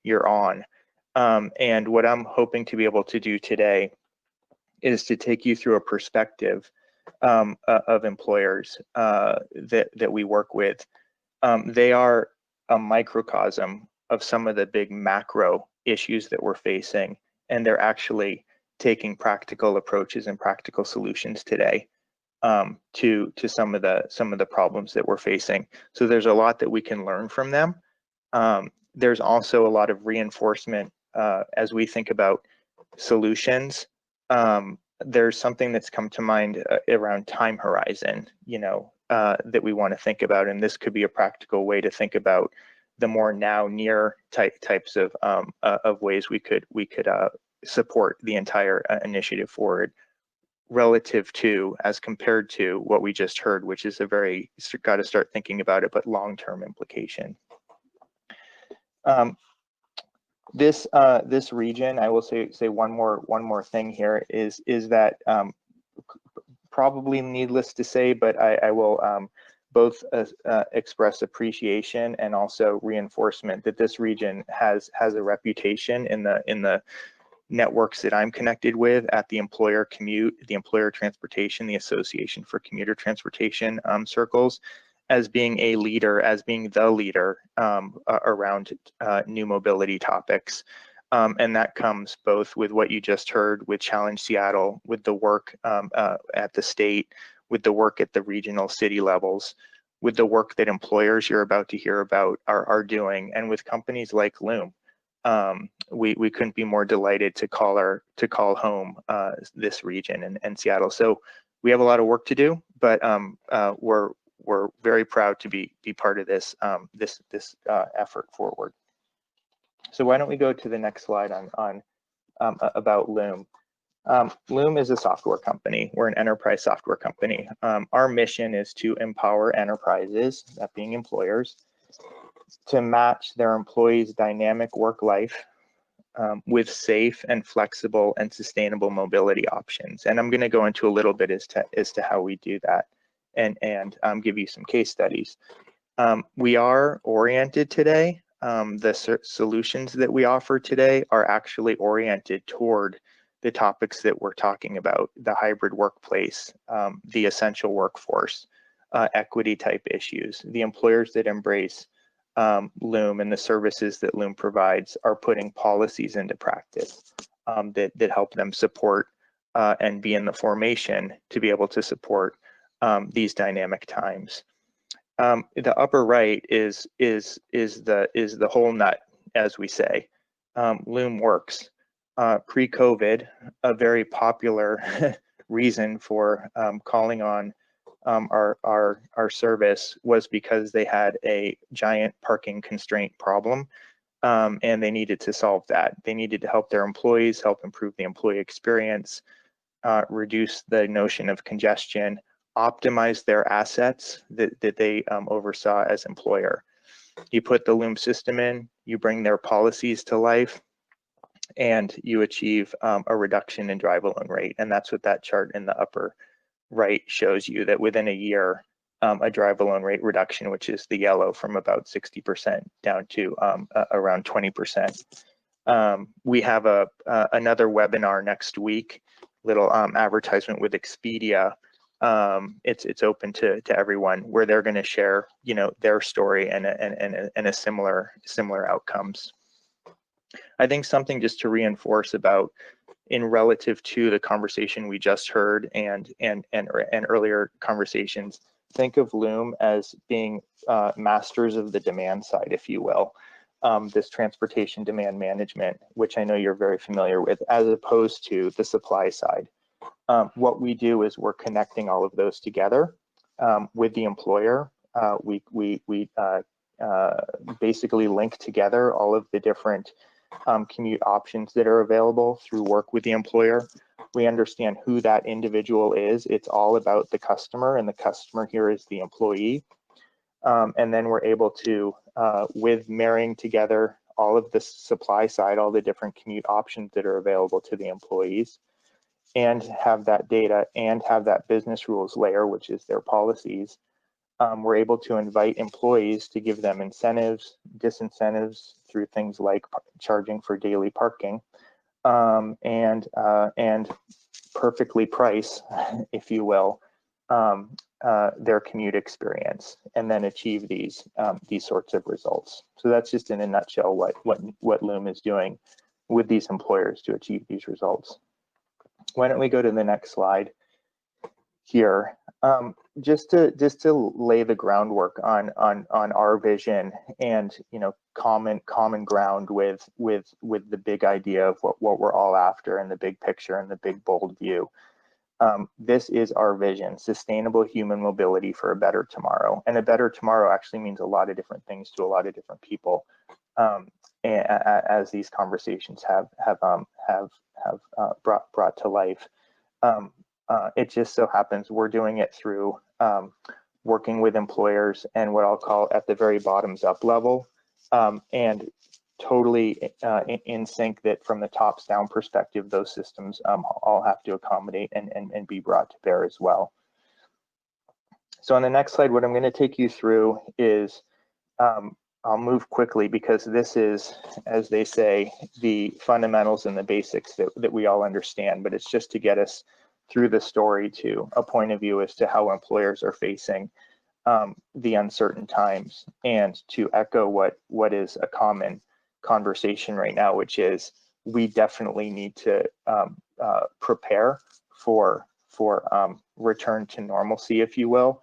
you're on. And what I'm hoping to be able to do today is to take you through a perspective of employers that we work with. They are a microcosm of some of the big macro issues that we're facing, and they're actually taking practical approaches and practical solutions today to some of the problems that we're facing. So there's a lot that we can learn from them. There's also a lot of reinforcement as we think about solutions. There's something that's come to mind around time horizon, that we want to think about, and this could be a practical way to think about the more now near types of ways we could support the entire initiative forward, relative to, as compared to what we just heard, which is a very, got to start thinking about it, but long-term implication. This region, I will say one more thing here is that probably needless to say, but I will both express appreciation and also reinforcement that this region has a reputation in the networks that I'm connected with at the employer commute, the employer transportation, the Association for Commuter Transportation circles, as being a leader, as being the leader around new mobility topics. And that comes both with what you just heard with Challenge Seattle, with the work at the state, with the work at the regional city levels, with the work that employers you're about to hear about are doing, and with companies like Loom. We couldn't be more delighted to call home this region and Seattle. So we have a lot of work to do, but we're very proud to be part of this this effort forward. So why don't we go to the next slide on about Loom. Loom is a software company. We're an enterprise software company. Our mission is to empower enterprises, that being employers, to match their employees' dynamic work life with safe and flexible and sustainable mobility options. And I'm going to go into a little bit as to how we do that and give you some case studies. We are oriented today. The solutions that we offer today are actually oriented toward the topics that we're talking about: the hybrid workplace, the essential workforce, equity type issues. The employers that embrace Loom and the services that Loom provides are putting policies into practice that help them support and be in the formation to be able to support these dynamic times. The upper right is the whole nut, as we say. Loom works. Pre-COVID, a very popular reason for calling on our service was because they had a giant parking constraint problem, and they needed to solve that. They needed to help their employees, help improve the employee experience, reduce the notion of congestion, optimize their assets that they oversaw as employer. You put the Loom system in, you bring their policies to life, and you achieve a reduction in drive alone rate. And that's what that chart in the upper right shows you, that within a year, a drive alone rate reduction, which is the yellow, from about 60% down to around 20%. We have another webinar next week, little advertisement with Expedia. It's open to everyone, where they're going to share, their story and a similar outcomes. I think something just to reinforce about, in relative to the conversation we just heard and earlier conversations, think of Loom as being masters of the demand side, if you will. This transportation demand management, which I know you're very familiar with, as opposed to the supply side. What we do is we're connecting all of those together with the employer. We basically link together all of the different commute options that are available through work with the employer. We understand who that individual is. It's all about the customer, and the customer here is the employee. And then we're able to, with marrying together all of the supply side, all the different commute options that are available to the employees, and have that data and have that business rules layer, which is their policies. We're able to invite employees to give them incentives, disincentives through things like charging for daily parking, and perfectly price, if you will, their commute experience, and then achieve these sorts of results. So that's just in a nutshell what Loom is doing with these employers to achieve these results. Why don't we go to the next slide here? Just to lay the groundwork on our vision and common ground with the big idea of what we're all after, and the big picture and the big bold view. This is our vision: sustainable human mobility for a better tomorrow. And a better tomorrow actually means a lot of different things to a lot of different people, as these conversations have brought to life. It just so happens we're doing it through working with employers and what I'll call at the very bottoms up level, and totally in sync that from the tops down perspective, those systems all have to accommodate and be brought to bear as well. So on the next slide, what I'm going to take you through is, I'll move quickly because this is, as they say, the fundamentals and the basics that we all understand, but it's just to get us through the story to a point of view as to how employers are facing the uncertain times, and to echo what is a common conversation right now, which is we definitely need to prepare for return to normalcy, if you will,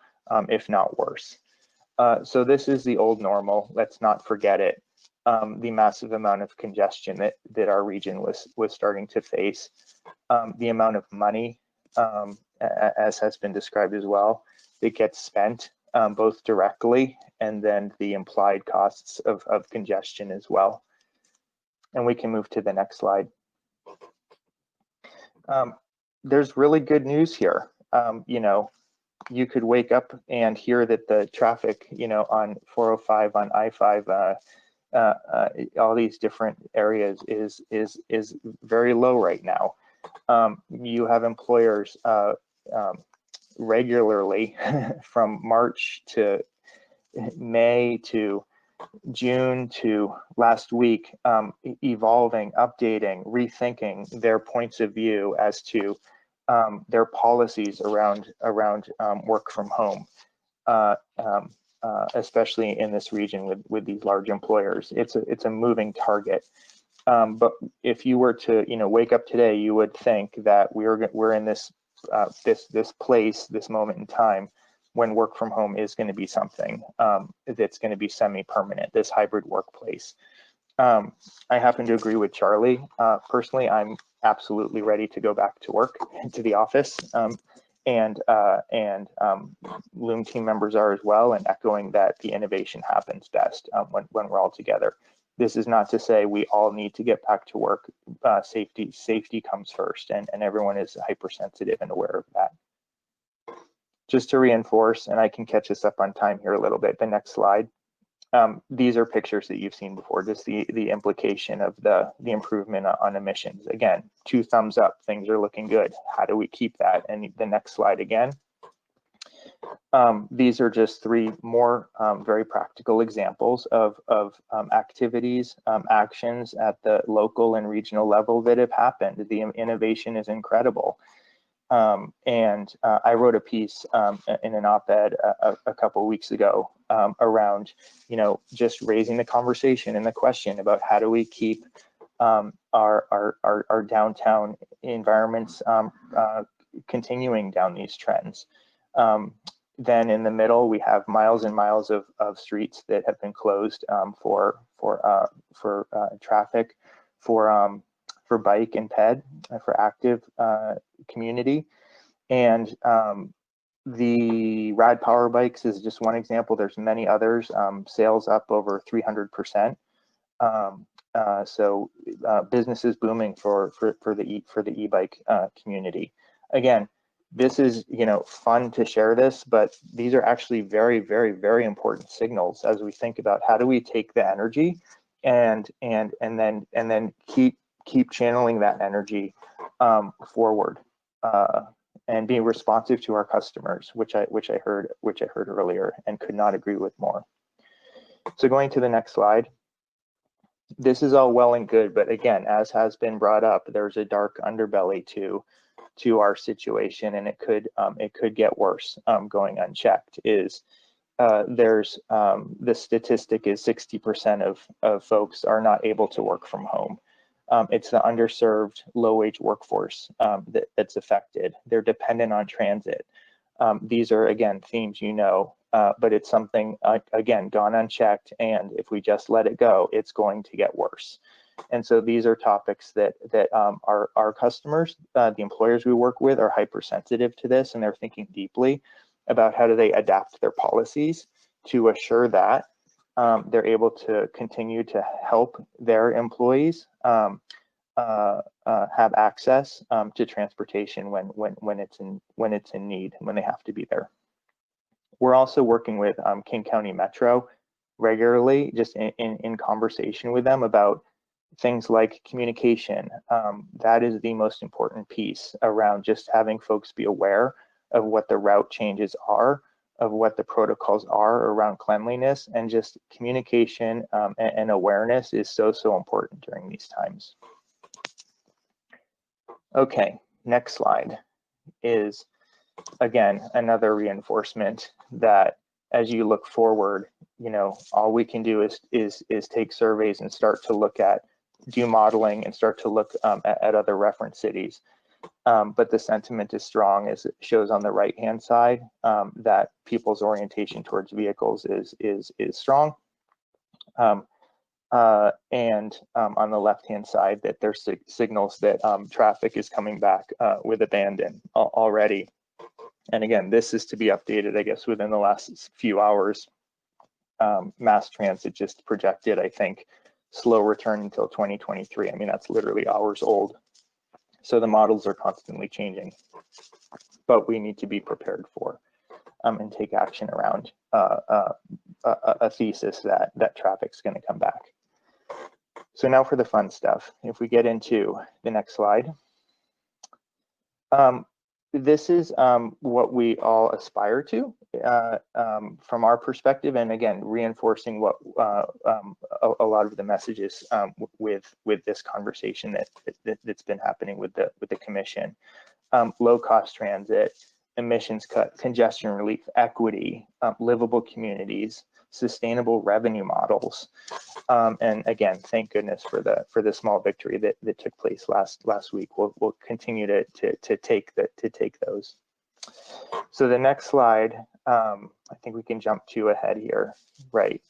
if not worse. So this is the old normal. Let's not forget it. The massive amount of congestion that our region was starting to face, the amount of money, as has been described as well, that gets spent both directly and then the implied costs of congestion as well. And we can move to the next slide. There's really good news here. You could wake up and hear that the traffic, on 405, on I-5, all these different areas is very low right now. You have employers regularly from March to May to June to last week, evolving, updating, rethinking their points of view as to their policies around work from home, especially in this region with these large employers. It's a moving target. But if you were to wake up today, you would think that we're in this place, this moment in time, when work from home is going to be something that's going to be semi-permanent, this hybrid workplace. I happen to agree with Charlie. Personally, I'm absolutely ready to go back to work, to the office, and Loom team members are as well, and echoing that the innovation happens best when we're all together. This is not to say we all need to get back to work. Safety comes first, and everyone is hypersensitive and aware of that. Just to reinforce, and I can catch us up on time here a little bit, the next slide. These are pictures that you've seen before, just the implication of the improvement on emissions. Again, 2 thumbs up, things are looking good. How do we keep that? And the next slide again. These are just 3 more very practical examples of activities, actions at the local and regional level that have happened. The innovation is incredible. And I wrote a piece in an op-ed a couple of weeks ago around, just raising the conversation and the question about how do we keep our downtown environments continuing down these trends. Then in the middle, we have miles and miles of streets that have been closed for traffic, for bike and ped, for active community. And the Rad Power Bikes is just one example. There's many others. Sales up over 300%. So business is booming for the e-bike community. Again, this is, you know, fun to share this, but these are actually very, very, very important signals as we think about how do we take the energy and then keep channeling that energy forward and being responsive to our customers, which I heard earlier and could not agree with more. So going to the next slide. This is all well and good, but again, as has been brought up, there's a dark underbelly to our situation, and it could get worse going unchecked. There's the statistic is 60% of folks are not able to work from home. It's the underserved low-wage workforce that's affected. They're dependent on transit. These are, again, themes you know, but it's something, again, gone unchecked, and if we just let it go, it's going to get worse. And so these are topics that our customers, the employers we work with, are hypersensitive to this, and they're thinking deeply about how do they adapt their policies to assure that they're able to continue to help their employees have access to transportation when it's in need, when they have to be there. We're also working with King County Metro regularly, just in conversation with them about things like communication. That is the most important piece around just having folks be aware of what the route changes are, of what the protocols are around cleanliness, and just communication and awareness is so important during these times. Okay, next slide is, again, another reinforcement that as you look forward, you know, all we can do is take surveys and start to look at, do modeling and start to look at other reference cities. But the sentiment is strong, as it shows on the right-hand side, that people's orientation towards vehicles is strong. And on the left-hand side, that there's signals that traffic is coming back with abandon already. And again, this is to be updated, I guess, within the last few hours. Mass transit just projected, I think, slow return until 2023. I mean, that's literally hours old. So the models are constantly changing, but we need to be prepared for and take action around a thesis that traffic's going to come back. So now for the fun stuff. If we get into the next slide. This is what we all aspire to from our perspective, and again, reinforcing what a lot of the messages with this conversation that's been happening with the commission. Low cost transit, emissions cut, congestion relief, equity, livable communities, sustainable revenue models, and again, thank goodness for the small victory that took place last week. We'll continue to take those. So the next slide, I think we can jump to ahead here, right?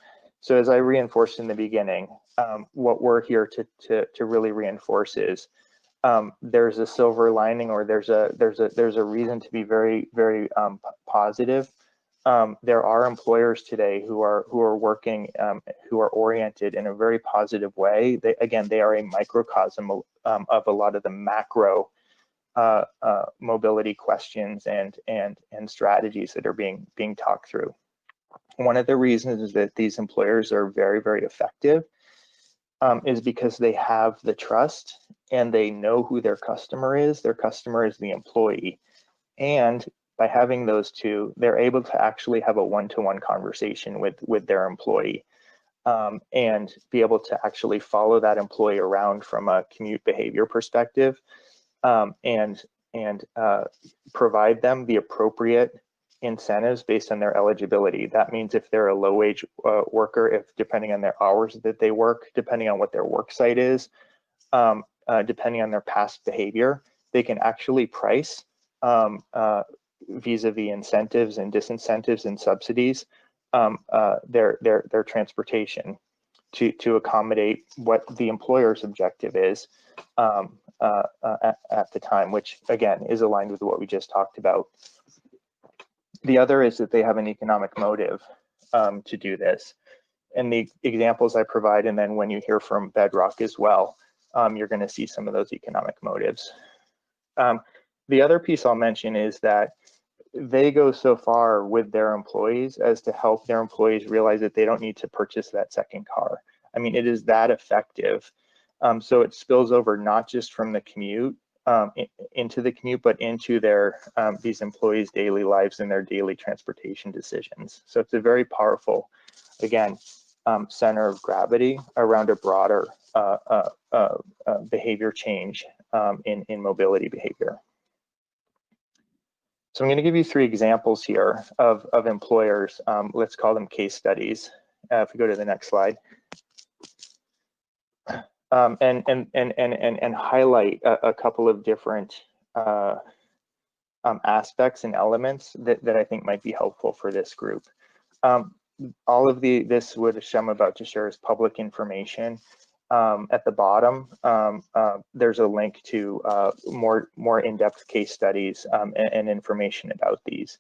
So as I reinforced in the beginning, what we're here to really reinforce is there's a silver lining, or there's a reason to be very positive. There are employers today who are working, who are oriented in a very positive way. They are a microcosm of a lot of the macro mobility questions and strategies that are being talked through. One of the reasons is that these employers are very effective is because they have the trust and they know who their customer is. Their customer is the employee, and by having those two, they're able to actually have a one-to-one conversation with their employee and be able to actually follow that employee around from a commute behavior perspective and provide them the appropriate incentives based on their eligibility. That means if they're a low-wage worker, if depending on their hours that they work, depending on what their work site is, depending on their past behavior, they can actually price vis-a-vis incentives and disincentives and subsidies their transportation to accommodate what the employer's objective is at the time, which again is aligned with what we just talked about. The other is that they have an economic motive to do this. the examples I provide, and then when you hear from Bedrock as well, you're going to see some of those economic motives. The other piece I'll mention is that they go so far with their employees as to help their employees realize that they don't need to purchase that second car. I mean, it is that effective. So it spills over not just from the commute into the commute, but into their these employees' daily lives and their daily transportation decisions. So it's a very powerful, again, center of gravity around a broader behavior change in mobility behavior. So I'm going to give you 3 examples here of employers. Let's call them case studies. If we go to the next slide. And highlight a couple of different aspects and elements that I think might be helpful for this group. All of this which I'm about to share is public information. At the bottom, there's a link to more in-depth case studies and information about these.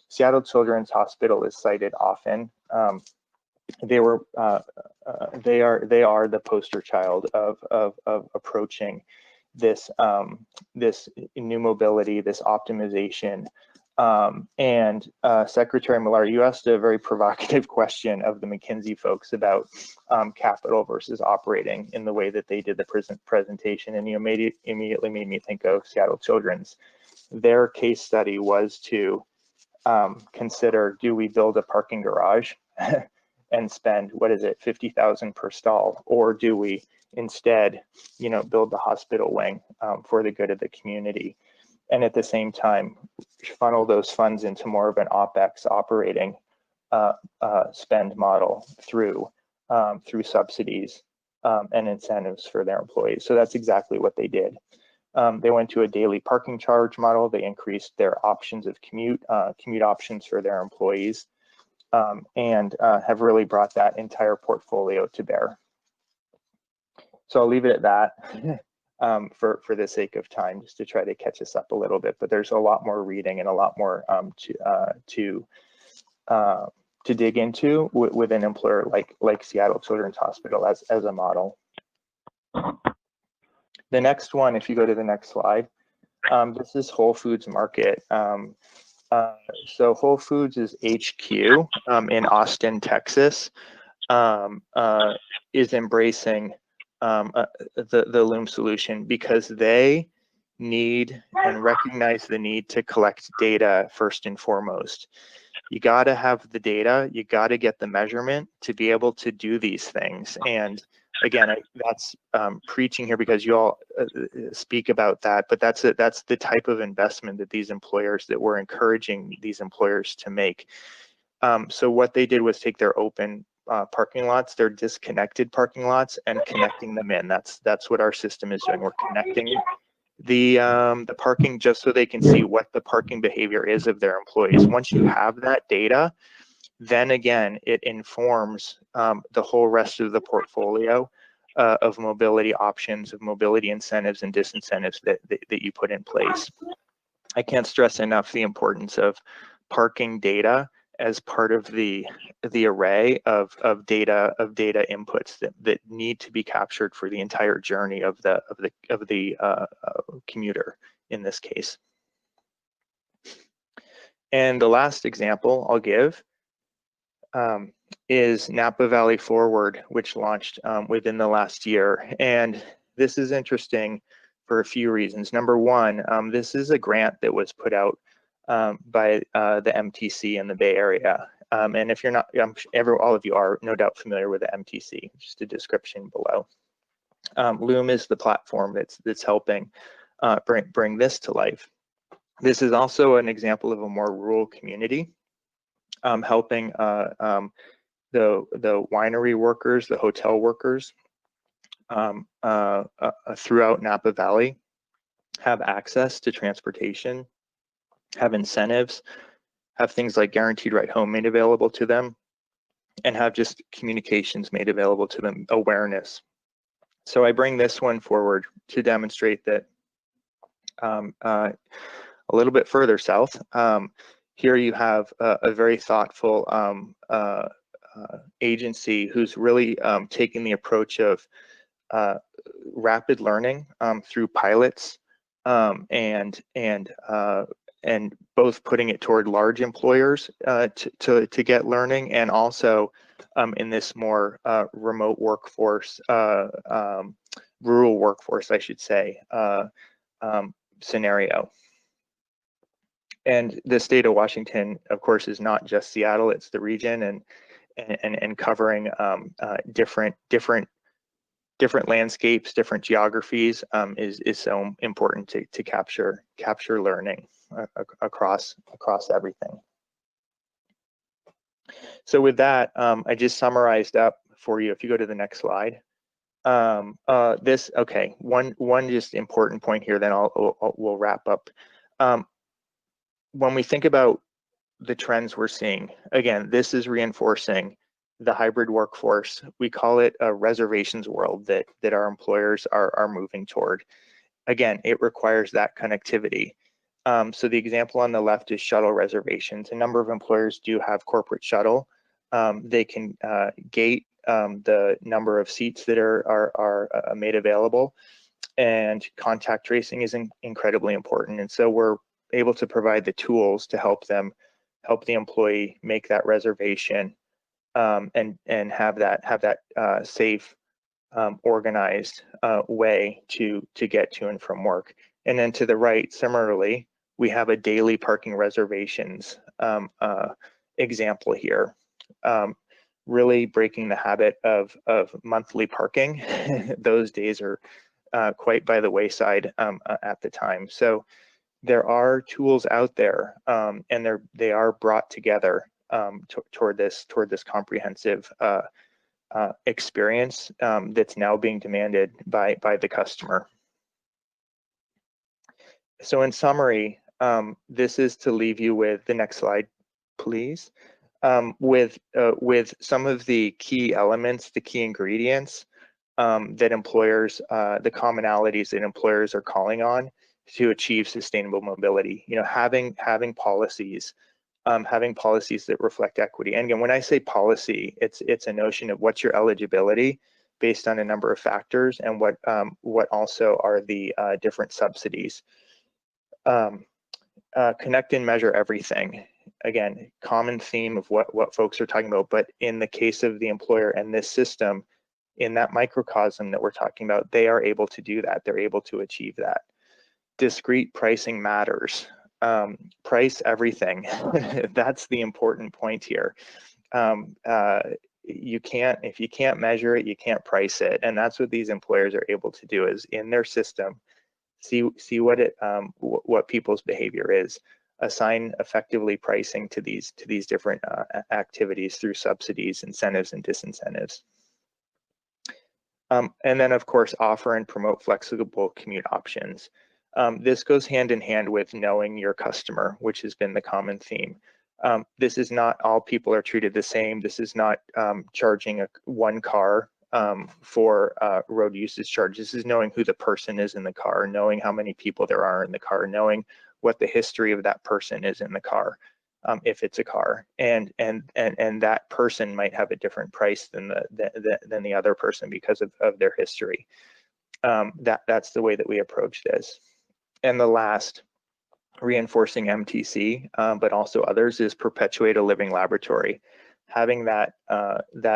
Seattle Children's Hospital is cited often. They are the poster child of approaching this this new mobility, this optimization. And Secretary Millar, you asked a very provocative question of the McKinsey folks about capital versus operating in the way that they did the presentation, and you immediately made me think of Seattle Children's. Their case study was to consider, do we build a parking garage and spend, what is it, $50,000 per stall, or do we instead, build the hospital wing for the good of the community, and at the same time funnel those funds into more of an OpEx operating spend model through subsidies and incentives for their employees. So that's exactly what they did. They went to a daily parking charge model. They increased their options of commute options for their employees. And have really brought that entire portfolio to bear. So I'll leave it at that for the sake of time, just to try to catch us up a little bit. But there's a lot more reading and a lot more to dig into with an employer like Seattle Children's Hospital as a model. The next one, if you go to the next slide, this is Whole Foods Market. So Whole Foods is HQ in Austin, Texas, is embracing the Loom solution because they need and recognize the need to collect data first and foremost. You got to have the data, you got to get the measurement to be able to do these things. And again, that's preaching here because you all speak about that, but that's the type of investment that these employers, that we're encouraging these employers to make. So what they did was take their open parking lots, their disconnected parking lots, and connecting them in. That's what our system is doing. We're connecting the parking just so they can see what the parking behavior is of their employees. Once you have that data, then again, it informs the whole rest of the portfolio of mobility options, of mobility incentives and disincentives that you put in place. I can't stress enough the importance of parking data as part of the array of data inputs that need to be captured for the entire journey of the commuter in this case. And the last example I'll give is Napa Valley Forward, which launched within the last year. And this is interesting for a few reasons. Number one, this is a grant that was put out by the MTC in the Bay Area. And if you're not, all of you are no doubt familiar with the MTC, just a description below. Loom is the platform that's helping bring this to life. This is also an example of a more rural community, helping the winery workers, the hotel workers throughout Napa Valley have access to transportation, have incentives, have things like guaranteed ride home made available to them, and have just communications made available to them, awareness. So I bring this one forward to demonstrate that a little bit further south, here you have a very thoughtful agency who's really taking the approach of rapid learning through pilots and both putting it toward large employers to get learning, and also in this more remote workforce, rural workforce, I should say, scenario. And the state of Washington, of course, is not just Seattle; it's the region, and covering different landscapes, different geographies is so important to capture learning across everything. So with that, I just summarized up for you. If you go to the next slide, okay, one just important point here, then we'll wrap up. When we think about the trends we're seeing, again, this is reinforcing the hybrid workforce. We call it a reservations world that our employers are moving toward. Again, it requires that connectivity. So the example on the left is shuttle reservations. A number of employers do have corporate shuttle. They can gate the number of seats that are made available, and contact tracing is incredibly important. And so we're able to provide the tools to help the employee make that reservation and have that safe, organized way to get to and from work. And then to the right, similarly, we have a daily parking reservations example here. Really breaking the habit of monthly parking. Those days are quite by the wayside at the time. So there are tools out there, and they are brought together toward this comprehensive experience that's now being demanded by the customer. So in summary, this is to leave you with the next slide, please, with some of the key elements, the key ingredients that employers, the commonalities that employers are calling on to achieve sustainable mobility. You know, having policies, that reflect equity. And again, when I say policy, it's a notion of what's your eligibility based on a number of factors, and what also are the different subsidies. Connect and measure everything. Again, common theme of what folks are talking about, but in the case of the employer and this system, in that microcosm that we're talking about, they are able to do that. They're able to achieve that. Discrete pricing matters. Price everything. That's the important point here. If you can't measure it, you can't price it, and that's what these employers are able to do, is in their system see what people's behavior is, assign effectively pricing to these different activities through subsidies, incentives, and disincentives. And then, of course, offer and promote flexible commute options. This goes hand in hand with knowing your customer, which has been the common theme. This is not all people are treated the same. This is not charging one car for road usage charge. This is knowing who the person is in the car, knowing how many people there are in the car, knowing what the history of that person is in the car, if it's a car, and that person might have a different price than the other person because of their history. That's the way that we approach this. And the last, reinforcing MTC, but also others, is perpetuate a living laboratory. Having that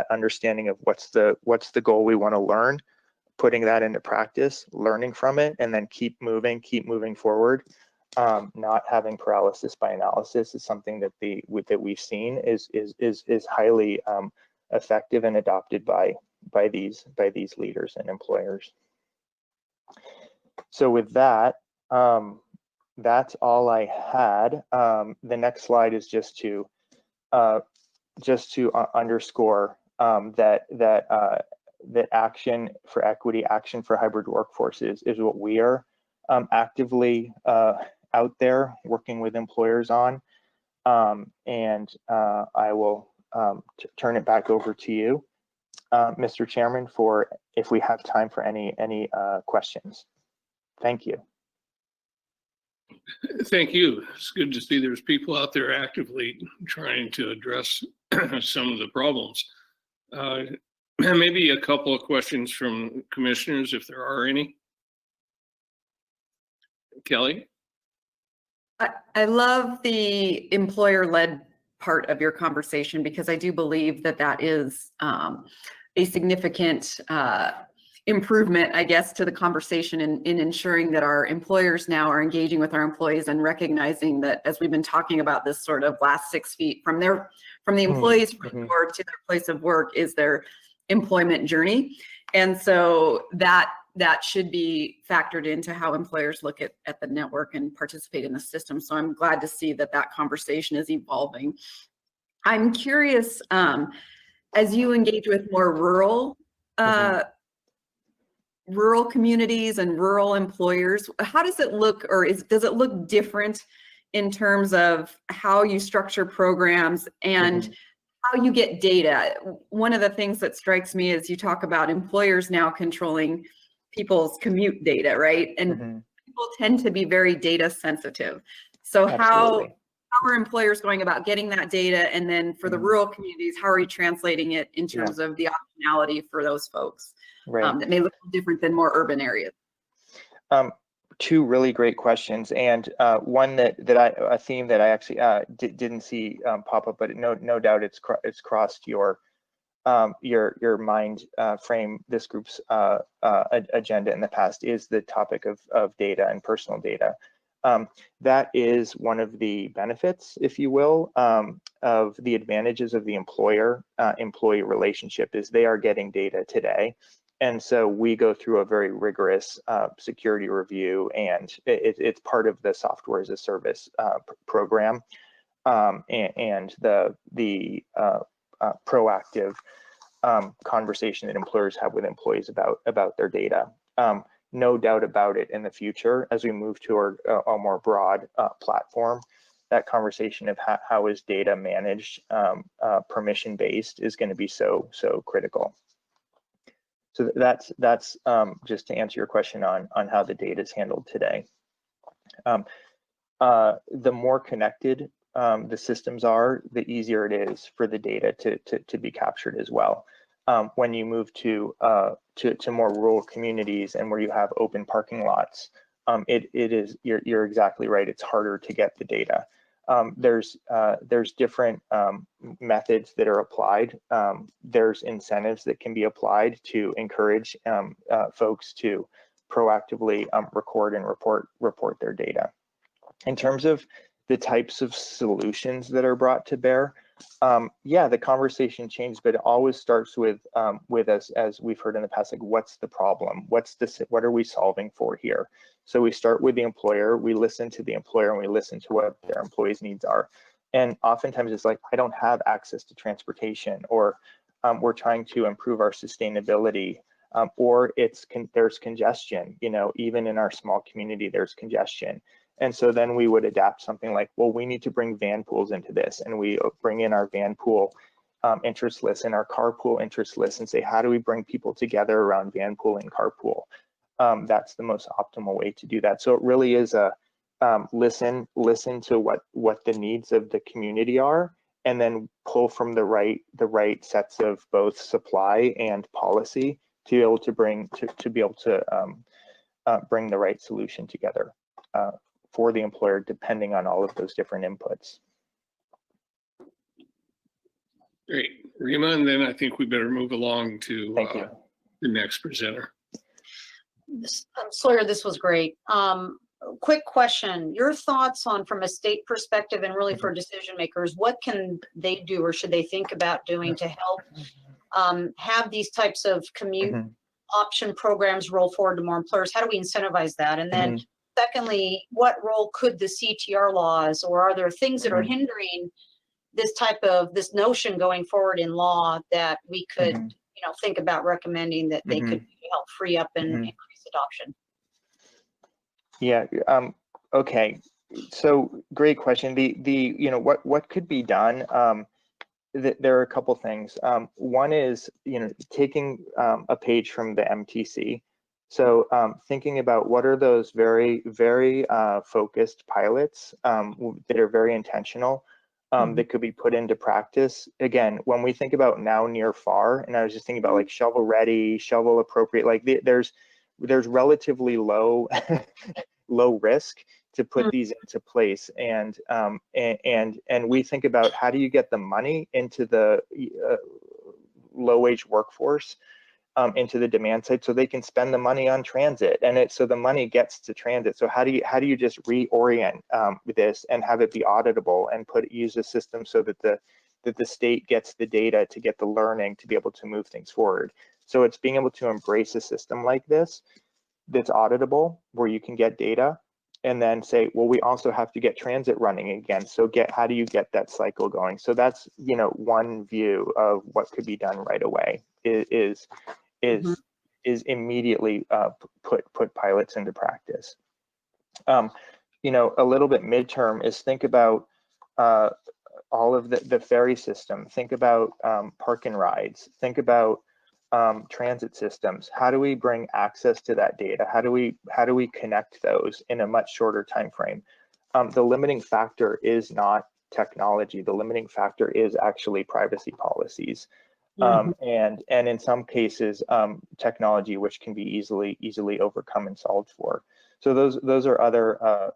understanding of what's the goal we want to learn, putting that into practice, learning from it, and then keep moving forward. Not having paralysis by analysis is something that we've seen is highly effective and adopted by these leaders and employers. So with that, that's all I had. The next slide is just to underscore that action for equity, action for hybrid workforces is what we are actively out there working with employers on. And I will turn it back over to you, Mr. Chairman, for if we have time for any questions. Thank you. Thank you. It's good to see there's people out there actively trying to address some of the problems. Maybe a couple of questions from commissioners, if there are any. Kelly? I love the employer-led part of your conversation because I do believe that that is a significant improvement, I guess, to the conversation in ensuring that our employers now are engaging with our employees and recognizing that, as we've been talking about, this sort of last 6 feet from the employees front door to their place of work is their employment journey. And so that should be factored into how employers look at the network and participate in the system. So I'm glad to see that that conversation is evolving. I'm curious, as you engage with more rural communities and rural employers, how does it look, or does it look different in terms of how you structure programs and how you get data? One of the things that strikes me is you talk about employers now controlling people's commute data, right? And people tend to be very data sensitive. So how are employers going about getting that data? And then for the rural communities, how are you translating it in terms of the optionality for those folks that may look different than more urban areas? Two really great questions, and one a theme that I actually didn't see pop up, but no doubt it's crossed your mind frame, this group's agenda in the past, is the topic of data and personal data. That is one of the benefits, if you will, of the advantages of the employer-employee relationship is they are getting data today. And so we go through a very rigorous security review, and it's part of the software as a service program and the proactive conversation that employers have with employees about their data. No doubt about it, in the future, as we move to a more broad platform, that conversation of how is data managed, permission-based, is going to be so critical. So that's just to answer your question on how the data is handled today. The more connected the systems are, the easier it is for the data to be captured as well. When you move to more rural communities and where you have open parking lots, you're exactly right. It's harder to get the data. There's different methods that are applied. There's incentives that can be applied to encourage folks to proactively record and report their data. In terms of the types of solutions that are brought to bear, yeah, the conversation changed, but it always starts with us, as we've heard in the past, like, what's the problem? What are we solving for here? So we start with the employer, we listen to the employer, and we listen to what their employees' needs are. And oftentimes it's like, I don't have access to transportation, or we're trying to improve our sustainability, or there's congestion, even in our small community, there's congestion. And so then we would adapt something like, well, we need to bring van pools into this, and we bring in our van pool interest list and our carpool interest list and say, how do we bring people together around van pool and carpool? That's the most optimal way to do that. So it really is a listen to what the needs of the community are, and then pull from the right sets of both supply and policy to be able to bring the right solution together for the employer, depending on all of those different inputs. Great, Rima, and then I think we better move along to the next presenter. Sawyer, this was great. Quick question, your thoughts on, from a state perspective and really for decision makers, what can they do or should they think about doing to help have these types of commute option programs roll forward to more employers? How do we incentivize that? And then secondly, what role could the CTR laws, or are there things that are hindering this notion going forward in law that we could think about recommending that they could help free up and increase adoption? Yeah. Okay. So great question. What could be done? There are a couple things. One is taking a page from the MTC So thinking about what are those very, very focused pilots that are very intentional that could be put into practice. Again, when we think about now, near, far, and I was just thinking about like shovel ready, shovel appropriate, like there's relatively low low risk to put these into place, and we think about how do you get the money into the low wage workforce, into the demand side, so they can spend the money on transit, and so the money gets to transit. So how do you just reorient this and have it be auditable and use a system so that the state gets the data to get the learning to be able to move things forward. So it's being able to embrace a system like this that's auditable, where you can get data and then say, well, we also have to get transit running again. So how do you get that cycle going? So that's, one view of what could be done right away is immediately put pilots into practice. A little bit midterm is think about all of the ferry system, think about park and rides, think about transit systems. How do we bring access to that data? How do we connect those in a much shorter time frame? The limiting factor is not technology. The limiting factor is actually privacy policies. And in some cases, technology, which can be easily overcome and solved for. So those are other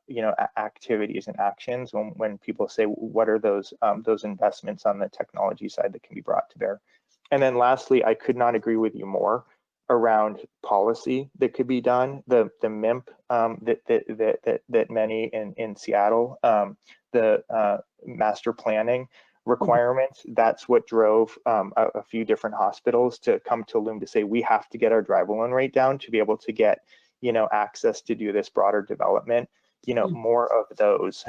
activities and actions when people say, what are those investments on the technology side that can be brought to bear? And then lastly, I could not agree with you more around policy that could be done. The MIMP that many in Seattle, the master planning requirements, that's what drove a few different hospitals to come to Loom to say, we have to get our drive-alone rate down to be able to get access to do this broader development. More of those.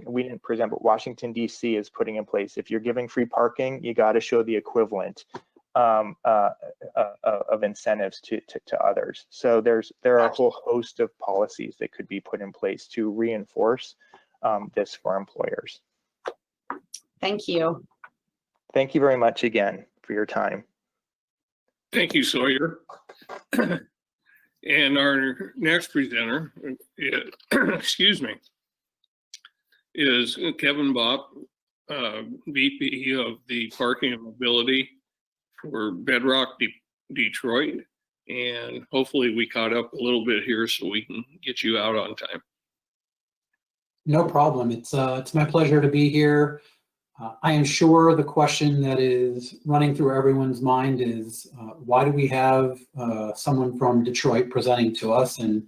We didn't present, but Washington D.C. is putting in place, if you're giving free parking, you got to show the equivalent of incentives to others. So there are a whole host of policies that could be put in place to reinforce this for employers. Thank you. Thank you very much again for your time. Thank you, Sawyer. And our next presenter, excuse me, is Kevin Bopp, VP of the Parking and Mobility for Bedrock Detroit. And hopefully we caught up a little bit here so we can get you out on time. No problem. It's my pleasure to be here. I am sure the question that is running through everyone's mind is, why do we have someone from Detroit presenting to us? And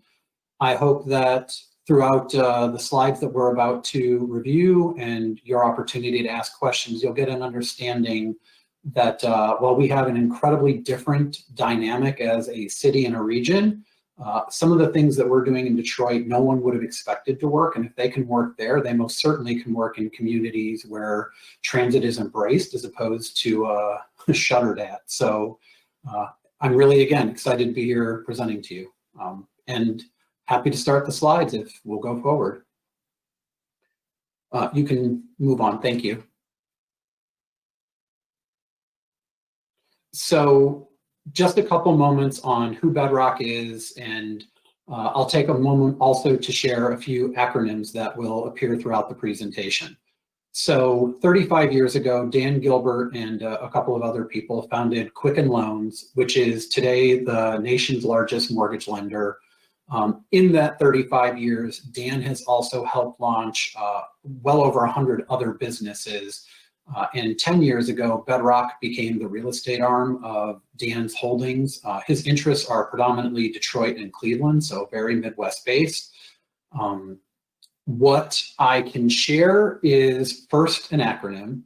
I hope that throughout the slides that we're about to review and your opportunity to ask questions, you'll get an understanding that while we have an incredibly different dynamic as a city and a region, some of the things that we're doing in Detroit, no one would have expected to work. And if they can work there, they most certainly can work in communities where transit is embraced as opposed to shuttered at. So I'm really, again, excited to be here presenting to you. And happy to start the slides if we'll go forward. You can move on, thank you. So just a couple moments on who Bedrock is, and I'll take a moment also to share a few acronyms that will appear throughout the presentation. So 35 years ago, Dan Gilbert and a couple of other people founded Quicken Loans, which is today the nation's largest mortgage lender. In that 35 years, Dan has also helped launch well over 100 other businesses. And 10 years ago, Bedrock became the real estate arm of Dan's holdings. His interests are predominantly Detroit and Cleveland, so very Midwest based. What I can share is first an acronym.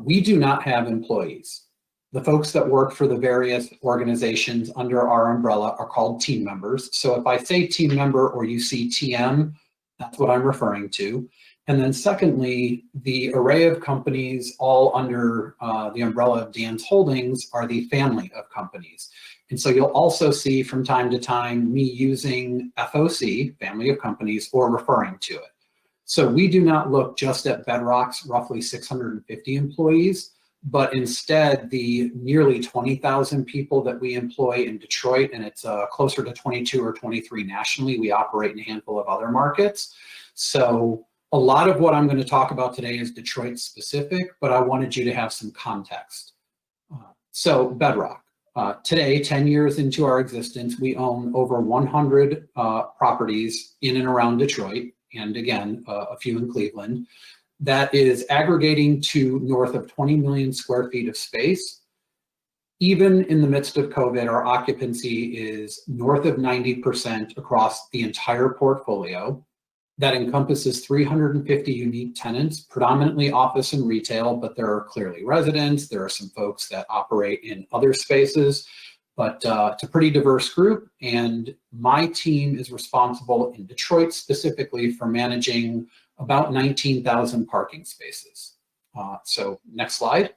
We do not have employees. The folks that work for the various organizations under our umbrella are called team members. So if I say team member or you see TM, that's what I'm referring to. And then secondly, the array of companies all under the umbrella of Dan's Holdings are the family of companies. And so you'll also see from time to time me using FOC, family of companies, or referring to it. So we do not look just at Bedrock's roughly 650 employees, but instead the nearly 20,000 people that we employ in Detroit, and it's closer to 22 or 23 nationally. We operate in a handful of other markets. So a lot of what I'm going to talk about today is Detroit specific, but I wanted you to have some context. So Bedrock. Today, 10 years into our existence, we own over 100 properties in and around Detroit, and again, a few in Cleveland. That is aggregating to north of 20 million square feet of space. Even in the midst of COVID, our occupancy is north of 90% across the entire portfolio. That encompasses 350 unique tenants, predominantly office and retail, but there are clearly residents. There are some folks that operate in other spaces, but it's a pretty diverse group. And my team is responsible in Detroit specifically for managing about 19,000 parking spaces. So next slide.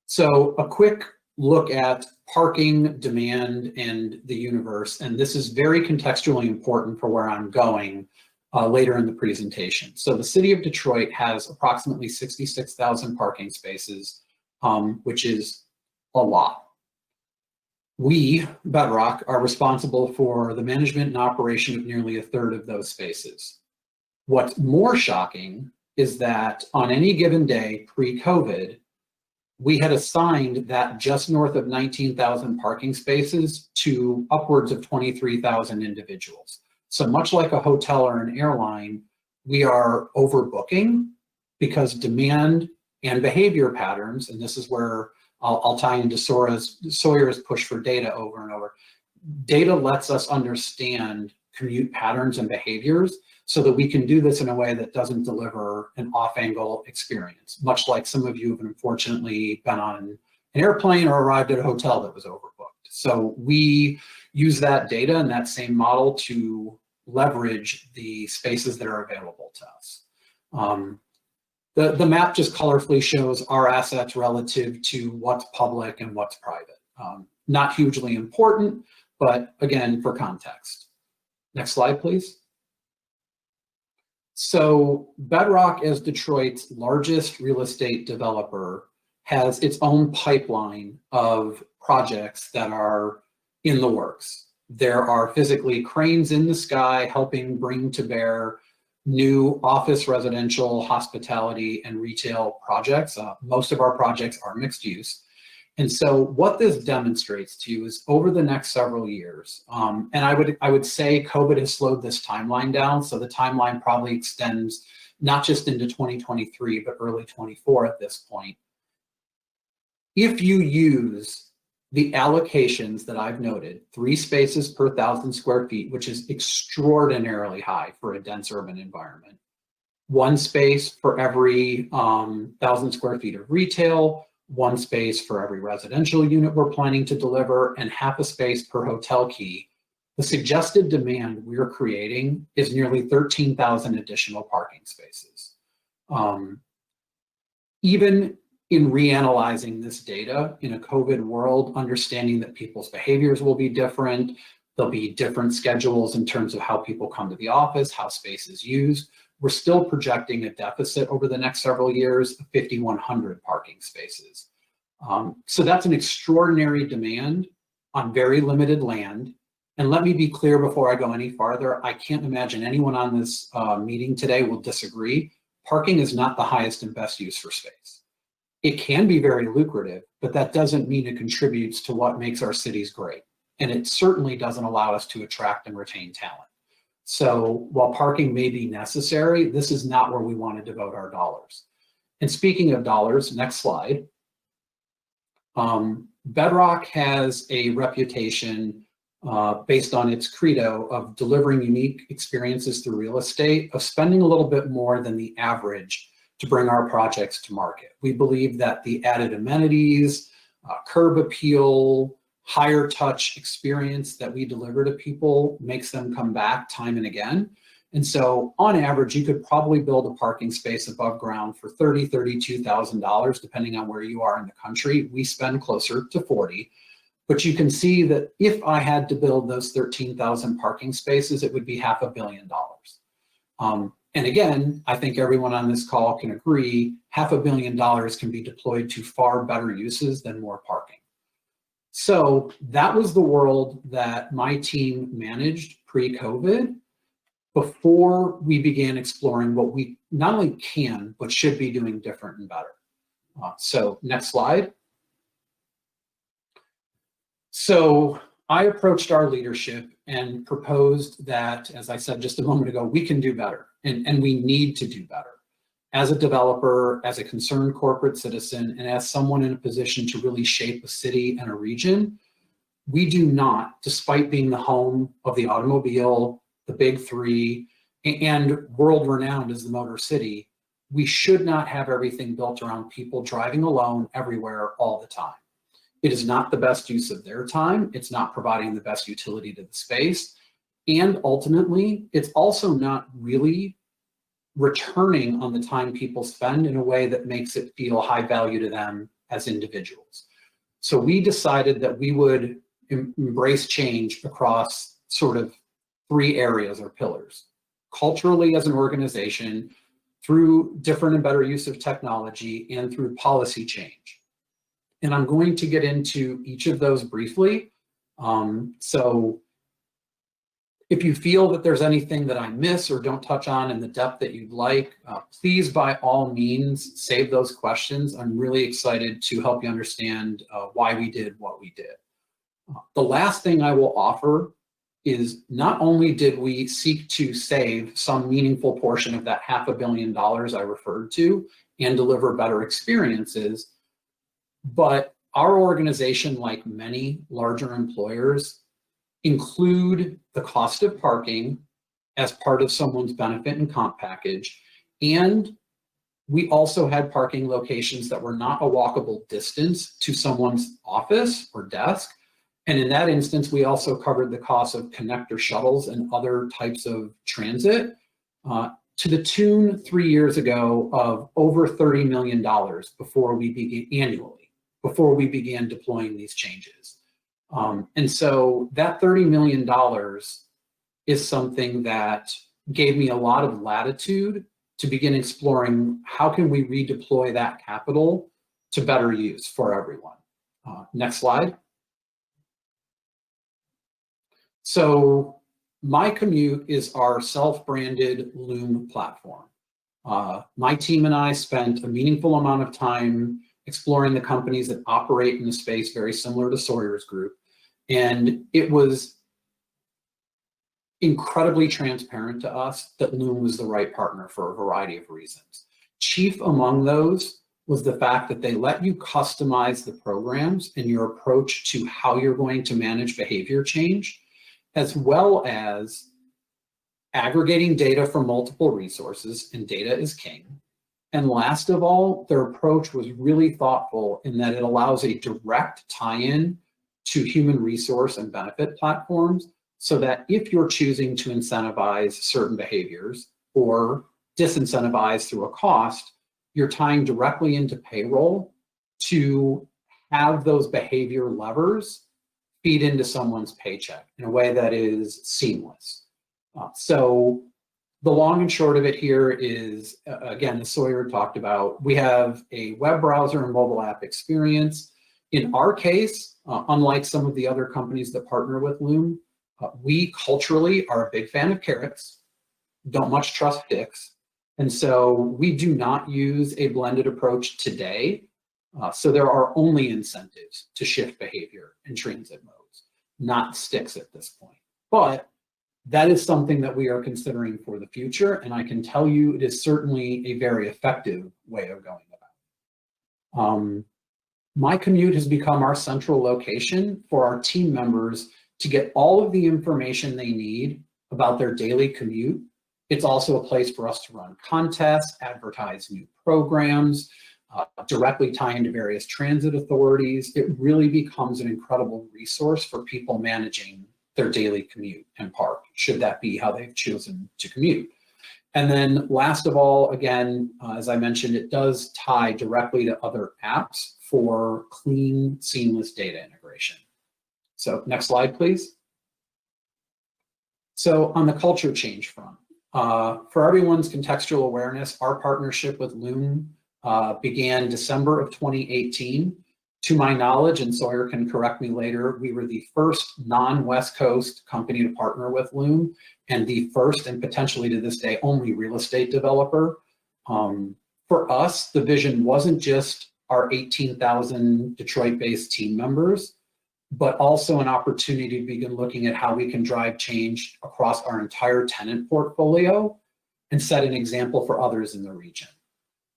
So a quick look at parking demand and the universe, and this is very contextually important for where I'm going later in the presentation. So the city of Detroit has approximately 66,000 parking spaces, which is a lot. We, Bedrock, are responsible for the management and operation of nearly a third of those spaces. What's more shocking is that on any given day pre-COVID, we had assigned that just north of 19,000 parking spaces to upwards of 23,000 individuals. So much like a hotel or an airline, we are overbooking because demand and behavior patterns, and this is where I'll tie into Sawyer's push for data over and over. Data lets us understand commute patterns and behaviors so that we can do this in a way that doesn't deliver an off-angle experience, much like some of you have unfortunately been on an airplane or arrived at a hotel that was overbooked. So we use that data and that same model to leverage the spaces that are available to us. The map just colorfully shows our assets relative to what's public and what's private. Not hugely important, but again, for context. Next slide, please. So Bedrock, as Detroit's largest real estate developer, has its own pipeline of projects that are in the works. There are physically cranes in the sky helping bring to bear new office, residential, hospitality, and retail projects. Most of our projects are mixed use. And so what this demonstrates to you is over the next several years, and I would say COVID has slowed this timeline down. So the timeline probably extends not just into 2023, but early 24 at this point. If you use the allocations that I've noted, 3 spaces per 1,000 square feet, which is extraordinarily high for a dense urban environment, 1 space for every 1,000 square feet of retail, 1 space for every residential unit we're planning to deliver, and half a space per hotel key, the suggested demand we're creating is nearly 13,000 additional parking spaces. Even in reanalyzing this data in a COVID world, understanding that people's behaviors will be different, there'll be different schedules in terms of how people come to the office, how space is used, we're still projecting a deficit over the next several years of 5,100 parking spaces. So that's an extraordinary demand on very limited land. And let me be clear before I go any farther, I can't imagine anyone on this meeting today will disagree. Parking is not the highest and best use for space. It can be very lucrative, but that doesn't mean it contributes to what makes our cities great. And it certainly doesn't allow us to attract and retain talent. So while parking may be necessary, this is not where we want to devote our dollars. And speaking of dollars, next slide. Bedrock has a reputation based on its credo of delivering unique experiences through real estate, of spending a little bit more than the average to bring our projects to market. We believe that the added amenities, curb appeal, higher touch experience that we deliver to people makes them come back time and again. And so on average, you could probably build a parking space above ground for $30,000, $32,000, depending on where you are in the country. We spend closer to 40. But you can see that if I had to build those 13,000 parking spaces, it would be $500 million. And again, I think everyone on this call can agree, $500 million can be deployed to far better uses than more parking. So that was the world that my team managed pre-COVID before we began exploring what we not only can, but should be doing different and better. So next slide. So I approached our leadership and proposed that, as I said just a moment ago, we can do better and we need to do better. As a developer, as a concerned corporate citizen, and as someone in a position to really shape a city and a region, we do not, despite being the home of the automobile, the big three, and world-renowned as the Motor City, we should not have everything built around people driving alone everywhere all the time. It is not the best use of their time. It's not providing the best utility to the space. And ultimately, it's also not really returning on the time people spend in a way that makes it feel high value to them as individuals. So we decided that we would embrace change across sort of 3 areas or pillars. Culturally as an organization, through different and better use of technology, and through policy change. And I'm going to get into each of those briefly. So if you feel that there's anything that I miss or don't touch on in the depth that you'd like, please by all means save those questions. I'm really excited to help you understand why we did what we did. The last thing I will offer is not only did we seek to save some meaningful portion of that $500 million I referred to and deliver better experiences, but our organization, like many larger employers, include the cost of parking as part of someone's benefit and comp package. And we also had parking locations that were not a walkable distance to someone's office or desk. And in that instance, we also covered the cost of connector shuttles and other types of transit to the tune 3 years ago of over $30 million before we began annually, before we began deploying these changes. And so that $30 million is something that gave me a lot of latitude to begin exploring how can we redeploy that capital to better use for everyone. Next slide. So My Commute is our self-branded Loom platform. My team and I spent a meaningful amount of time exploring the companies that operate in a space very similar to Sawyer's Group. And it was incredibly transparent to us that Loom was the right partner for a variety of reasons. Chief among those was the fact that they let you customize the programs and your approach to how you're going to manage behavior change, as well as aggregating data from multiple resources, and data is king. And last of all, their approach was really thoughtful in that it allows a direct tie-in to human resource and benefit platforms, so that if you're choosing to incentivize certain behaviors or disincentivize through a cost, you're tying directly into payroll to have those behavior levers feed into someone's paycheck in a way that is seamless. So the long and short of it here is, again, as Sawyer talked about, we have a web browser and mobile app experience. In our case, unlike some of the other companies that partner with Loom, we culturally are a big fan of carrots, don't much trust sticks. And so we do not use a blended approach today. So there are only incentives to shift behavior in transit modes, not sticks at this point. But that is something that we are considering for the future. And I can tell you it is certainly a very effective way of going about it. My Commute has become our central location for our team members to get all of the information they need about their daily commute. It's also a place for us to run contests, advertise new programs, directly tie into various transit authorities. It really becomes an incredible resource for people managing their daily commute and park, should that be how they've chosen to commute. And then last of all, again, as I mentioned, it does tie directly to other apps for clean, seamless data integration. So next slide, please. So on the culture change front, For everyone's contextual awareness, our partnership with Loom began December of 2018. To my knowledge, and Sawyer can correct me later, we were the first non-West Coast company to partner with Loom, and the first and potentially to this day only real estate developer. For us, the vision wasn't just our 18,000 Detroit-based team members, but also an opportunity to begin looking at how we can drive change across our entire tenant portfolio and set an example for others in the region.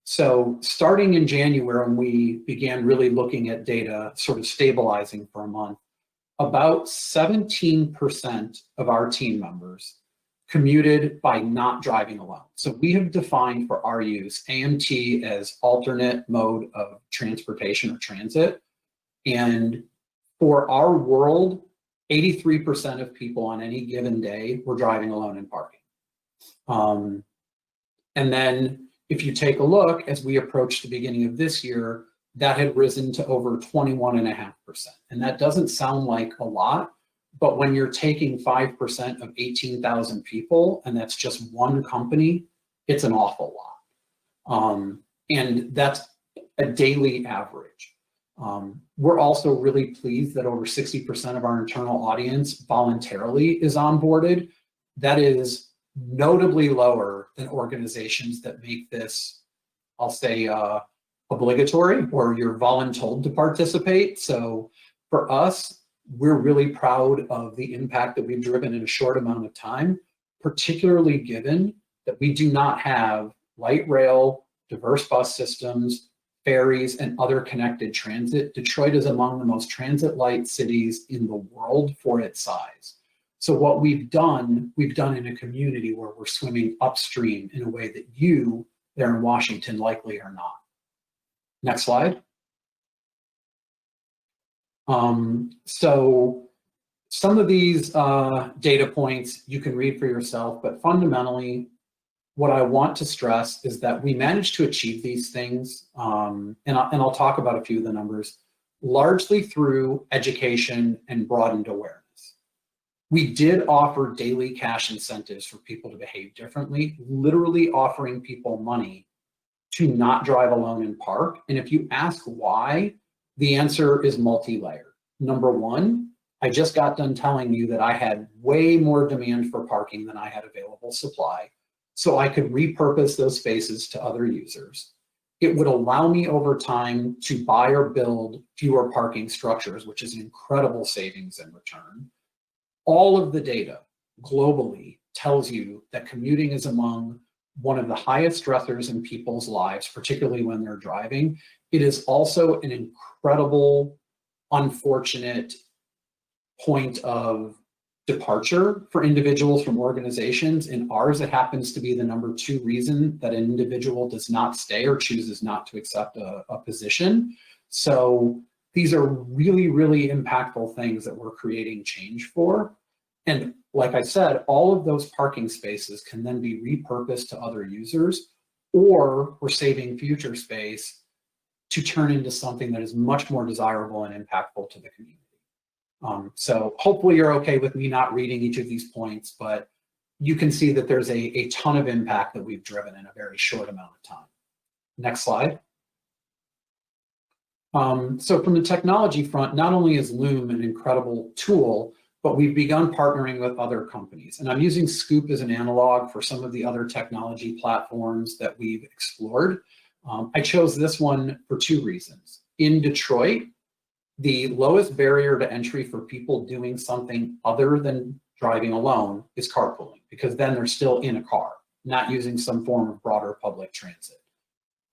So starting in January, when we began really looking at data, sort of stabilizing for a month, about 17% of our team members commuted by not driving alone. So we have defined for our use AMT as alternate mode of transportation or transit. And for our world, 83% of people on any given day were driving alone and parking. And then if you take a look, as we approach the beginning of this year, that had risen to over 21.5%. And that doesn't sound like a lot, but when you're taking 5% of 18,000 people, and that's just one company, it's an awful lot. And that's a daily average. We're also really pleased that over 60% of our internal audience voluntarily is onboarded. That is notably lower than organizations that make this, I'll say, obligatory, or you're voluntold to participate. So for us, we're really proud of the impact that we've driven in a short amount of time, particularly given that we do not have light rail, diverse bus systems, ferries, and other connected transit. Detroit is among the most transit light cities in the world for its size. So what we've done in a community where we're swimming upstream in a way that you there in Washington likely are not. Next slide. So some of these data points you can read for yourself, but fundamentally, what I want to stress is that we managed to achieve these things, and I'll talk about a few of the numbers, largely through education and broadened awareness. We did offer daily cash incentives for people to behave differently, literally offering people money to not drive alone and park. And if you ask why, the answer is multi-layered. Number one, I just got done telling you that I had way more demand for parking than I had available supply. So I could repurpose those spaces to other users. It would allow me over time to buy or build fewer parking structures, which is an incredible savings in return. All of the data globally tells you that commuting is among one of the highest stressors in people's lives, particularly when they're driving. It is also an incredible, unfortunate point of departure for individuals from organizations. In ours, it happens to be the number 2 reason that an individual does not stay or chooses not to accept a position. So these are really, really impactful things that we're creating change for. And like I said, all of those parking spaces can then be repurposed to other users, or we're saving future space to turn into something that is much more desirable and impactful to the community. So hopefully you're okay with me not reading each of these points, but you can see that there's a ton of impact that we've driven in a very short amount of time. Next slide. So from the technology front, not only is Loom an incredible tool, but we've begun partnering with other companies. And I'm using Scoop as an analog for some of the other technology platforms that we've explored. I chose this one for 2 reasons. In Detroit, the lowest barrier to entry for people doing something other than driving alone is carpooling, because then they're still in a car, not using some form of broader public transit.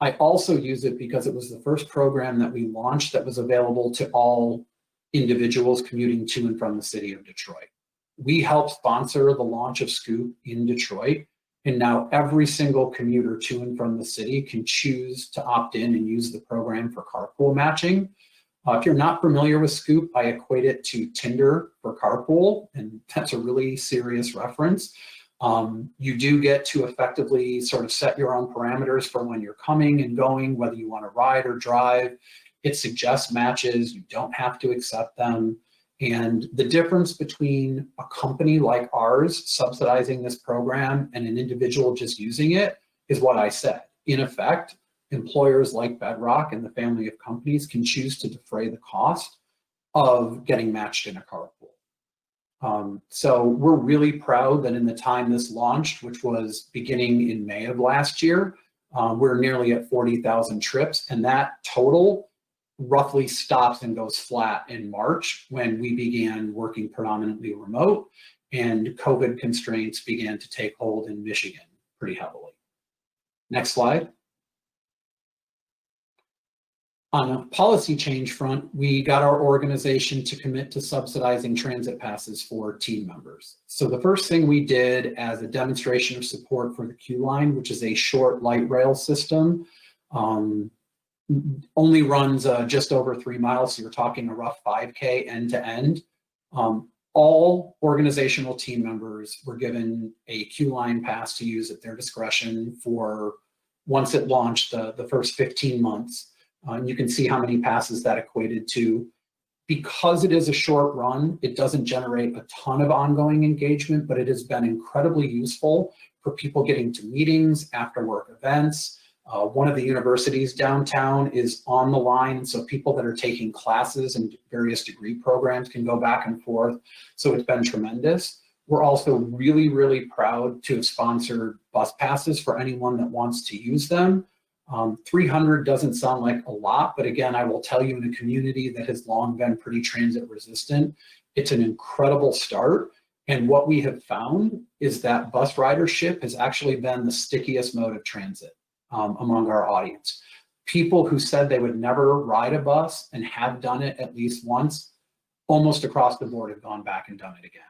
I also use it because it was the first program that we launched that was available to all individuals commuting to and from the city of Detroit. We helped sponsor the launch of Scoop in Detroit, and now every single commuter to and from the city can choose to opt in and use the program for carpool matching. If you're not familiar with Scoop, I equate it to Tinder for carpool, and that's a really serious reference. You do get to effectively sort of set your own parameters for when you're coming and going, whether you want to ride or drive. It suggests matches, you don't have to accept them. And the difference between a company like ours subsidizing this program and an individual just using it is what I said. In effect, employers like Bedrock and the family of companies can choose to defray the cost of getting matched in a carpool. So we're really proud that in the time this launched, which was beginning in May of last year, we're nearly at 40,000 trips, and that total roughly stops and goes flat in March when we began working predominantly remote and COVID constraints began to take hold in Michigan pretty heavily. Next slide. On a policy change front, we got our organization to commit to subsidizing transit passes for team members. So the first thing we did as a demonstration of support for the Q Line, which is a short light rail system, only runs just over 3 miles, so you're talking a rough 5K end to end. All organizational team members were given a Q Line pass to use at their discretion for, once it launched, the first 15 months. And you can see how many passes that equated to. Because it is a short run, it doesn't generate a ton of ongoing engagement, but it has been incredibly useful for people getting to meetings, after work events. One of the universities downtown is on the line, so people that are taking classes and various degree programs can go back and forth. So it's been tremendous. We're also really, really proud to have sponsored bus passes for anyone that wants to use them. 300 doesn't sound like a lot, but again, I will tell you, in a community that has long been pretty transit resistant, it's an incredible start. And what we have found is that bus ridership has actually been the stickiest mode of transit among our audience. People who said they would never ride a bus and have done it at least once, almost across the board have gone back and done it again.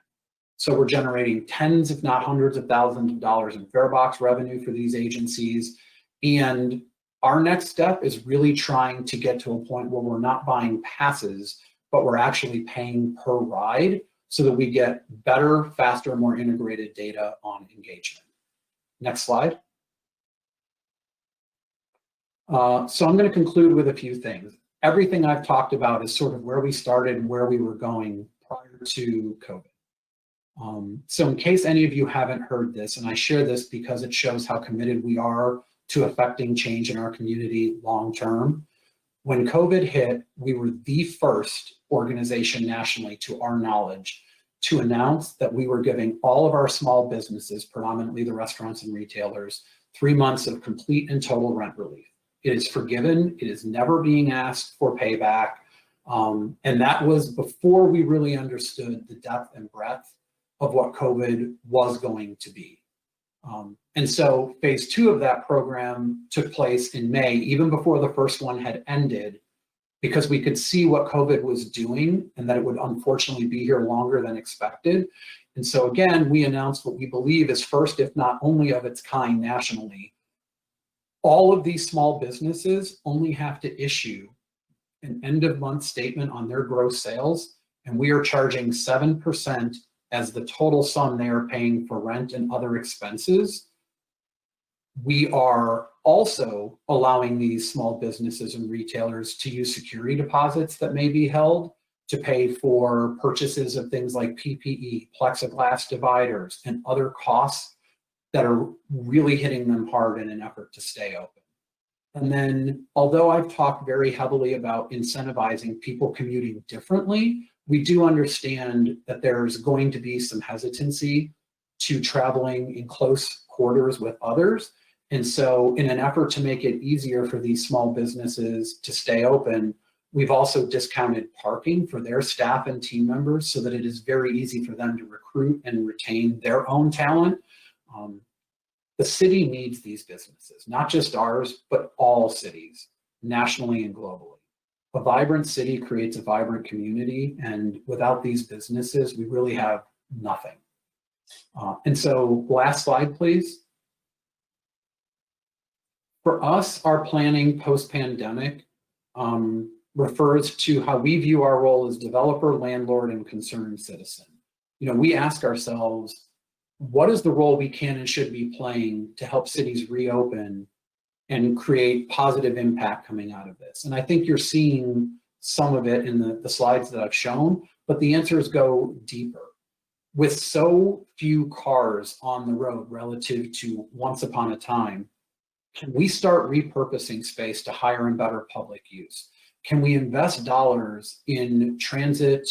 So we're generating tens, if not hundreds of thousands of dollars in fare box revenue for these agencies. And our next step is really trying to get to a point where we're not buying passes, but we're actually paying per ride so that we get better, faster, more integrated data on engagement. Next slide. So I'm going to conclude with a few things. Everything I've talked about is sort of where we started and where we were going prior to COVID. So in case any of you haven't heard this, and I share this because it shows how committed we are to affecting change in our community long term. When COVID hit, we were the first organization nationally, to our knowledge, to announce that we were giving all of our small businesses, predominantly the restaurants and retailers, 3 months of complete and total rent relief. It is forgiven. It is never being asked for payback. And that was before we really understood the depth and breadth of what COVID was going to be. And so phase 2 of that program took place in May, even before the first one had ended, because we could see what COVID was doing and that it would unfortunately be here longer than expected. And so again, we announced what we believe is first, if not only of its kind nationally. All of these small businesses only have to issue an end of month statement on their gross sales, and we are charging 7% as the total sum they are paying for rent and other expenses. We are also allowing these small businesses and retailers to use security deposits that may be held to pay for purchases of things like PPE, plexiglass dividers, and other costs that are really hitting them hard in an effort to stay open. And then, although I've talked very heavily about incentivizing people commuting differently, we do understand that there's going to be some hesitancy to traveling in close quarters with others. And so in an effort to make it easier for these small businesses to stay open, we've also discounted parking for their staff and team members so that it is very easy for them to recruit and retain their own talent. The city needs these businesses, not just ours, but all cities, nationally and globally. A vibrant city creates a vibrant community, and without these businesses, we really have nothing. And so, last slide, please. For us, our planning post-pandemic refers to how we view our role as developer, landlord, and concerned citizen. You know, we ask ourselves, what is the role we can and should be playing to help cities reopen and create positive impact coming out of this? And I think you're seeing some of it in the slides that I've shown, but the answers go deeper. With so few cars on the road relative to once upon a time, can we start repurposing space to higher and better public use? Can we invest dollars in transit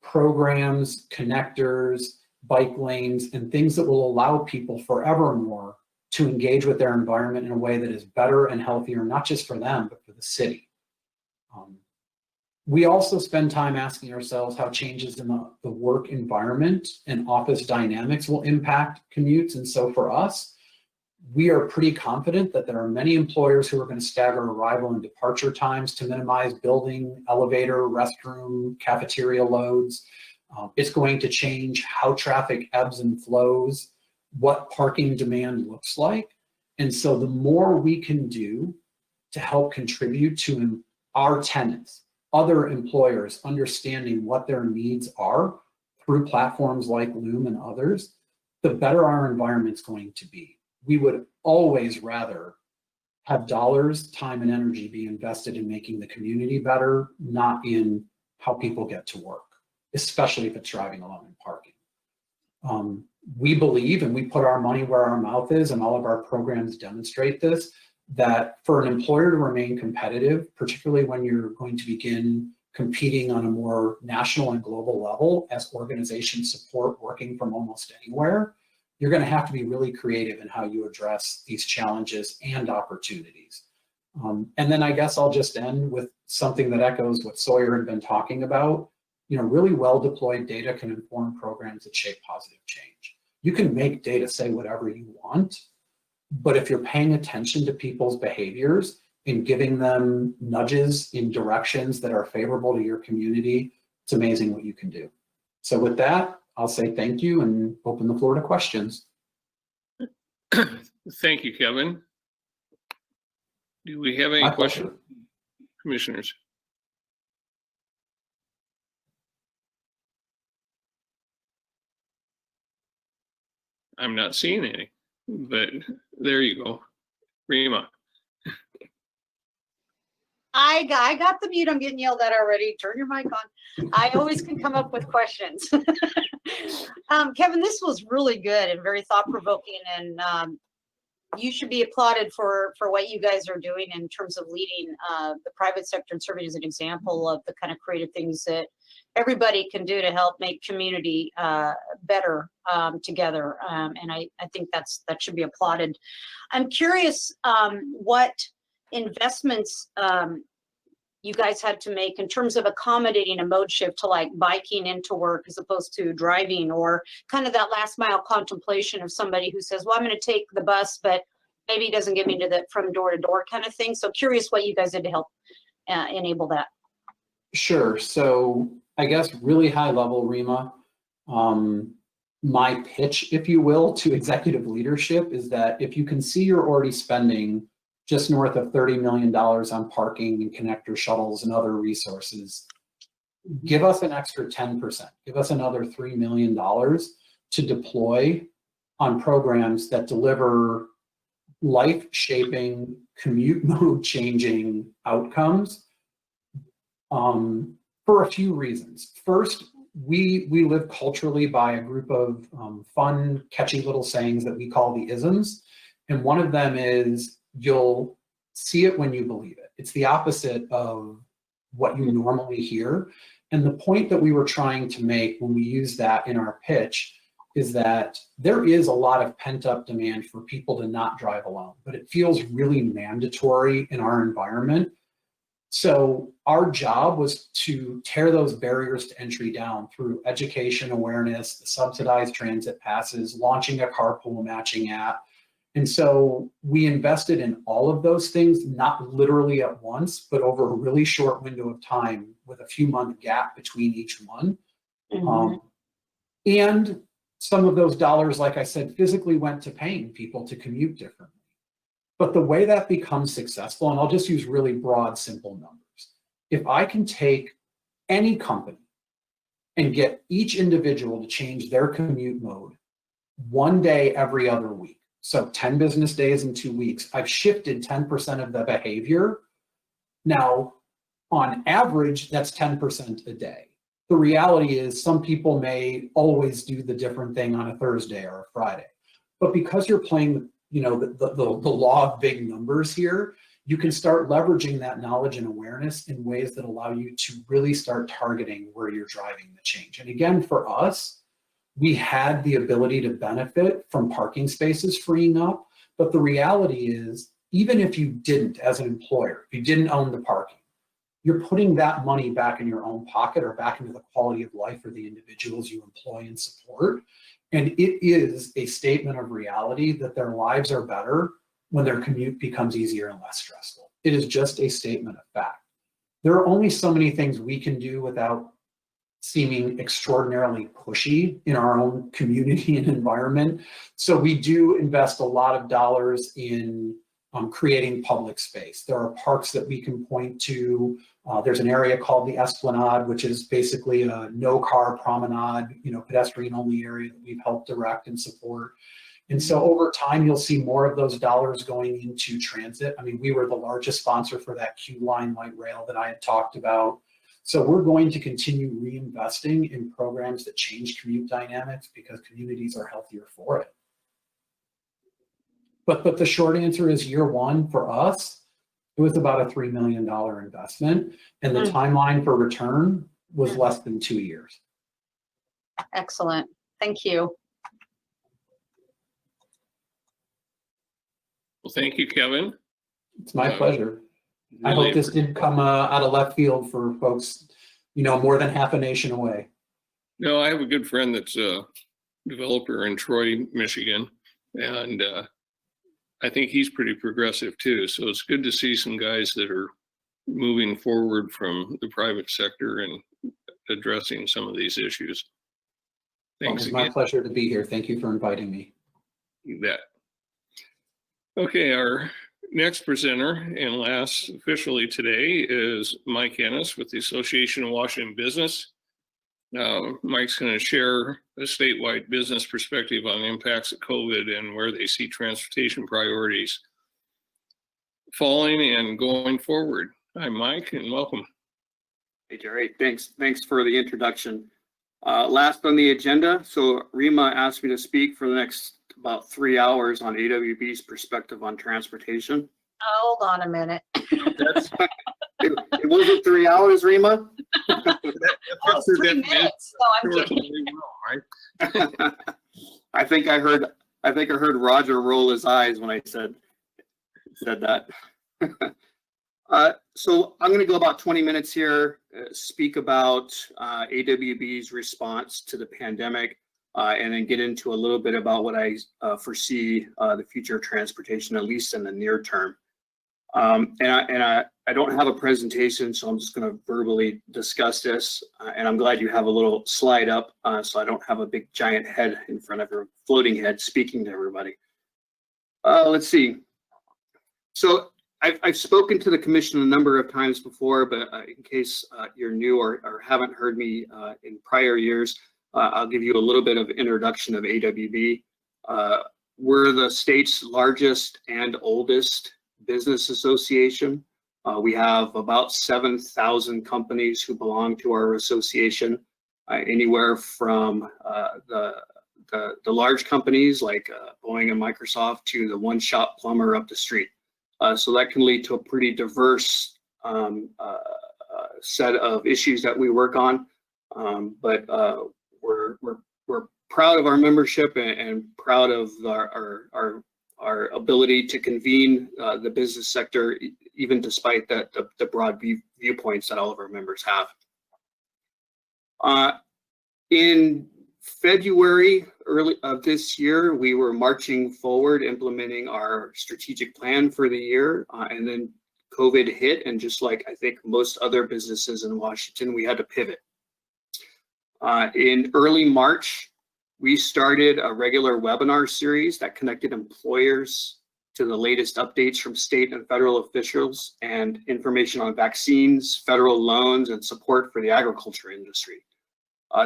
programs, connectors, bike lanes, and things that will allow people forevermore to engage with their environment in a way that is better and healthier, not just for them, but for the city? We also spend time asking ourselves how changes in the work environment and office dynamics will impact commutes. And so for us, we are pretty confident that there are many employers who are going to stagger arrival and departure times to minimize building, elevator, restroom, cafeteria loads. It's going to change how traffic ebbs and flows, what parking demand looks like. And so the more we can do to help contribute to our tenants, other employers understanding what their needs are through platforms like Loom and others, the better our environment's going to be. We would always rather have dollars, time, and energy be invested in making the community better, not in how people get to work, especially if it's driving alone and parking. We believe, and we put our money where our mouth is, and all of our programs demonstrate this, that for an employer to remain competitive, particularly when you're going to begin competing on a more national and global level as organizations support working from almost anywhere, you're going to have to be really creative in how you address these challenges and opportunities. And then I guess I'll just end with something that echoes what Sawyer had been talking about. Really well deployed data can inform programs that shape positive change. You can make data say whatever you want, but if you're paying attention to people's behaviors and giving them nudges in directions that are favorable to your community, it's amazing what you can do. So with that, I'll say thank you and open the floor to questions. Thank you, Kevin. Do we have any My questions, pleasure. commissioners? I'm not seeing any, but there you go. Rima. I got the mute. I'm getting yelled at already. Turn your mic on. I always can come up with questions. Kevin, this was really good and very thought-provoking, and you should be applauded for what you guys are doing in terms of leading the private sector and serving as an example of the kind of creative things that everybody can do to help make community better together. And I think that should be applauded. I'm curious what investments you guys had to make in terms of accommodating a mode shift to like biking into work as opposed to driving, or kind of that last mile contemplation of somebody who says, well, I'm going to take the bus, but maybe it doesn't get me to the from door to door kind of thing. So curious what you guys did to help enable that. Sure. So I guess really high level, Rima, my pitch, if you will, to executive leadership is that if you can see you're already spending just north of $30 million on parking and connector shuttles and other resources, give us an extra 10%, give us another $3 million to deploy on programs that deliver life-shaping, commute mode changing outcomes for a few reasons. First, we live culturally by a group of fun, catchy little sayings that we call the isms. And one of them is, you'll see it when you believe it. It's the opposite of what you normally hear. And the point that we were trying to make when we use that in our pitch is that there is a lot of pent-up demand for people to not drive alone, but it feels really mandatory in our environment. So our job was to tear those barriers to entry down through education awareness, the subsidized transit passes, launching a carpool matching app. And so we invested in all of those things, not literally at once, but over a really short window of time with a few month gap between each one. Mm-hmm. And some of those dollars, like I said, physically went to paying people to commute differently. But the way that becomes successful, and I'll just use really broad, simple numbers. If I can take any company and get each individual to change their commute mode one day every other week, so 10 business days in 2 weeks, I've shifted 10% of the behavior. Now, on average, that's 10% a day. The reality is some people may always do the different thing on a Thursday or a Friday. But because you're playing, you know, the law of big numbers here, you can start leveraging that knowledge and awareness in ways that allow you to really start targeting where you're driving the change. And again, for us, we had the ability to benefit from parking spaces freeing up. But the reality is, even if you didn't, as an employer, if you didn't own the parking, you're putting that money back in your own pocket or back into the quality of life for the individuals you employ and support. And it is a statement of reality that their lives are better when their commute becomes easier and less stressful. It is just a statement of fact. There are only so many things we can do without seeming extraordinarily pushy in our own community and environment. So we do invest a lot of dollars in creating public space. There are parks that we can point to. There's an area called the Esplanade, which is basically a no-car promenade, you know, pedestrian-only area that we've helped direct and support. And so over time, you'll see more of those dollars going into transit. I mean, we were the largest sponsor for that Q Line light rail that I had talked about. So we're going to continue reinvesting in programs that change commute dynamics because communities are healthier for it. But the short answer is year one for us, it was about a $3 million investment, and the timeline for return was less than 2 years. Excellent. Thank you. Well, thank you, Kevin. It's my pleasure. I hope this didn't come out of left field for folks, you know, more than half a nation away. No, I have a good friend that's a developer in Troy, Michigan, and I think he's pretty progressive too. So it's good to see some guys that are moving forward from the private sector and addressing some of these issues. Thanks It's my again. pleasure to be here. Thank you for inviting me. You bet. Okay, our next presenter and last officially today is Mike Ennis with the Association of Washington Business. Mike's going to share a statewide business perspective on the impacts of COVID and where they see transportation priorities falling and going forward. Hi, Mike, and welcome. Hey, Jerry. Thanks for the introduction. Last on the agenda, so Rima asked me to speak for the next about 3 hours on AWB's perspective on transportation. Hold on a minute. It wasn't 3 hours, Rima? Oh, 3 minutes. No, I'm kidding. I think I heard Roger roll his eyes when I said that. So I'm going to go about 20 minutes here, speak about AWB's response to the pandemic, and then get into a little bit about what I foresee the future of transportation, at least in the near term. I don't have a presentation, so I'm just going to verbally discuss this. And I'm glad you have a little slide up, so I don't have a big giant head in front of her, floating head speaking to everybody. Let's see. So I've spoken to the commission a number of times before, but in case you're new or haven't heard me in prior years, I'll give you a little bit of introduction of AWB. We're the state's largest and oldest business association. We have about 7,000 companies who belong to our association, anywhere from the large companies like Boeing and Microsoft to the one-shop plumber up the street. So that can lead to a pretty diverse set of issues that we work on. But we're proud of our membership and proud of our ability to convene the business sector, even despite the broad viewpoints that all of our members have. In February of this year, we were marching forward, implementing our strategic plan for the year, and then COVID hit, and just like I think most other businesses in Washington, we had to pivot. In early March, we started a regular webinar series that connected employers to the latest updates from state and federal officials and information on vaccines, federal loans, and support for the agriculture industry.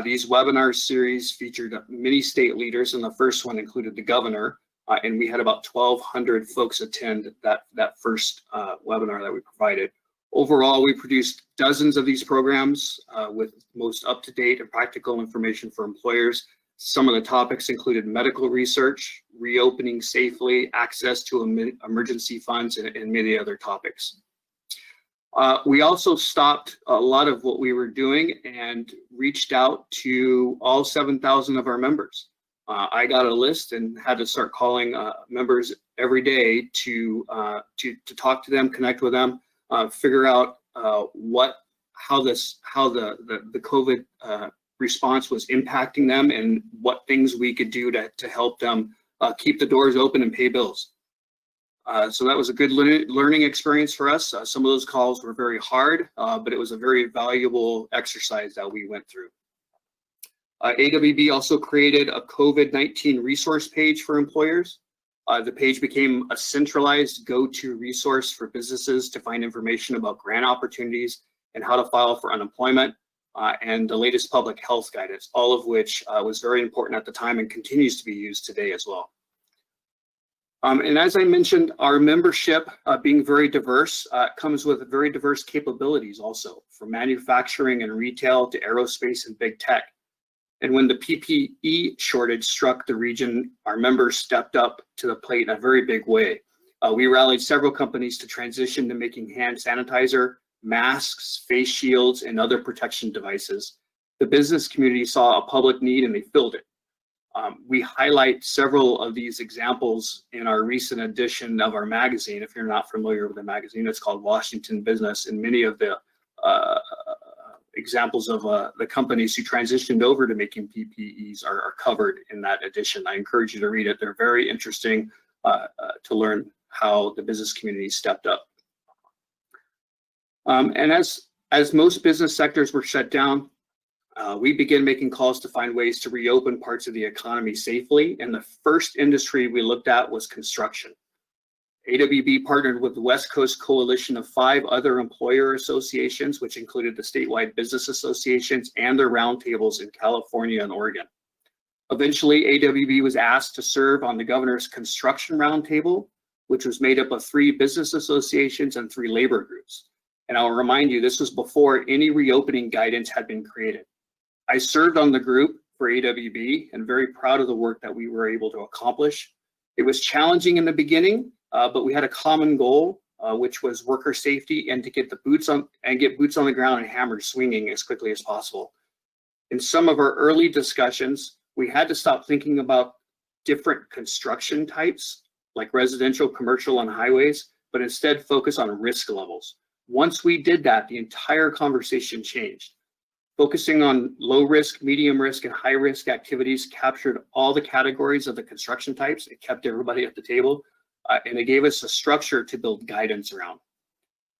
These webinar series featured many state leaders, and the first one included the governor, and we had about 1,200 folks attend that first webinar that we provided. Overall, we produced dozens of these programs with most up-to-date and practical information for employers. Some of the topics included medical research, reopening safely, access to emergency funds, and many other topics. We also stopped a lot of what we were doing and reached out to all 7,000 of our members. I got a list and had to start calling members every day to talk to them, connect with them, figure out how the COVID response was impacting them and what things we could do to help them keep the doors open and pay bills. So that was a good learning experience for us. Some of those calls were very hard, but it was a very valuable exercise that we went through. AWB also created a COVID-19 resource page for employers. The page became a centralized go-to resource for businesses to find information about grant opportunities and how to file for unemployment, and the latest public health guidance, all of which was very important at the time and continues to be used today as well. And as I mentioned, our membership being very diverse comes with very diverse capabilities also, from manufacturing and retail to aerospace and big tech. And when the PPE shortage struck the region, our members stepped up to the plate in a very big way. We rallied several companies to transition to making hand sanitizer, masks, face shields, and other protection devices. The business community saw a public need and they filled it. We highlight several of these examples in our recent edition of our magazine. If you're not familiar with the magazine, it's called Washington Business, and many of the examples of the companies who transitioned over to making PPEs are covered in that edition. I encourage you to read it. They're very interesting to learn how the business community stepped up. And as most business sectors were shut down, we began making calls to find ways to reopen parts of the economy safely. And the first industry we looked at was construction. AWB partnered with the West Coast Coalition of 5 other employer associations, which included the statewide business associations and their roundtables in California and Oregon. Eventually, AWB was asked to serve on the governor's construction roundtable, which was made up of 3 business associations and 3 labor groups. And I'll remind you, this was before any reopening guidance had been created. I served on the group for AWB and very proud of the work that we were able to accomplish. It was challenging in the beginning, but we had a common goal, which was worker safety and to get boots on the ground and hammers swinging as quickly as possible. In some of our early discussions, we had to stop thinking about different construction types like residential, commercial, and highways, but instead focus on risk levels. Once we did that, the entire conversation changed. Focusing on low risk, medium risk, and high risk activities captured all the categories of the construction types. It kept everybody at the table, and it gave us a structure to build guidance around.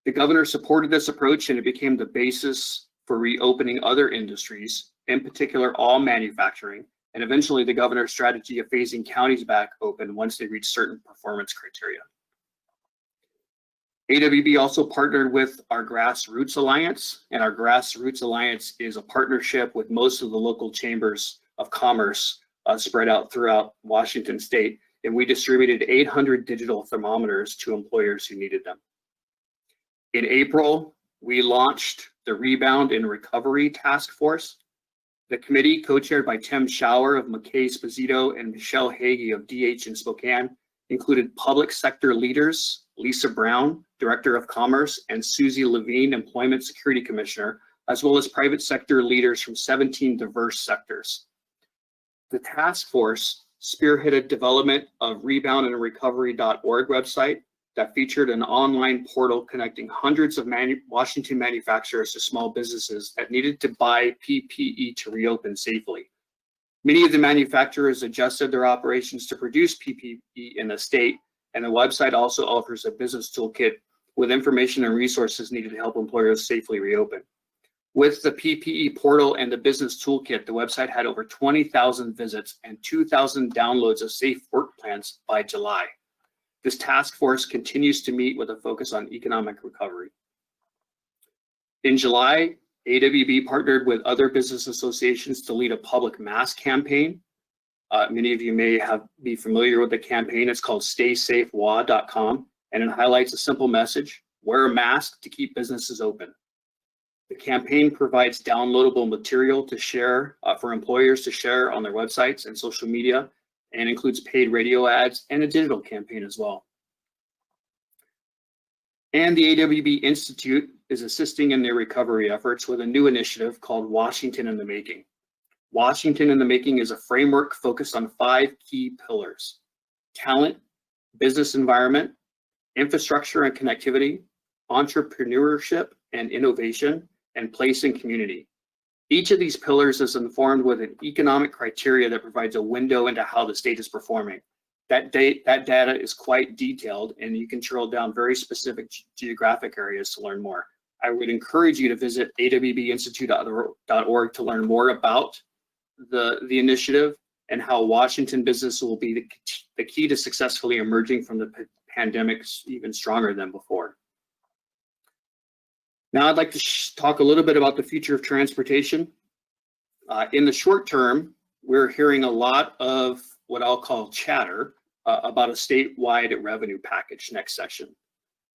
The governor supported this approach, and it became the basis for reopening other industries, in particular all manufacturing, and eventually the governor's strategy of phasing counties back open once they reach certain performance criteria. AWB also partnered with our Grassroots Alliance, and our Grassroots Alliance is a partnership with most of the local chambers of commerce spread out throughout Washington state, and we distributed 800 digital thermometers to employers who needed them. In April, we launched the Rebound and Recovery Task Force. The committee, co-chaired by Tim Schauer of McKay Esposito and Michelle Hagee of DH in Spokane, included public sector leaders, Lisa Brown, Director of Commerce, and Susie Levine, Employment Security Commissioner, as well as private sector leaders from 17 diverse sectors. The task force spearheaded development of reboundandrecovery.org website that featured an online portal connecting hundreds of Washington manufacturers to small businesses that needed to buy PPE to reopen safely. Many of the manufacturers adjusted their operations to produce PPE in the state, and the website also offers a business toolkit with information and resources needed to help employers safely reopen. With the PPE portal and the business toolkit, the website had over 20,000 visits and 2,000 downloads of safe work plans by July. This task force continues to meet with a focus on economic recovery. In July, AWB partnered with other business associations to lead a public mask campaign. Many of you may be familiar with the campaign. It's called StaySafeWA.com, and it highlights a simple message: wear a mask to keep businesses open. The campaign provides downloadable material to share for employers to share on their websites and social media, and includes paid radio ads and a digital campaign as well. And the AWB Institute is assisting in their recovery efforts with a new initiative called Washington in the Making. Washington in the Making is a framework focused on 5 key pillars: talent, business environment, infrastructure and connectivity, entrepreneurship and innovation, and place and community. Each of these pillars is informed with an economic criteria that provides a window into how the state is performing. That data is quite detailed, and you can drill down very specific geographic areas to learn more. I would encourage you to visit awbinstitute.org to learn more about the initiative and how Washington business will be the key to successfully emerging from the pandemic even stronger than before. Now I'd like to talk a little bit about the future of transportation. In the short term, we're hearing a lot of what I'll call chatter about a statewide revenue package next session.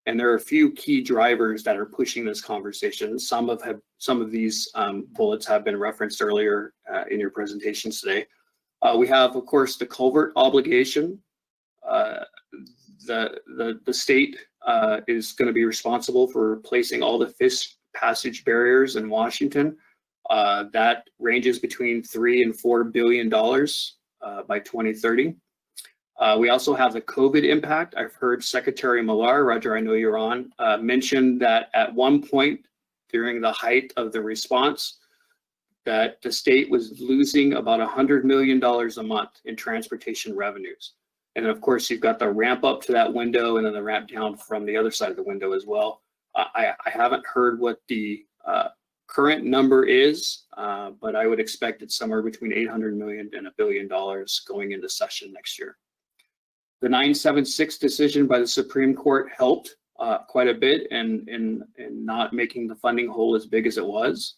And there are a few key drivers that are pushing this conversation. Some of these bullets have been referenced earlier in your presentations today. We have, of course, the culvert obligation. The state is going to be responsible for replacing all the fish passage barriers in Washington. That ranges between $3 and $4 billion by 2030. We also have the COVID impact. I've heard Secretary Millar, Roger, I know you're on, mention that at one point during the height of the response, that the state was losing about $100 million a month in transportation revenues. And of course, you've got the ramp up to that window and then the ramp down from the other side of the window as well. I haven't heard what the current number is, but I would expect it's somewhere between $800 million and $1 billion going into session next year. The 976 decision by the Supreme Court helped quite a bit in not making the funding hole as big as it was.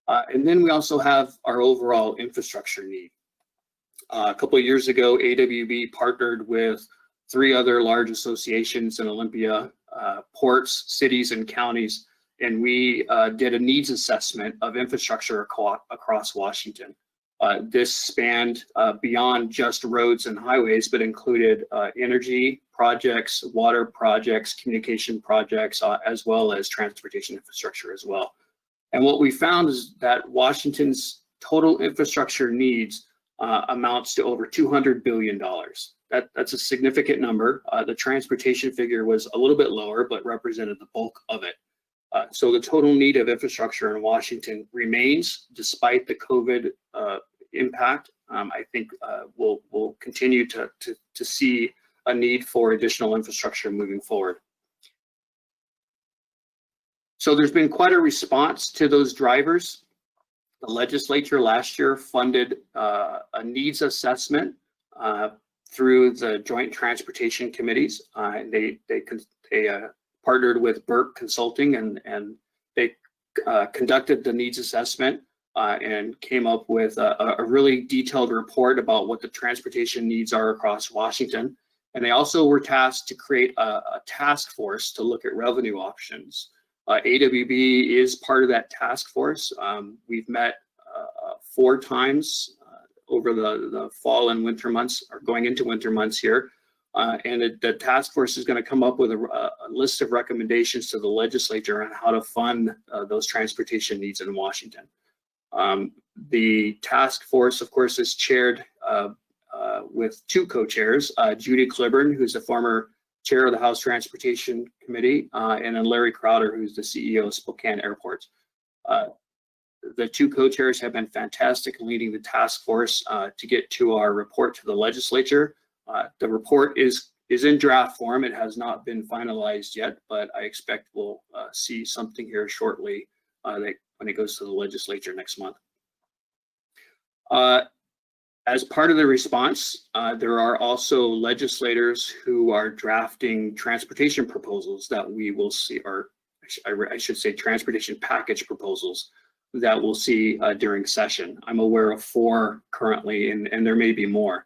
And then we also have our overall infrastructure need. A couple of years ago, AWB partnered with 3 other large associations in Olympia, ports, cities, and counties, and we did a needs assessment of infrastructure across Washington. This spanned beyond just roads and highways, but included energy projects, water projects, communication projects, as well as transportation infrastructure as well. And what we found is that Washington's total infrastructure needs amounts to over $200 billion. That's a significant number. The transportation figure was a little bit lower, but represented the bulk of it. So the total need of infrastructure in Washington remains, despite the COVID impact. I think we'll continue to see a need for additional infrastructure moving forward. So there's been quite a response to those drivers. The legislature last year funded a needs assessment through the Joint Transportation Committees. They partnered with Burke Consulting and they conducted the needs assessment and came up with a really detailed report about what the transportation needs are across Washington. And they also were tasked to create a task force to look at revenue options. AWB is part of that task force. We've met 4 times over the fall and winter months, or going into winter months here. And the task force is going to come up with a list of recommendations to the legislature on how to fund those transportation needs in Washington. The task force, of course, is chaired with 2 co-chairs, Judy Cliburn, who's the former chair of the House Transportation Committee, and then Larry Crowder, who's the CEO of Spokane Airport. The 2 co-chairs have been fantastic in leading the task force to get to our report to the legislature. The report is in draft form. It has not been finalized yet, but I expect we'll see something here shortly when it goes to the legislature next month. As part of the response, there are also legislators who are drafting transportation proposals that we will see, or I should say transportation package proposals that we'll see during session. I'm aware of 4 currently, and there may be more.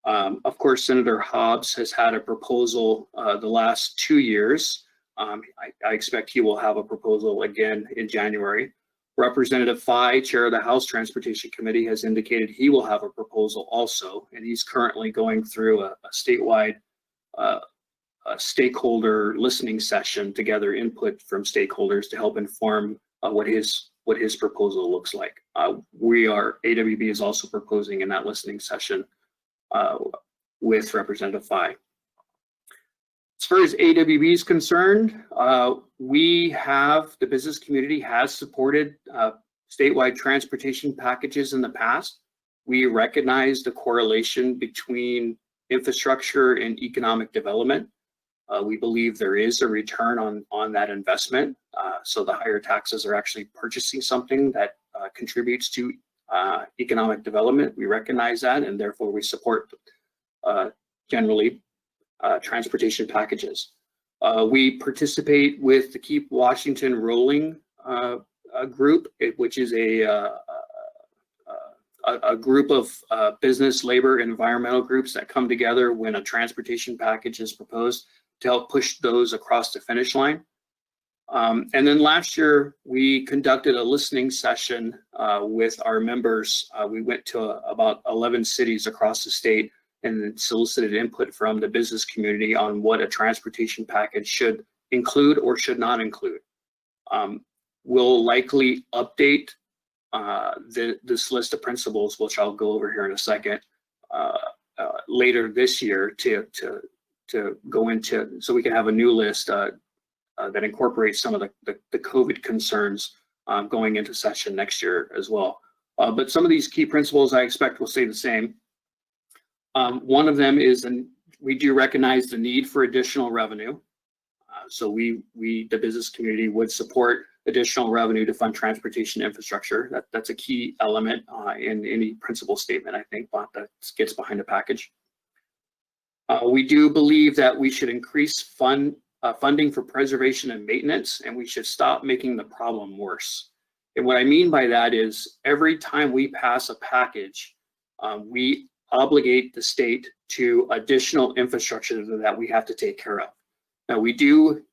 Of course, Senator Hobbs has had a proposal the last 2 years I expect he will have a proposal again in January. Representative Phi, Chair of the House Transportation Committee, has indicated he will have a proposal also, and he's currently going through a statewide a stakeholder listening session to gather input from stakeholders to help inform what his proposal looks like. AWB is also proposing in that listening session with Representative Phi. As far as AWB is concerned, the business community has supported statewide transportation packages in the past. We recognize the correlation between infrastructure and economic development. We believe there is a return on that investment. So the higher taxes are actually purchasing something that contributes to economic development. We recognize that, and therefore we support generally transportation packages. We participate with the Keep Washington Rolling group, which is a group of business, labor, and environmental groups that come together when a transportation package is proposed to help push those across the finish line. And then last year, we conducted a listening session with our members. We went to about 11 cities across the state and solicited input from the business community on what a transportation package should include or should not include. We'll likely update this list of principles, which I'll go over here in a second, later this year to go into, so we can have a new list that incorporates some of the COVID concerns going into session next year as well. But some of these key principles I expect will stay the same. One of them is, and we do recognize the need for additional revenue. So the business community would support additional revenue to fund transportation infrastructure. That's a key element in any principle statement, I think, that gets behind a package. We do believe that we should increase funding for preservation and maintenance, and we should stop making the problem worse. And what I mean by that is every time we pass a package, we obligate the state to additional infrastructure that we have to take care of. Now, we do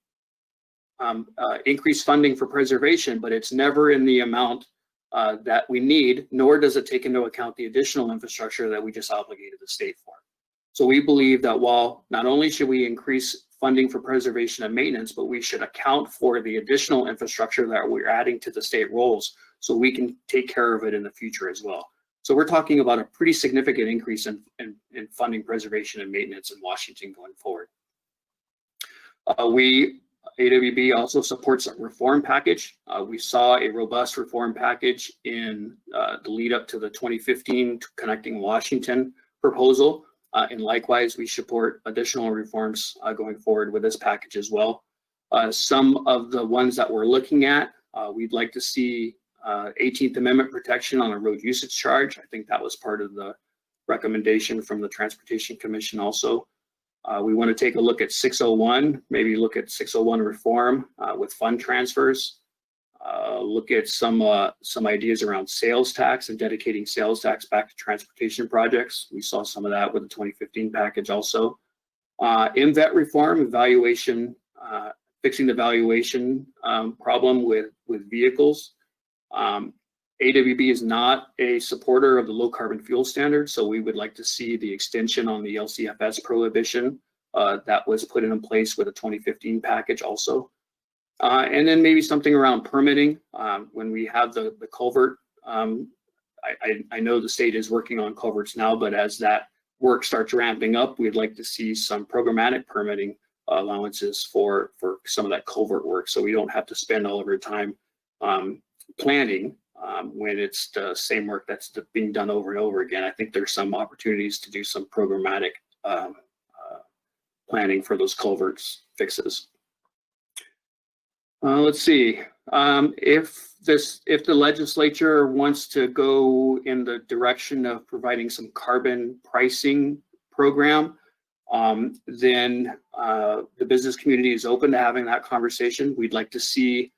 increase funding for preservation, but it's never in the amount that we need, nor does it take into account the additional infrastructure that we just obligated the state for. So we believe that while not only should we increase funding for preservation and maintenance, but we should account for the additional infrastructure that we're adding to the state rolls so we can take care of it in the future as well. So we're talking about a pretty significant increase in funding preservation and maintenance in Washington going forward. AWB also supports a reform package. We saw a robust reform package in the lead up to the 2015 Connecting Washington proposal. And likewise, we support additional reforms going forward with this package as well. Some of the ones that we're looking at, we'd like to see 18th Amendment protection on a road usage charge. I think that was part of the recommendation from the Transportation Commission also. We want to take a look at 601, maybe look at 601 reform with fund transfers. Look at some ideas around sales tax and dedicating sales tax back to transportation projects. We saw some of that with the 2015 package also. MVET reform, evaluation, fixing the valuation problem with vehicles. AWB is not a supporter of the low carbon fuel standard, so we would like to see the extension on the LCFS prohibition that was put in place with a 2015 package also. And then maybe something around permitting. When we have the culvert, I know the state is working on culverts now, but as that work starts ramping up, we'd like to see some programmatic permitting allowances for some of that culvert work, so we don't have to spend all of our time planning when it's the same work that's being done over and over again. I think there's some opportunities to do some programmatic planning for those culverts fixes. Let's see, if the legislature wants to go in the direction of providing some carbon pricing program, then the business community is open to having that conversation. We'd like to see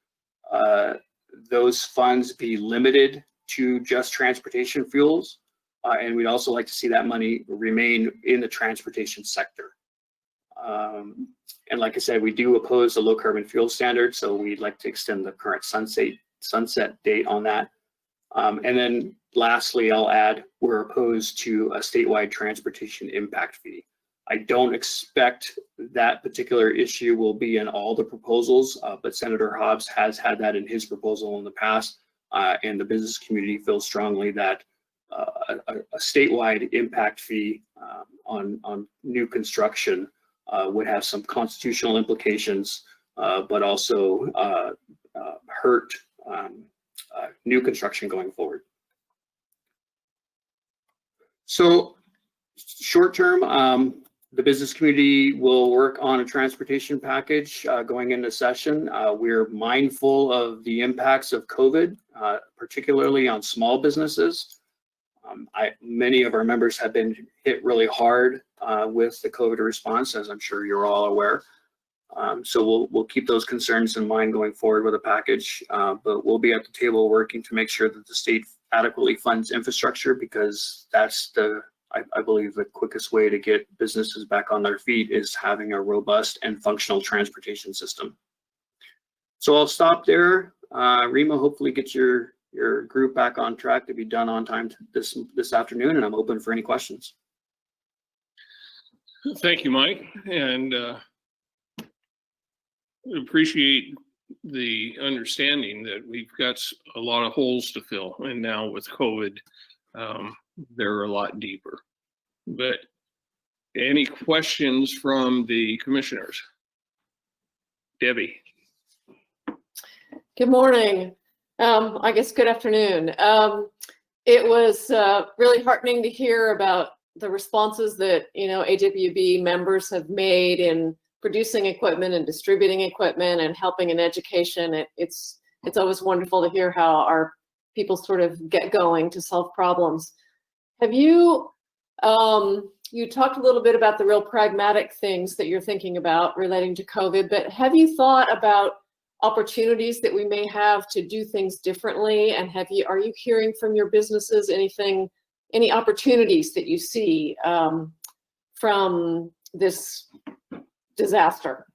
those funds be limited to just transportation fuels. And we'd also like to see that money remain in the transportation sector. And like I said, we do oppose the low carbon fuel standard, so we'd like to extend the current sunset date on that. And then lastly, I'll add, we're opposed to a statewide transportation impact fee. I don't expect that particular issue will be in all the proposals, but Senator Hobbs has had that in his proposal in the past. And the business community feels strongly that a statewide impact fee on new construction would have some constitutional implications, but also hurt new construction going forward. So short term, the business community will work on a transportation package going into session. We're mindful of the impacts of COVID, particularly on small businesses. Many of our members have been hit really hard with the COVID response, as I'm sure you're all aware. So we'll keep those concerns in mind going forward with a package, but we'll be at the table working to make sure that the state adequately funds infrastructure, because that's I believe the quickest way to get businesses back on their feet is having a robust and functional transportation system. So I'll stop there. Rima, hopefully get your group back on track to be done on time this afternoon, and I'm open for any questions. Thank you, Mike, and appreciate the understanding that we've got a lot of holes to fill, and now with COVID, they're a lot deeper. But any questions from the commissioners? Debbie. Good morning. I guess good afternoon. It was really heartening to hear about the responses that, AWB members have made in producing equipment and distributing equipment and helping in education. It's always wonderful to hear how our people sort of get going to solve problems. Have you, you talked a little bit about the real pragmatic things that you're thinking about relating to COVID, but have you thought about opportunities that we may have to do things differently? And are you hearing from your businesses any opportunities that you see from this disaster?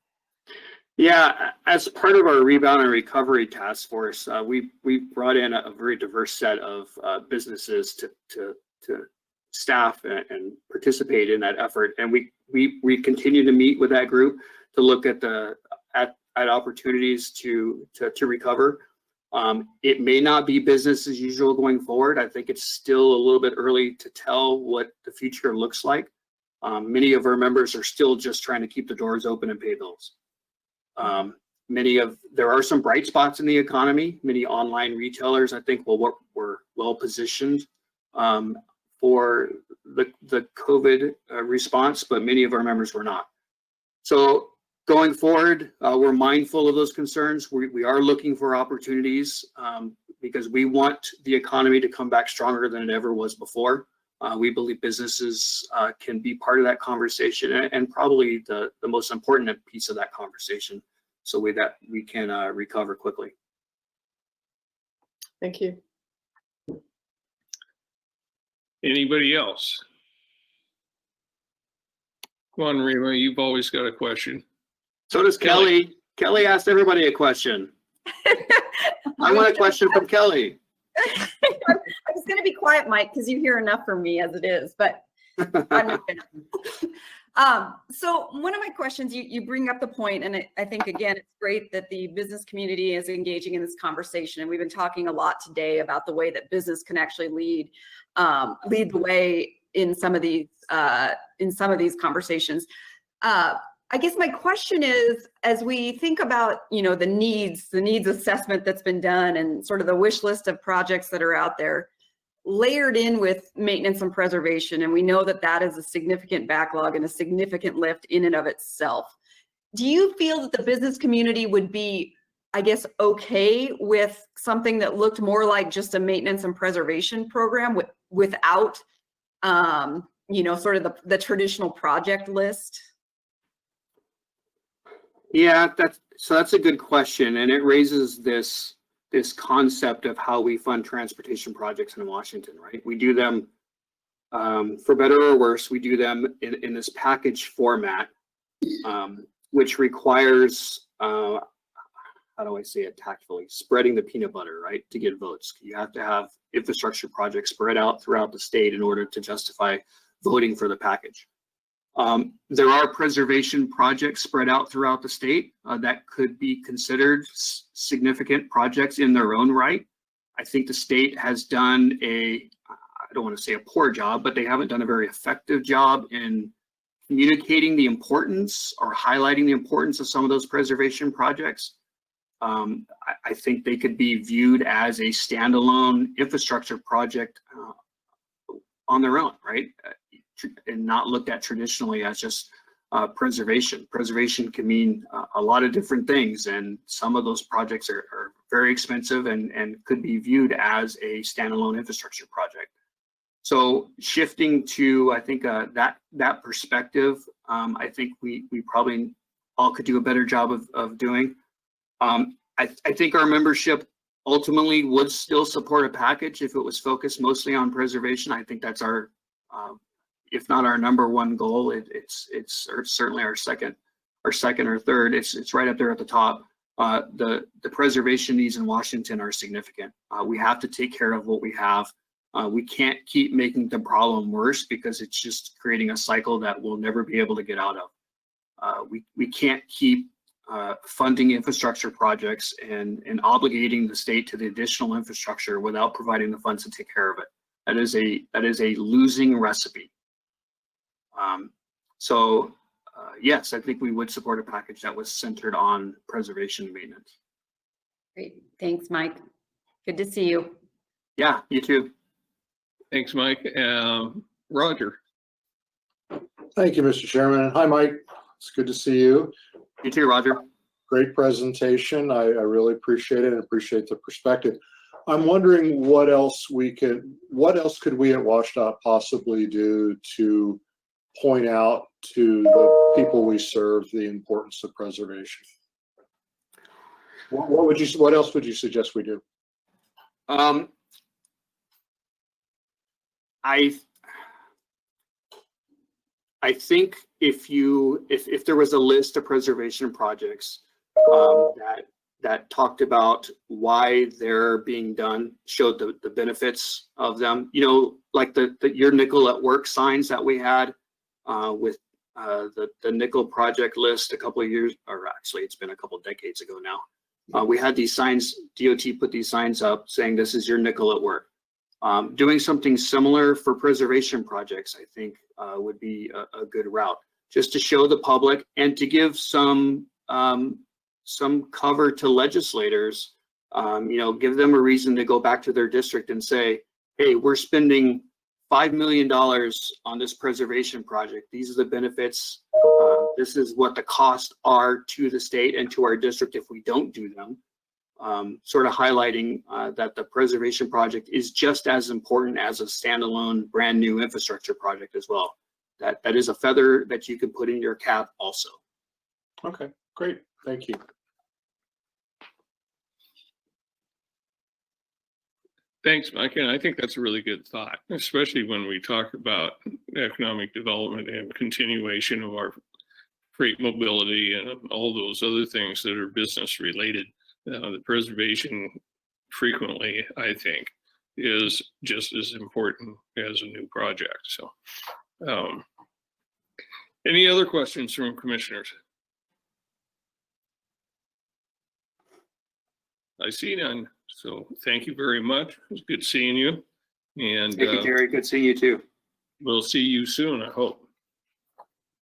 Yeah, as part of our rebound and recovery task force, we brought in a very diverse set of businesses to staff and participate in that effort, and we continue to meet with that group to look at opportunities to recover. It may not be business as usual going forward. I think it's still a little bit early to tell what the future looks like. Many of our members are still just trying to keep the doors open and pay bills. There are some bright spots in the economy. Many online retailers, I think, were well positioned for the COVID response, but many of our members were not. So going forward, we're mindful of those concerns. We are looking for opportunities because we want the economy to come back stronger than it ever was before. We believe businesses can be part of that conversation and probably the most important piece of that conversation, so that we can recover quickly. Thank you. Anybody else? Come on, Rima, you've always got a question. So does Kelly. Kelly asked everybody a question. I want a question from Kelly. I was going to be quiet, Mike, because you hear enough from me as it is, but I'm not going to. So one of my questions, you bring up the point, and I think, again, it's great that the business community is engaging in this conversation. And we've been talking a lot today about the way that business can actually lead the way in some of these conversations. I guess my question is, as we think about, the needs assessment that's been done and sort of the wish list of projects that are out there, layered in with maintenance and preservation, and we know that that is a significant backlog and a significant lift in and of itself. Do you feel that the business community would be, I guess, okay with something that looked more like just a maintenance and preservation program without, sort of the traditional project list? Yeah, that's a good question, and it raises this concept of how we fund transportation projects in Washington, right? We do them, for better or worse, we do them in this package format, which requires, how do I say it tactfully, spreading the peanut butter, right, to get votes. You have to have infrastructure projects spread out throughout the state in order to justify voting for the package. There are preservation projects spread out throughout the state that could be considered significant projects in their own right. I think the state has done I don't want to say a poor job, but they haven't done a very effective job in communicating the importance or highlighting the importance of some of those preservation projects. I think they could be viewed as a standalone infrastructure project on their own, right? And not looked at traditionally as just preservation. Preservation can mean a lot of different things, and some of those projects are very expensive and could be viewed as a standalone infrastructure project. So shifting to, I think, that perspective, I think we probably all could do a better job of doing. I think our membership ultimately would still support a package if it was focused mostly on preservation. I think that's our, if not our number one goal, it's certainly our second or third. It's right up there at the top. The preservation needs in Washington are significant. We have to take care of what we have. We can't keep making the problem worse because it's just creating a cycle that we'll never be able to get out of. We can't keep funding infrastructure projects and obligating the state to the additional infrastructure without providing the funds to take care of it. That is a losing recipe. Yes, I think we would support a package that was centered on preservation and maintenance. Great. Thanks, Mike. Good to see you. Yeah, you too. Thanks, Mike. Roger. Thank you, Mr. Chairman. Hi, Mike. It's good to see you. You too, Roger. Great presentation. I really appreciate it and appreciate the perspective. I'm wondering what else could we at WashDOT possibly do to point out to the people we serve the importance of preservation? What else would you suggest we do? I think if there was a list of preservation projects that talked about why they're being done, showed the benefits of them, you know, like your nickel at work signs that we had with the nickel project list a couple of years, or actually it's been a couple of decades ago now. We had these signs, DOT put these signs up saying this is your nickel at work. Doing something similar for preservation projects, I think, would be a good route, just to show the public and to give some cover to legislators. You know, give them a reason to go back to their district and say, hey, we're spending $5 million on this preservation project. These are the benefits. This is what the costs are to the state and to our district if we don't do them. Sort of highlighting that the preservation project is just as important as a standalone brand new infrastructure project as well. That is a feather that you can put in your cap also. Okay, great. Thank you. Thanks, Mike. And I think that's a really good thought, especially when we talk about economic development and continuation of our freight mobility and all those other things that are business related. The preservation frequently, I think, is just as important as a new project. So, any other questions from commissioners? I see none. So thank you very much. It was good seeing you. And Thank you, Gary. Good seeing you too. We'll see you soon, I hope.